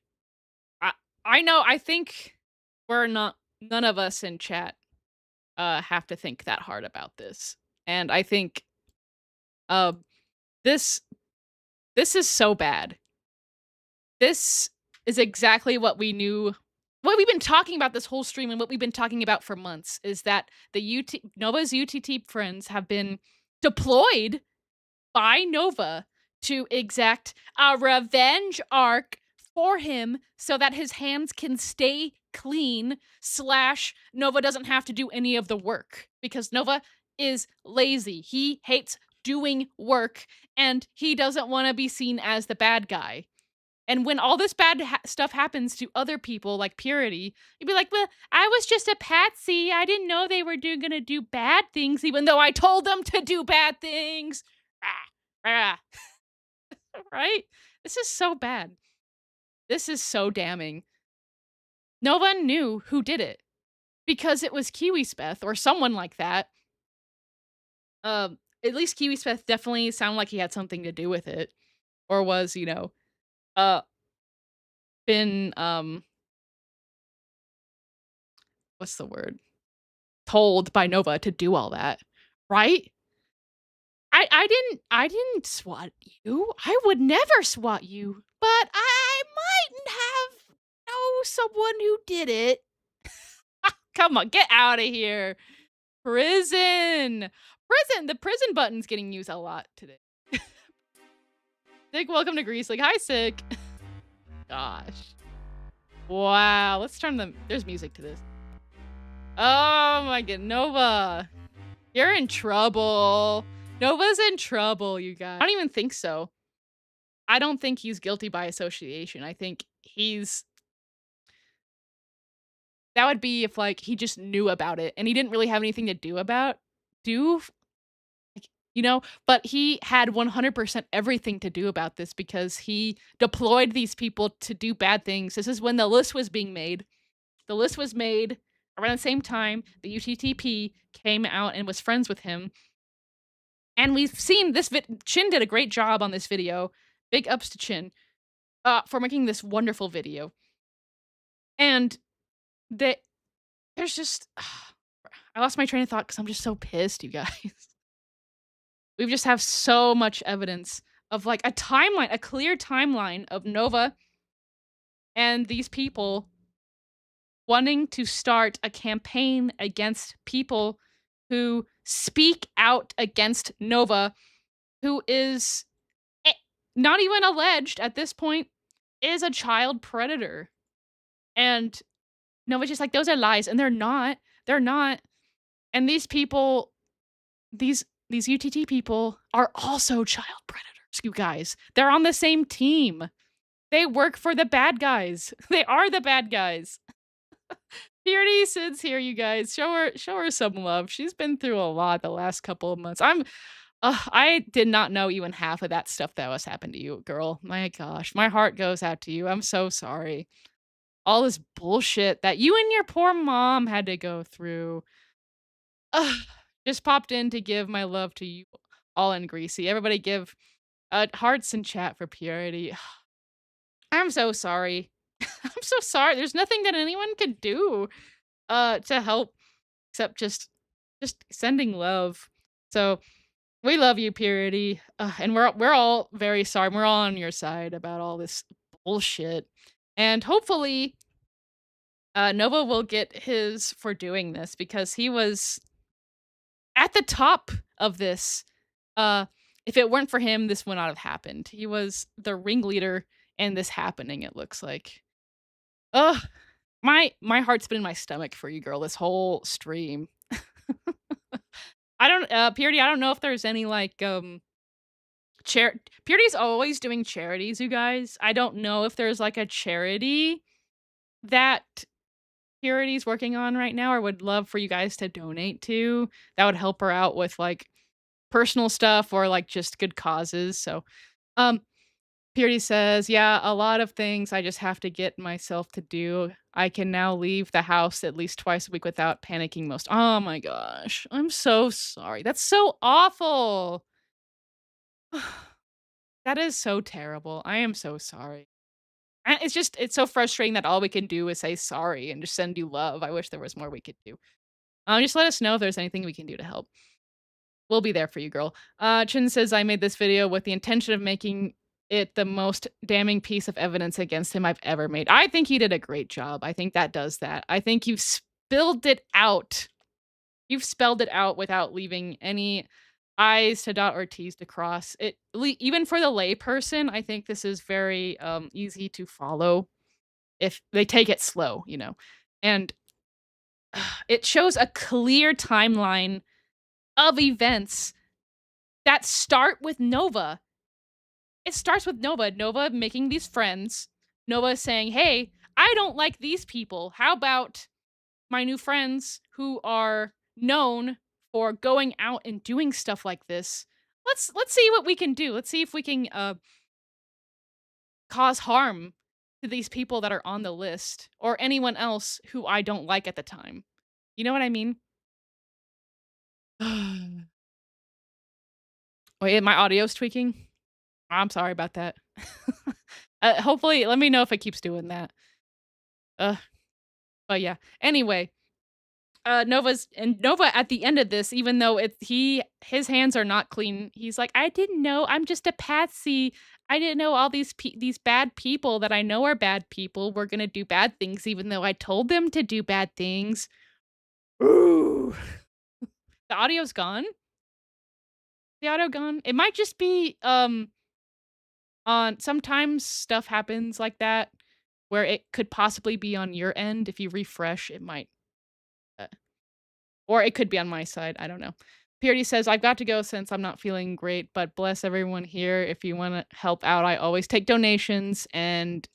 I know, I think none of us in chat have to think that hard about this. And I think uh, this this is so bad. This is exactly what we knew. What we've been talking about this whole stream and what we've been talking about for months is that Nova's UTT friends have been deployed by Nova to exact a revenge arc for him so that his hands can stay clean / Nova doesn't have to do any of the work because Nova is lazy. He hates doing work and he doesn't want to be seen as the bad guy. And when all this bad stuff happens to other people like Purity, you'd be like, well, I was just a patsy. I didn't know they were gonna do bad things, even though I told them to do bad things. Right? This is so bad. This is so damning. No one knew who did it because it was Kiwispeth or someone like that. At least Kiwispeth definitely sounded like he had something to do with it, or was, been what's the word? Told by Nova to do all that, right? I didn't swat you. I would never swat you, but I might have know someone who did it. Come on, get out of here. Prison. The prison button's getting used a lot today. Sick, welcome to Greece. Like, hi, Sick. Gosh. Wow, let's turn there's music to this. Oh my god, Nova. You're in trouble. Nova's in trouble, you guys. I don't even think so. I don't think he's guilty by association. I think that would be if like he just knew about it and he didn't really have anything to do, but he had 100% everything to do about this because he deployed these people to do bad things. This is when the list was being made. The list was made around the same time the UTTP came out and was friends with him. And we've seen this Chin did a great job on this video. Big ups to Chin for making this wonderful video. And there's just I lost my train of thought because I'm just so pissed, you guys. We just have so much evidence of like a clear timeline of Nova and these people wanting to start a campaign against people who speak out against Nova, who is not even alleged at this point, is a child predator. And Nova's just like, those are lies. And they're not. They're not. And these people, these UTT people are also child predators, you guys. They're on the same team. They work for the bad guys. They are the bad guys. Purity Sid's here, you guys. Show her some love. She's been through a lot the last couple of months. I did not know even half of that stuff that was happened to you, girl. My gosh, my heart goes out to you. I'm so sorry. All this bullshit that you and your poor mom had to go through. Just popped in to give my love to you all in Greasy. Everybody give hearts in chat for Purity. I'm so sorry. I'm so sorry. There's nothing that anyone could do to help except just sending love. So we love you, Purity. And we're all very sorry. We're all on your side about all this bullshit. And hopefully Nova will get his for doing this because he was at the top of this. If it weren't for him, this would not have happened. He was the ringleader in this happening, it looks like. Ugh. My heart's been in my stomach for you, girl, this whole stream. Purity, I don't know if there's any like Purity's always doing charities, you guys. I don't know if there's like a charity that Purity's working on right now or would love for you guys to donate to. That would help her out with like personal stuff or like just good causes. So Purity says, yeah, a lot of things I just have to get myself to do. I can now leave the house at least twice a week without panicking most. Oh my gosh. I'm so sorry. That's so awful. That is so terrible. I am so sorry. And it's so frustrating that all we can do is say sorry and just send you love. I wish there was more we could do. Just let us know if there's anything we can do to help. We'll be there for you, girl. Chin says, I made this video with the intention of making it the most damning piece of evidence against him I've ever made. I think he did a great job. I think that does that. I think you've spilled it out. You've spelled it out without leaving any I's to dot or T's to cross. Even for the lay person, I think this is very easy to follow if they take it slow, you know. And it shows a clear timeline of events that start with Nova. It starts with Nova. Nova making these friends. Nova saying, hey, I don't like these people. How about my new friends who are known for going out and doing stuff like this? Let's see what we can do. Let's see if we can cause harm to these people that are on the list or anyone else who I don't like at the time. You know what I mean? Wait, my audio's tweaking? I'm sorry about that. Hopefully, let me know if it keeps doing that. But yeah. Anyway, Nova at the end of this, even though his hands are not clean, he's like, I didn't know. I'm just a patsy. I didn't know all these bad people that I know are bad people were gonna do bad things, even though I told them to do bad things. Ooh. The audio's gone. The audio gone. It might just be sometimes stuff happens like that where it could possibly be on your end. If you refresh, it might or it could be on my side. I don't know. Purity says, I've got to go since I'm not feeling great, but bless everyone here. If you want to help out, I always take donations, and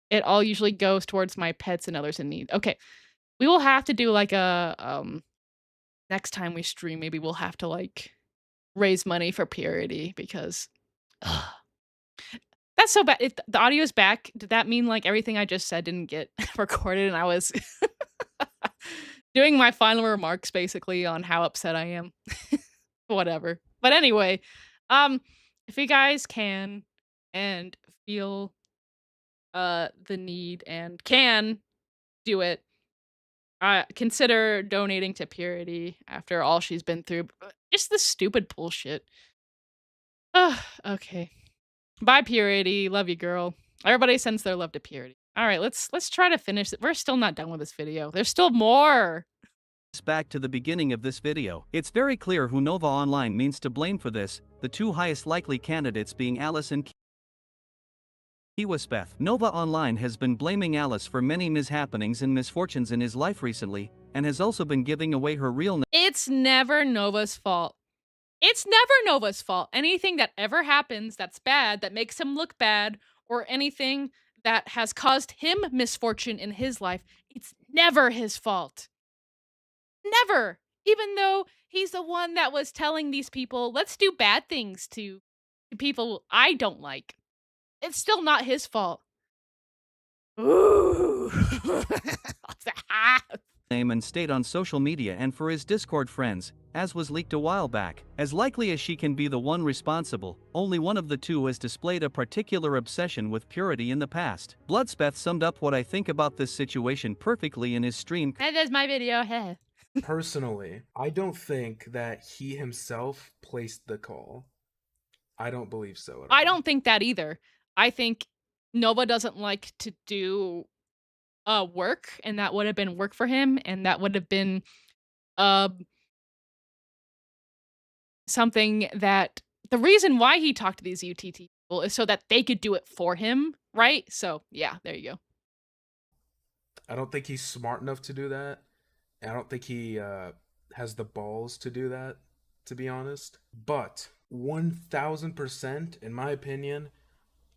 it all usually goes towards my pets and others in need. Okay. We will have to do like a next time we stream, maybe we'll have to like raise money for Purity because that's so bad. If the audio is back, did that mean like everything I just said didn't get recorded and I was doing my final remarks basically on how upset I am? Whatever. But anyway, if you guys can and feel the need and can do it, consider donating to Purity after all she's been through. Just the stupid bullshit. Okay. Bye, Purity. Love you, girl. Everybody sends their love to Purity. All right, let's try to finish it. We're still not done with this video. There's still more. Back to the beginning of this video. It's very clear who Nova Online means to blame for this, the two highest likely candidates being Alice and Kiwaspeth. Nova Online has been blaming Alice for many mishappenings and misfortunes in his life recently, and has also been giving away her real name. It's never Nova's fault. It's never Nova's fault. Anything that ever happens that's bad, that makes him look bad, or anything that has caused him misfortune in his life, it's never his fault. Never. Even though he's the one that was telling these people, let's do bad things to people I don't like. It's still not his fault. Ooh. Name and state on social media and for his Discord friends, as was leaked a while back. As likely as she can be the one responsible, only one of the two has displayed a particular obsession with Purity in the past. Bloodspeth summed up what I think about this situation perfectly in his stream. And there's my video. Personally, I don't think that he himself placed the call. I don't believe so at all. I don't think that either. I think Nova doesn't like to do work, and that would have been work for him, and that would have been something that the reason why he talked to these UTT people is so that they could do it for him, right? So yeah, there you go. I don't think he's smart enough to do that. I don't think he has the balls to do that, to be honest. But 1000%, in my opinion,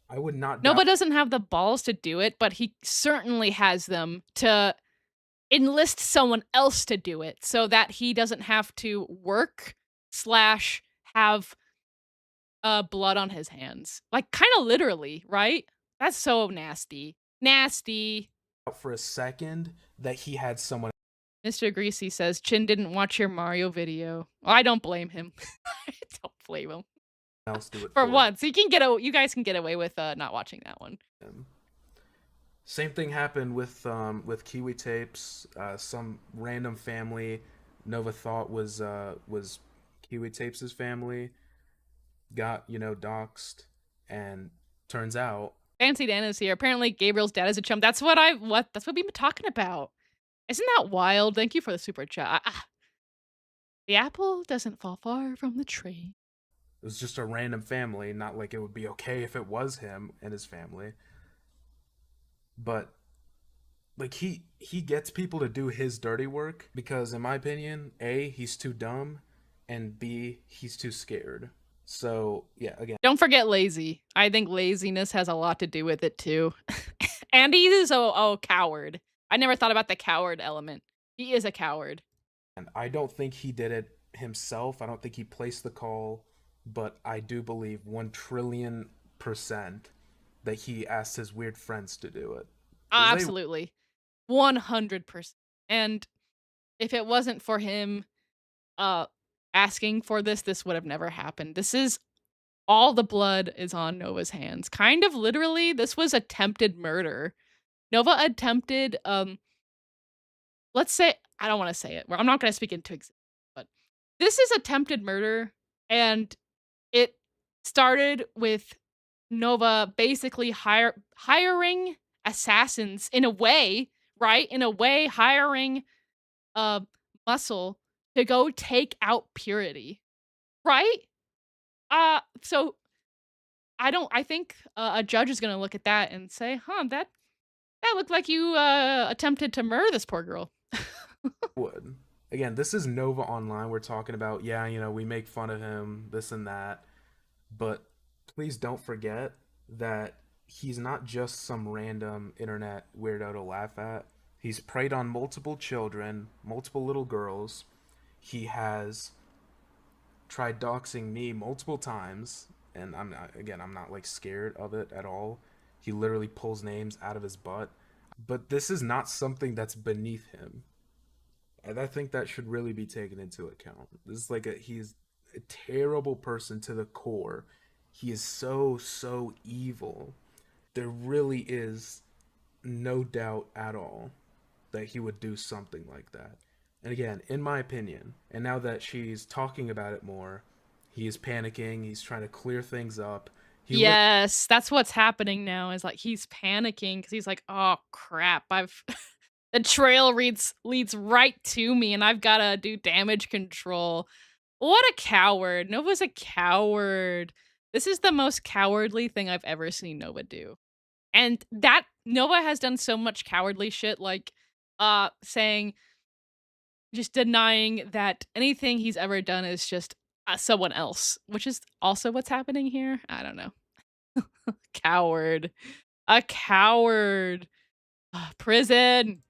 I would not. Nova doesn't have the balls to do it, but he certainly has them to enlist someone else to do it so that he doesn't have to work / have blood on his hands. Like, kind of literally, right? That's so nasty. Nasty. For a second that he had someone. Mr. Greasy says, Chin didn't watch your Mario video. Well, I don't blame him. I don't blame him. Else do it for once. You guys can get away with not watching that one. Same thing happened with Kiwi Tapes. Some random family Nova thought was Kiwi Tapes' family, got, you know, doxxed, and turns out Fancy Dan is here. Apparently Gabriel's dad is a chum. That's what we've been talking about. Isn't that wild? Thank you for the super chat. The apple doesn't fall far from the tree. it was just a random family, not like it would be okay if it was him and his family. But like he gets people to do his dirty work because in my opinion, A, he's too dumb, and B, he's too scared. So, yeah, again. Don't forget lazy. I think laziness has a lot to do with it too. And he is a coward. I never thought about the coward element. He is a coward. And I don't think he did it himself. I don't think he placed the call, but I do believe 1,000,000,000,000% that he asked his weird friends to do it. Absolutely. 100%. And if it wasn't for him asking for this would have never happened. This is all the blood is on Nova's hands. Kind of literally, this was attempted murder. Nova attempted let's say, I don't want to say it. I'm not going to speak into existence, but this is attempted murder, and it started with Nova basically hiring assassins in a way, right? In a way, hiring Muscle to go take out Purity, right? So I think a judge is gonna look at that and say, huh, that looked like you attempted to murder this poor girl. Would. Again, this is Nova Online. We're talking about, yeah, you know, we make fun of him, this and that. But please don't forget that he's not just some random internet weirdo to laugh at. He's preyed on multiple children, multiple little girls. He has tried doxing me multiple times, and I'm not like scared of it at all. He literally pulls names out of his butt. But this is not something that's beneath him. And I think that should really be taken into account. This is like he's a terrible person to the core. He is so evil. There really is no doubt at all that he would do something like that. And again, in my opinion, and now that she's talking about it more, he is panicking, he's trying to clear things up. Yes, that's what's happening now, is like he's panicking because he's like, oh crap, the trail leads right to me and I've gotta do damage control. What a coward. Nova's a coward. This is the most cowardly thing I've ever seen Nova do. And that Nova has done so much cowardly shit, like saying, just denying that anything he's ever done is just someone else, which is also what's happening here. I don't know. Coward. A coward. Prison.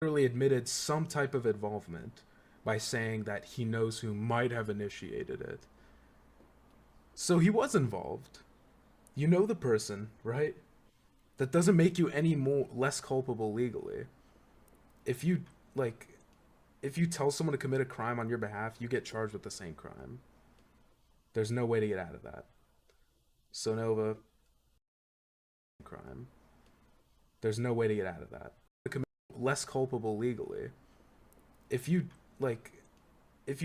Literally admitted some type of involvement by saying that he knows who might have initiated it. So he was involved. You know the person, right? That doesn't make you any less culpable legally. If you tell someone to commit a crime on your behalf, you get charged with the same crime. There's no way to get out of that. So Nova, crime. There's no way to get out of that. Less culpable legally. If you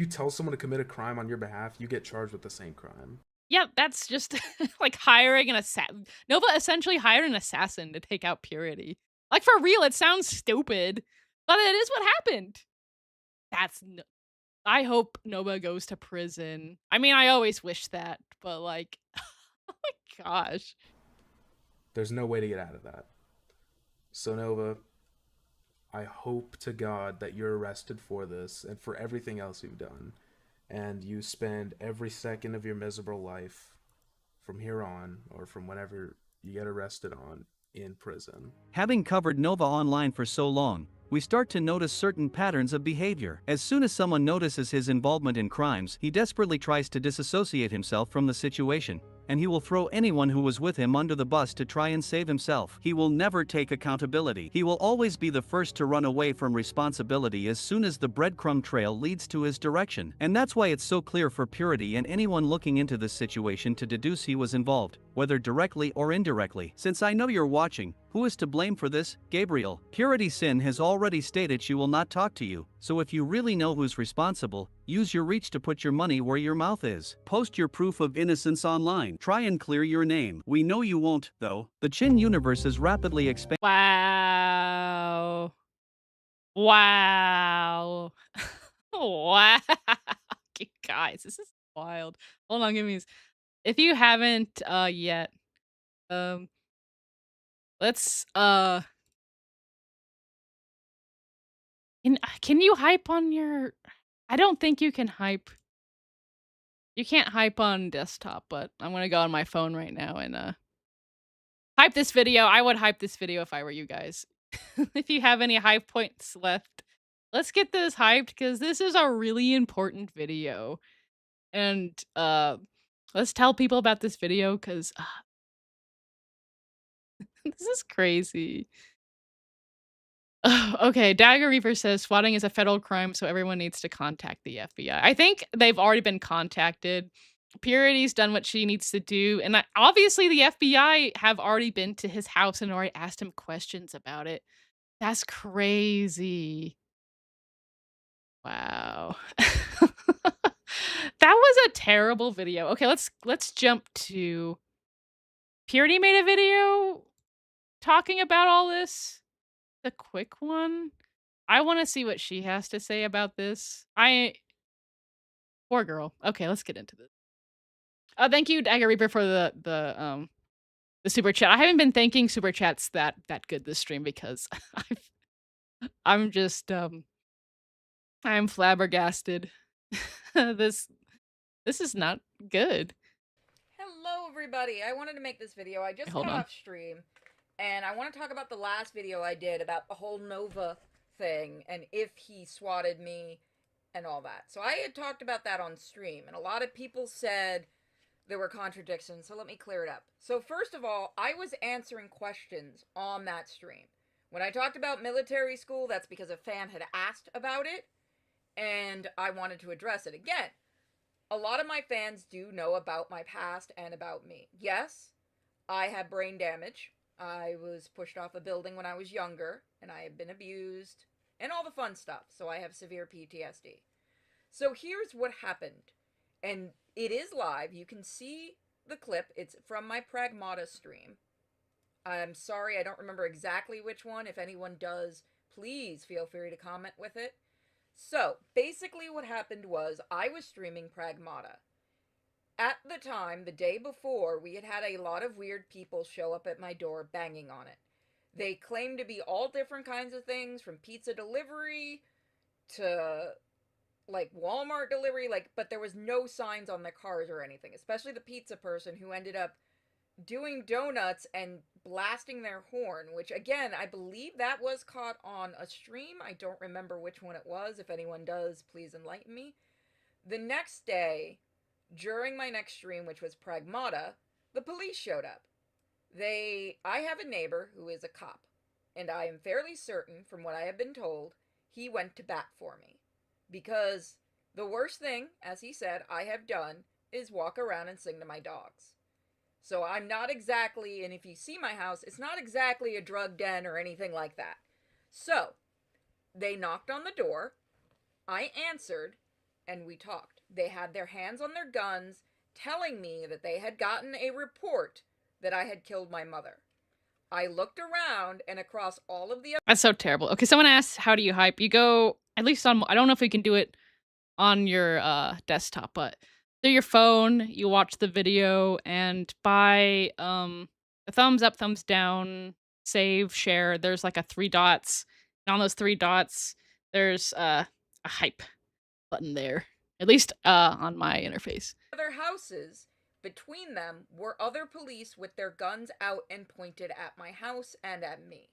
tell someone to commit a crime on your behalf, you get charged with the same crime. Yeah, that's just like hiring an assassin. Nova essentially hired an assassin to take out Purity. Like, for real, it sounds stupid, but it is what happened. I hope Nova goes to prison. I mean, I always wish that, but like, oh my gosh. There's no way to get out of that. So Nova, I hope to God that you're arrested for this and for everything else you've done. And you spend every second of your miserable life from here on, or from whenever you get arrested on, in prison. Having covered Nova Online for so long, we start to notice certain patterns of behavior. As soon as someone notices his involvement in crimes, he desperately tries to disassociate himself from the situation, and he will throw anyone who was with him under the bus to try and save himself. He will never take accountability. He will always be the first to run away from responsibility as soon as the breadcrumb trail leads to his direction. And that's why it's so clear for Purity and anyone looking into this situation to deduce he was involved, whether directly or indirectly. Since I know you're watching, Who is to blame for this? Gabriel. Purity Sin has already stated she will not talk to you, so if you really know who's responsible, use your reach to put your money where your mouth is. Post your proof of innocence online. Try and clear your name. We know you won't, though. The Chin universe is rapidly expanding. Wow. Wow. Wow. You guys, this is wild. Hold on, give me if you haven't yet, let's can you hype on your I don't think you can hype. You can't hype on desktop, but I'm gonna go on my phone right now and hype this video. I would hype this video if I were you guys. If you have any hype points left, let's get this hyped because this is a really important video. And let's tell people about this video because this is crazy. Okay, Dagger Reaper says swatting is a federal crime, so everyone needs to contact the FBI. I think they've already been contacted. Purity's done what she needs to do, and obviously the FBI have already been to his house and already asked him questions about it. That's crazy. Wow. That was a terrible video. Okay, let's jump to Purity made a video talking about all this. The quick one. I want to see what she has to say about this. Poor girl. Okay, let's get into this. Thank you, Dagger Reaper, for the super chat. I haven't been thanking super chats that good this stream because I'm just I'm flabbergasted. This is not good. Hello, everybody. I wanted to make this video. I just Hold got on. off stream, and I want to talk about the last video I did about the whole Nova thing and if he swatted me and all that. So I had talked about that on stream, and a lot of people said there were contradictions, so let me clear it up. So first of all, I was answering questions on that stream. When I talked about military school, that's because a fan had asked about it, and I wanted to address it. Again, a lot of my fans do know about my past and about me. Yes, I have brain damage. I was pushed off a building when I was younger, and I have been abused, and all the fun stuff, so I have severe PTSD. So here's what happened, and it is live. You can see the clip. It's from my Pragmata stream. I'm sorry, I don't remember exactly which one. If anyone does, please feel free to comment with it. So, basically what happened was, I was streaming Pragmata. At the time, the day before, we had had a lot of weird people show up at my door banging on it. They claimed to be all different kinds of things, from pizza delivery to, like, Walmart delivery, but there was no signs on their cars or anything, especially the pizza person who ended up doing donuts and blasting their horn, which, again, I believe that was caught on a stream. I don't remember which one it was. If anyone does, please enlighten me. The next day, during my next stream, which was Pragmata, the police showed up. I have a neighbor who is a cop, and I am fairly certain, from what I have been told, he went to bat for me. Because the worst thing, as he said, I have done is walk around and sing to my dogs. So I'm not exactly, and if you see my house, it's not exactly a drug den or anything like that. So, they knocked on the door, I answered, and we talked. They had their hands on their guns, telling me that they had gotten a report that I had killed my mother. I looked around, and across all of the... That's so terrible. Okay, someone asked, how do you hype? You go, at least on, I don't know if we can do it on your desktop, but through your phone, you watch the video, and by a thumbs up, thumbs down, save, share, there's like a 3 dots, and on those 3 dots, there's a hype button there, at least on my interface. Other houses, between them, were other police with their guns out and pointed at my house and at me.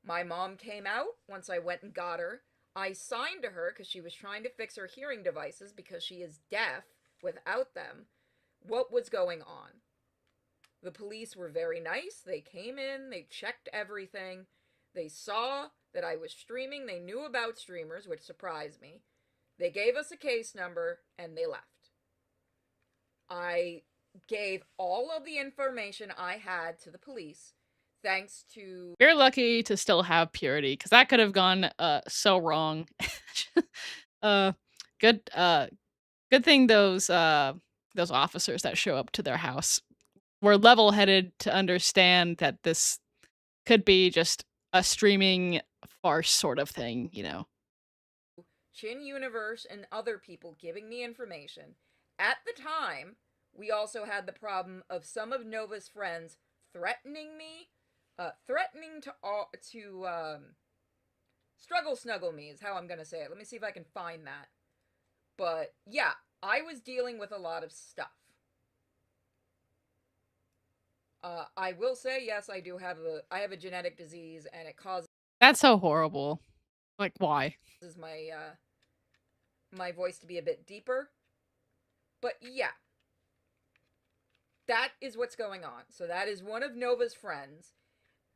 My mom came out once I went and got her. I signed to her because she was trying to fix her hearing devices because she is deaf without them, what was going on. The police were very nice. They came in, they checked everything. They saw that I was streaming. They knew about streamers, which surprised me. They gave us a case number, and they left. I gave all of the information I had to the police. thanks to You're lucky to still have Purity, because that could have gone so wrong. uh good good thing those officers that show up to their house were level-headed to understand that this could be just a streaming farce sort of thing, you know. Chin Universe and other people giving me information. At the time, we also had the problem of some of Nova's friends threatening me, threatening to struggle snuggle me is how I'm gonna say it. Let me see if I can find that. But yeah, I was dealing with a lot of stuff. I will say yes, I have a genetic disease and it causes That's so horrible. Like, why? my my voice to be a bit deeper. But yeah, that is what's going on. So that is one of Nova's friends.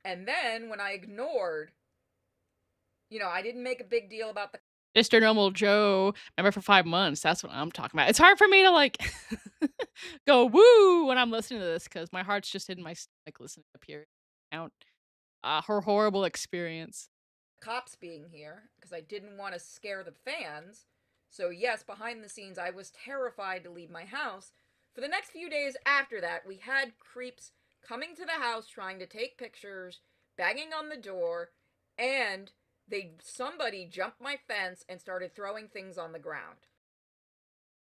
And then when I ignored, I didn't make a big deal about the Mr. Normal Joe, remember for 5 months, that's what I'm talking about. It's hard for me to, like, go woo when I'm listening to this, because my heart's just in my stomach listening to Purity count her horrible experience. cops being here, because I didn't want to scare the fans. So yes, behind the scenes, I was terrified to leave my house. For the next few days after that, we had creeps coming to the house trying to take pictures, banging on the door, and somebody jumped my fence and started throwing things on the ground.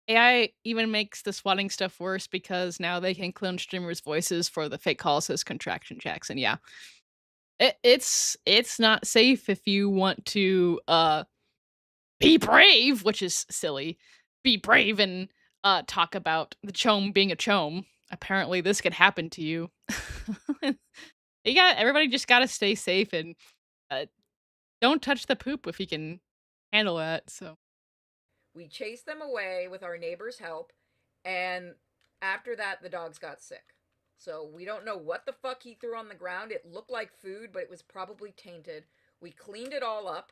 AI even makes the swatting stuff worse because now they can clone streamers' voices for the fake calls as contraction checks, and yeah. It's not safe if you want to be brave, which is silly. Be brave and talk about the chome being a chome. Apparently this could happen to you. Everybody just gotta stay safe and don't touch the poop if you can handle that. So we chased them away with our neighbor's help, and after that the dogs got sick. So we don't know what the fuck he threw on the ground. It looked like food, but it was probably tainted. We cleaned it all up,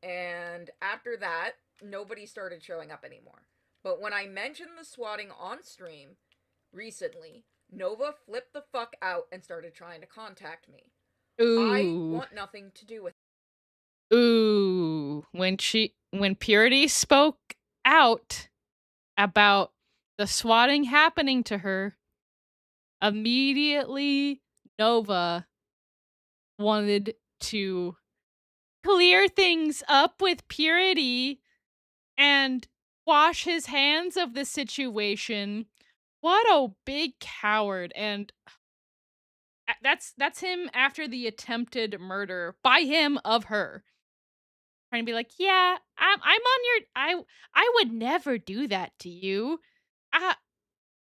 and after that, nobody started showing up anymore. But when I mentioned the swatting on stream recently, Nova flipped the fuck out and started trying to contact me. Ooh. I want nothing to do with it. Ooh. When Purity spoke out about the swatting happening to her, immediately Nova wanted to clear things up with Purity and wash his hands of the situation. What a big coward. And that's him after the attempted murder by him of her. Trying to be like, yeah, I'm on your I would never do that to you.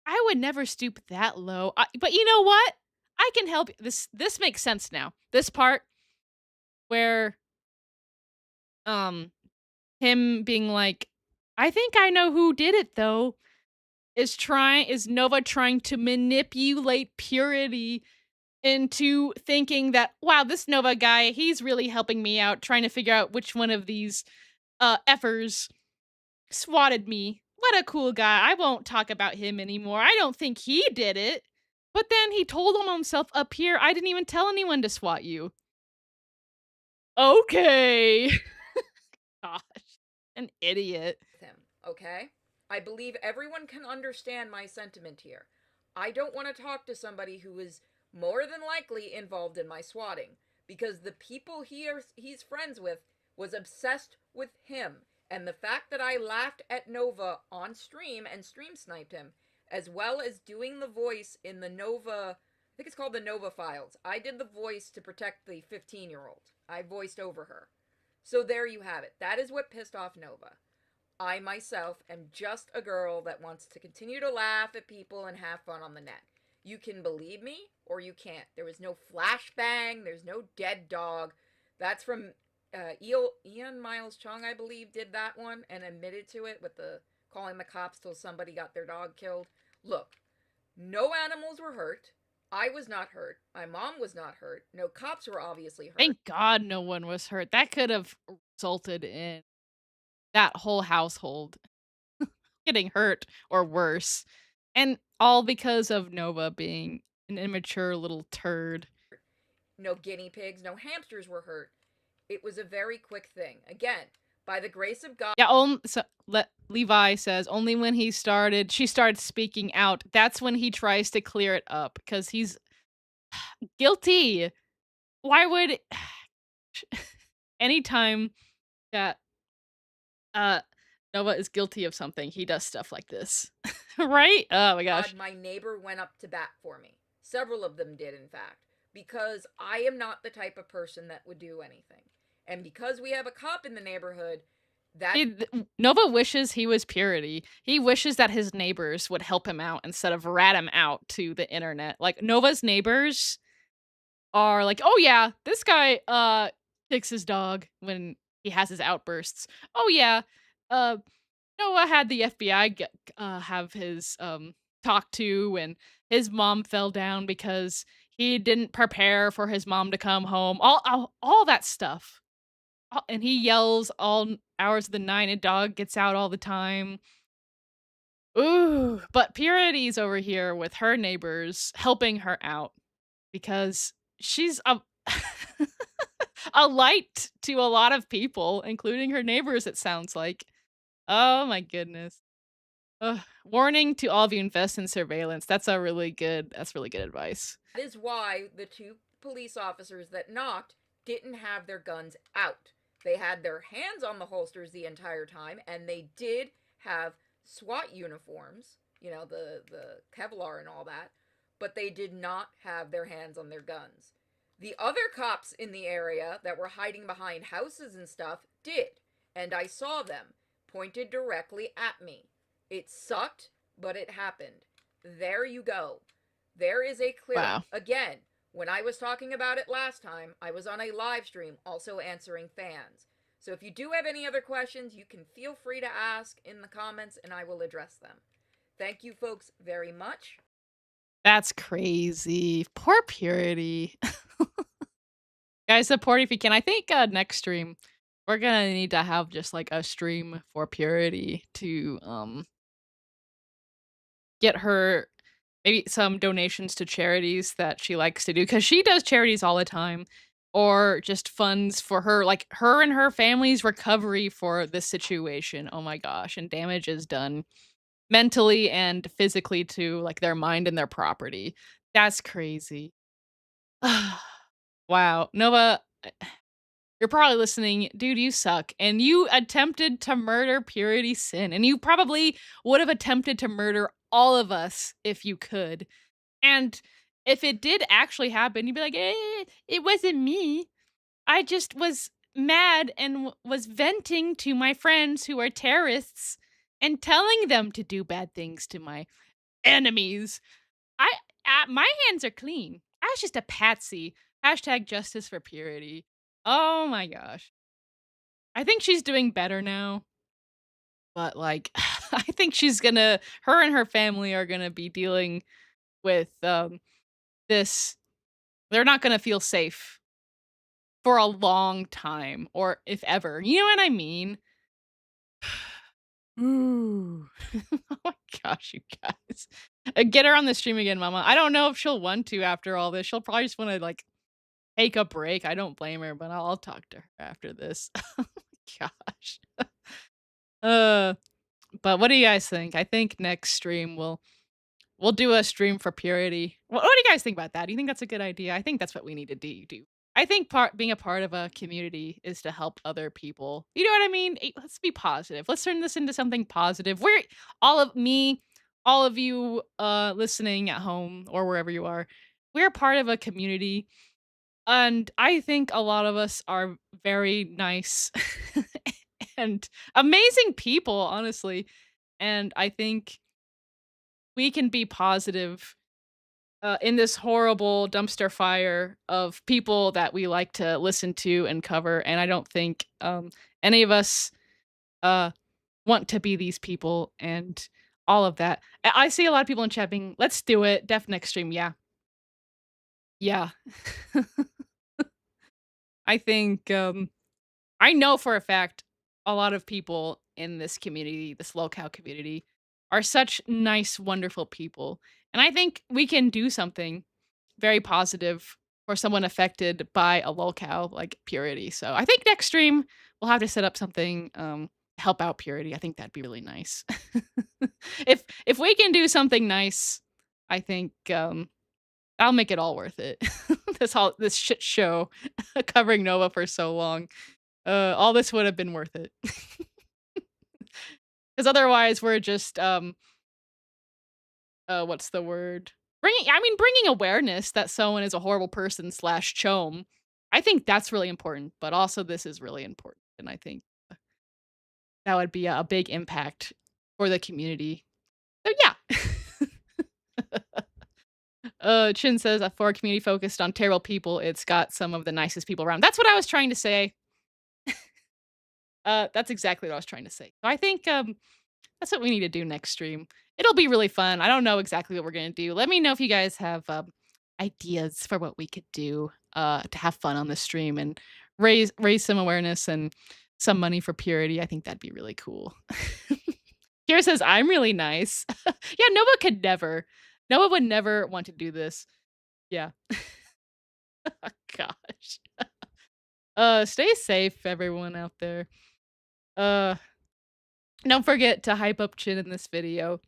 I would never stoop that low. But you know what? I can help you. This makes sense now. This part where him being like, I think I know who did it though, is Nova trying to manipulate Purity into thinking that, wow, this Nova guy, he's really helping me out, trying to figure out which one of these effers swatted me. What a cool guy. I won't talk about him anymore. I don't think he did it. But then he told on himself up here, I didn't even tell anyone to swat you. Okay. Gosh, an idiot. Him, okay? I believe everyone can understand my sentiment here. I don't want to talk to somebody who is more than likely involved in my swatting, because the people he's friends with was obsessed with him. And the fact that I laughed at Nova on stream and stream sniped him, as well as doing the voice in the Nova, I think it's called the Nova Files. I did the voice to protect the 15-year-old. I voiced over her. So there you have it. That is what pissed off Nova. I myself am just a girl that wants to continue to laugh at people and have fun on the net. You can believe me or you can't. There was no flashbang. There's no dead dog. That's from Ian Miles Chung, I believe, did that one and admitted to it with the calling the cops till somebody got their dog killed. Look, no animals were hurt. I was not hurt. My mom was not hurt. No cops were obviously hurt. Thank God no one was hurt. That could have resulted in that whole household getting hurt or worse. And all because of Nova being an immature little turd. no guinea pigs, no hamsters were hurt. It was a very quick thing. Again, by the grace of God. Yeah, Levi says only when she started speaking out. That's when he tries to clear it up because he's guilty. Why would anytime that Nova is guilty of something, he does stuff like this. Right? Oh my gosh. My neighbor went up to bat for me. Several of them did, in fact, because I am not the type of person that would do anything. And because we have a cop in the neighborhood, that Nova wishes he was Purity. He wishes that his neighbors would help him out instead of rat him out to the internet. Like, Nova's neighbors are like, oh yeah, this guy kicks his dog when he has his outbursts. Oh yeah, Noah had the FBI have his talk to, and his mom fell down because he didn't prepare for his mom to come home. All that stuff. And he yells all hours of the night, and dog gets out all the time. Ooh, but Purity's over here with her neighbors helping her out because she's a light to a lot of people, including her neighbors, it sounds like. Oh my goodness. Warning to all of you, invest in surveillance. That's really good advice. That is why the two police officers that knocked didn't have their guns out. They had their hands on the holsters the entire time, and they did have SWAT uniforms, you know, the Kevlar and all that, but they did not have their hands on their guns. The other cops in the area that were hiding behind houses and stuff did, and I saw them pointed directly at me. It sucked, but it happened. There you go. There is a clear... Wow. Again, when I was talking about it last time, I was on a live stream also answering fans. So if you do have any other questions, you can feel free to ask in the comments and I will address them. Thank you folks very much. That's crazy. Poor Purity. Guys, support if you can. I think next stream we're gonna need to have just like a stream for Purity to get her maybe some donations to charities that she likes to do, because she does charities all the time, or just funds for her, like her and her family's recovery for this situation. Oh my gosh, and damage is done mentally and physically to like their mind and their property. That's crazy. Wow, Nova, you're probably listening. Dude, you suck. And you attempted to murder Purity Sin. And you probably would have attempted to murder all of us if you could. And if it did actually happen, you'd be like, it wasn't me. I just was mad and was venting to my friends who are terrorists and telling them to do bad things to my enemies. My hands are clean. I was just a patsy. Hashtag justice for Purity. Oh my gosh. I think she's doing better now. But like, I think her and her family are gonna be dealing with this. They're not gonna feel safe for a long time, or if ever. You know what I mean? Ooh. Oh my gosh, you guys. Get her on the stream again, Mama. I don't know if she'll want to after all this. She'll probably just want to like take a break. I don't blame her, but I'll talk to her after this. Oh my gosh. But what do you guys think? I think next stream we'll do a stream for Purity. What do you guys think about that? Do you think that's a good idea? I think that's what we need to do. I think being a part of a community is to help other people. You know what I mean? Let's be positive. Let's turn this into something positive. We're all of you listening at home or wherever you are. We're part of a community. And I think a lot of us are very nice and amazing people, honestly. And I think we can be positive in this horrible dumpster fire of people that we like to listen to and cover. And I don't think any of us want to be these people and all of that. I see a lot of people in chat being, let's do it. Def next stream. Yeah. Yeah. I think, I know for a fact a lot of people in this community, this locale community, are such nice, wonderful people. And I think we can do something very positive for someone affected by a lolcow like Purity. So I think next stream we'll have to set up something help out Purity. I think that'd be really nice. If we can do something nice, I think I'll make it all worth it. This shit show covering Nova for so long. All this would have been worth it. Because otherwise we're just what's the word? Bringing awareness that someone is a horrible person / chome. I think that's really important, but also this is really important, and I think that would be a big impact for the community. So yeah. Chin says for a community focused on terrible people, it's got some of the nicest people around. That's what I was trying to say. That's exactly what I was trying to say. So I think that's what we need to do next stream. It'll be really fun. I don't know exactly what we're gonna do. Let me know if you guys have ideas for what we could do to have fun on the stream and raise some awareness and some money for Purity. I think that'd be really cool. Kira says I'm really nice. Yeah, Nova could never. Nova would never want to do this. Yeah. Oh, gosh. Stay safe, everyone out there. Don't forget to hype up Chin in this video.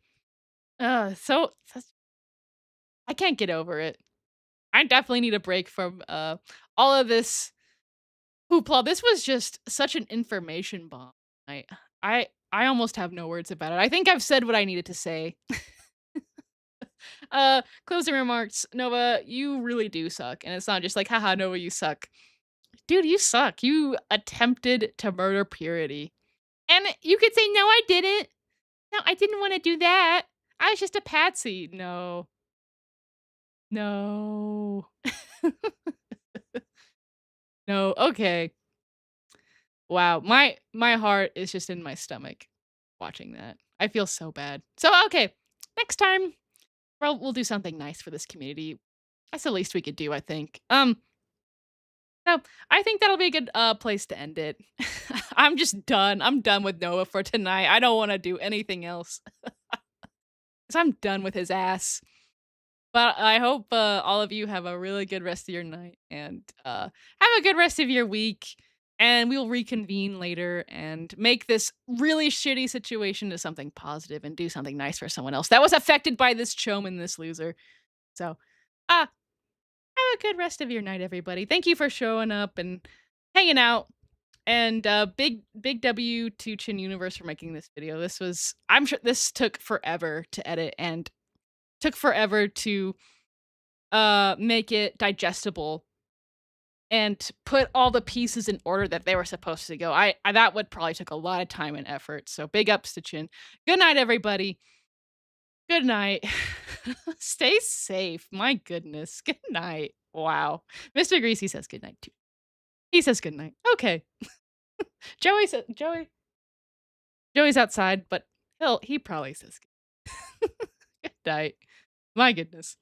I can't get over it. I definitely need a break from all of this hoopla. This was just such an information bomb. I almost have no words about it. I think I've said what I needed to say. Closing remarks. Nova, you really do suck. And it's not just like, haha, Nova, you suck. Dude, you suck. You attempted to murder Purity. And you could say, no, I didn't. No, I didn't want to do that. I was just a patsy. No. No. No, okay. Wow, my heart is just in my stomach watching that. I feel so bad. So, okay, next time, we'll do something nice for this community. That's the least we could do, I think. So, I think that'll be a good place to end it. I'm just done. I'm done with Noah for tonight. I don't want to do anything else. Because I'm done with his ass. But I hope all of you have a really good rest of your night. And have a good rest of your week. And we'll reconvene later and make this really shitty situation to something positive and do something nice for someone else that was affected by this chome and this loser. So, have a good rest of your night, everybody. Thank you for showing up and hanging out. And big W to Chin Universe for making this video. I'm sure this took forever to edit and took forever to make it digestible and put all the pieces in order that they were supposed to go. That would probably took a lot of time and effort. So big ups to Chin. Good night, everybody. Good night. Stay safe. My goodness. Good night. Wow. Mr. Greasy says good night too. He says good night. Okay. Joey's outside, but he probably says good night. My goodness.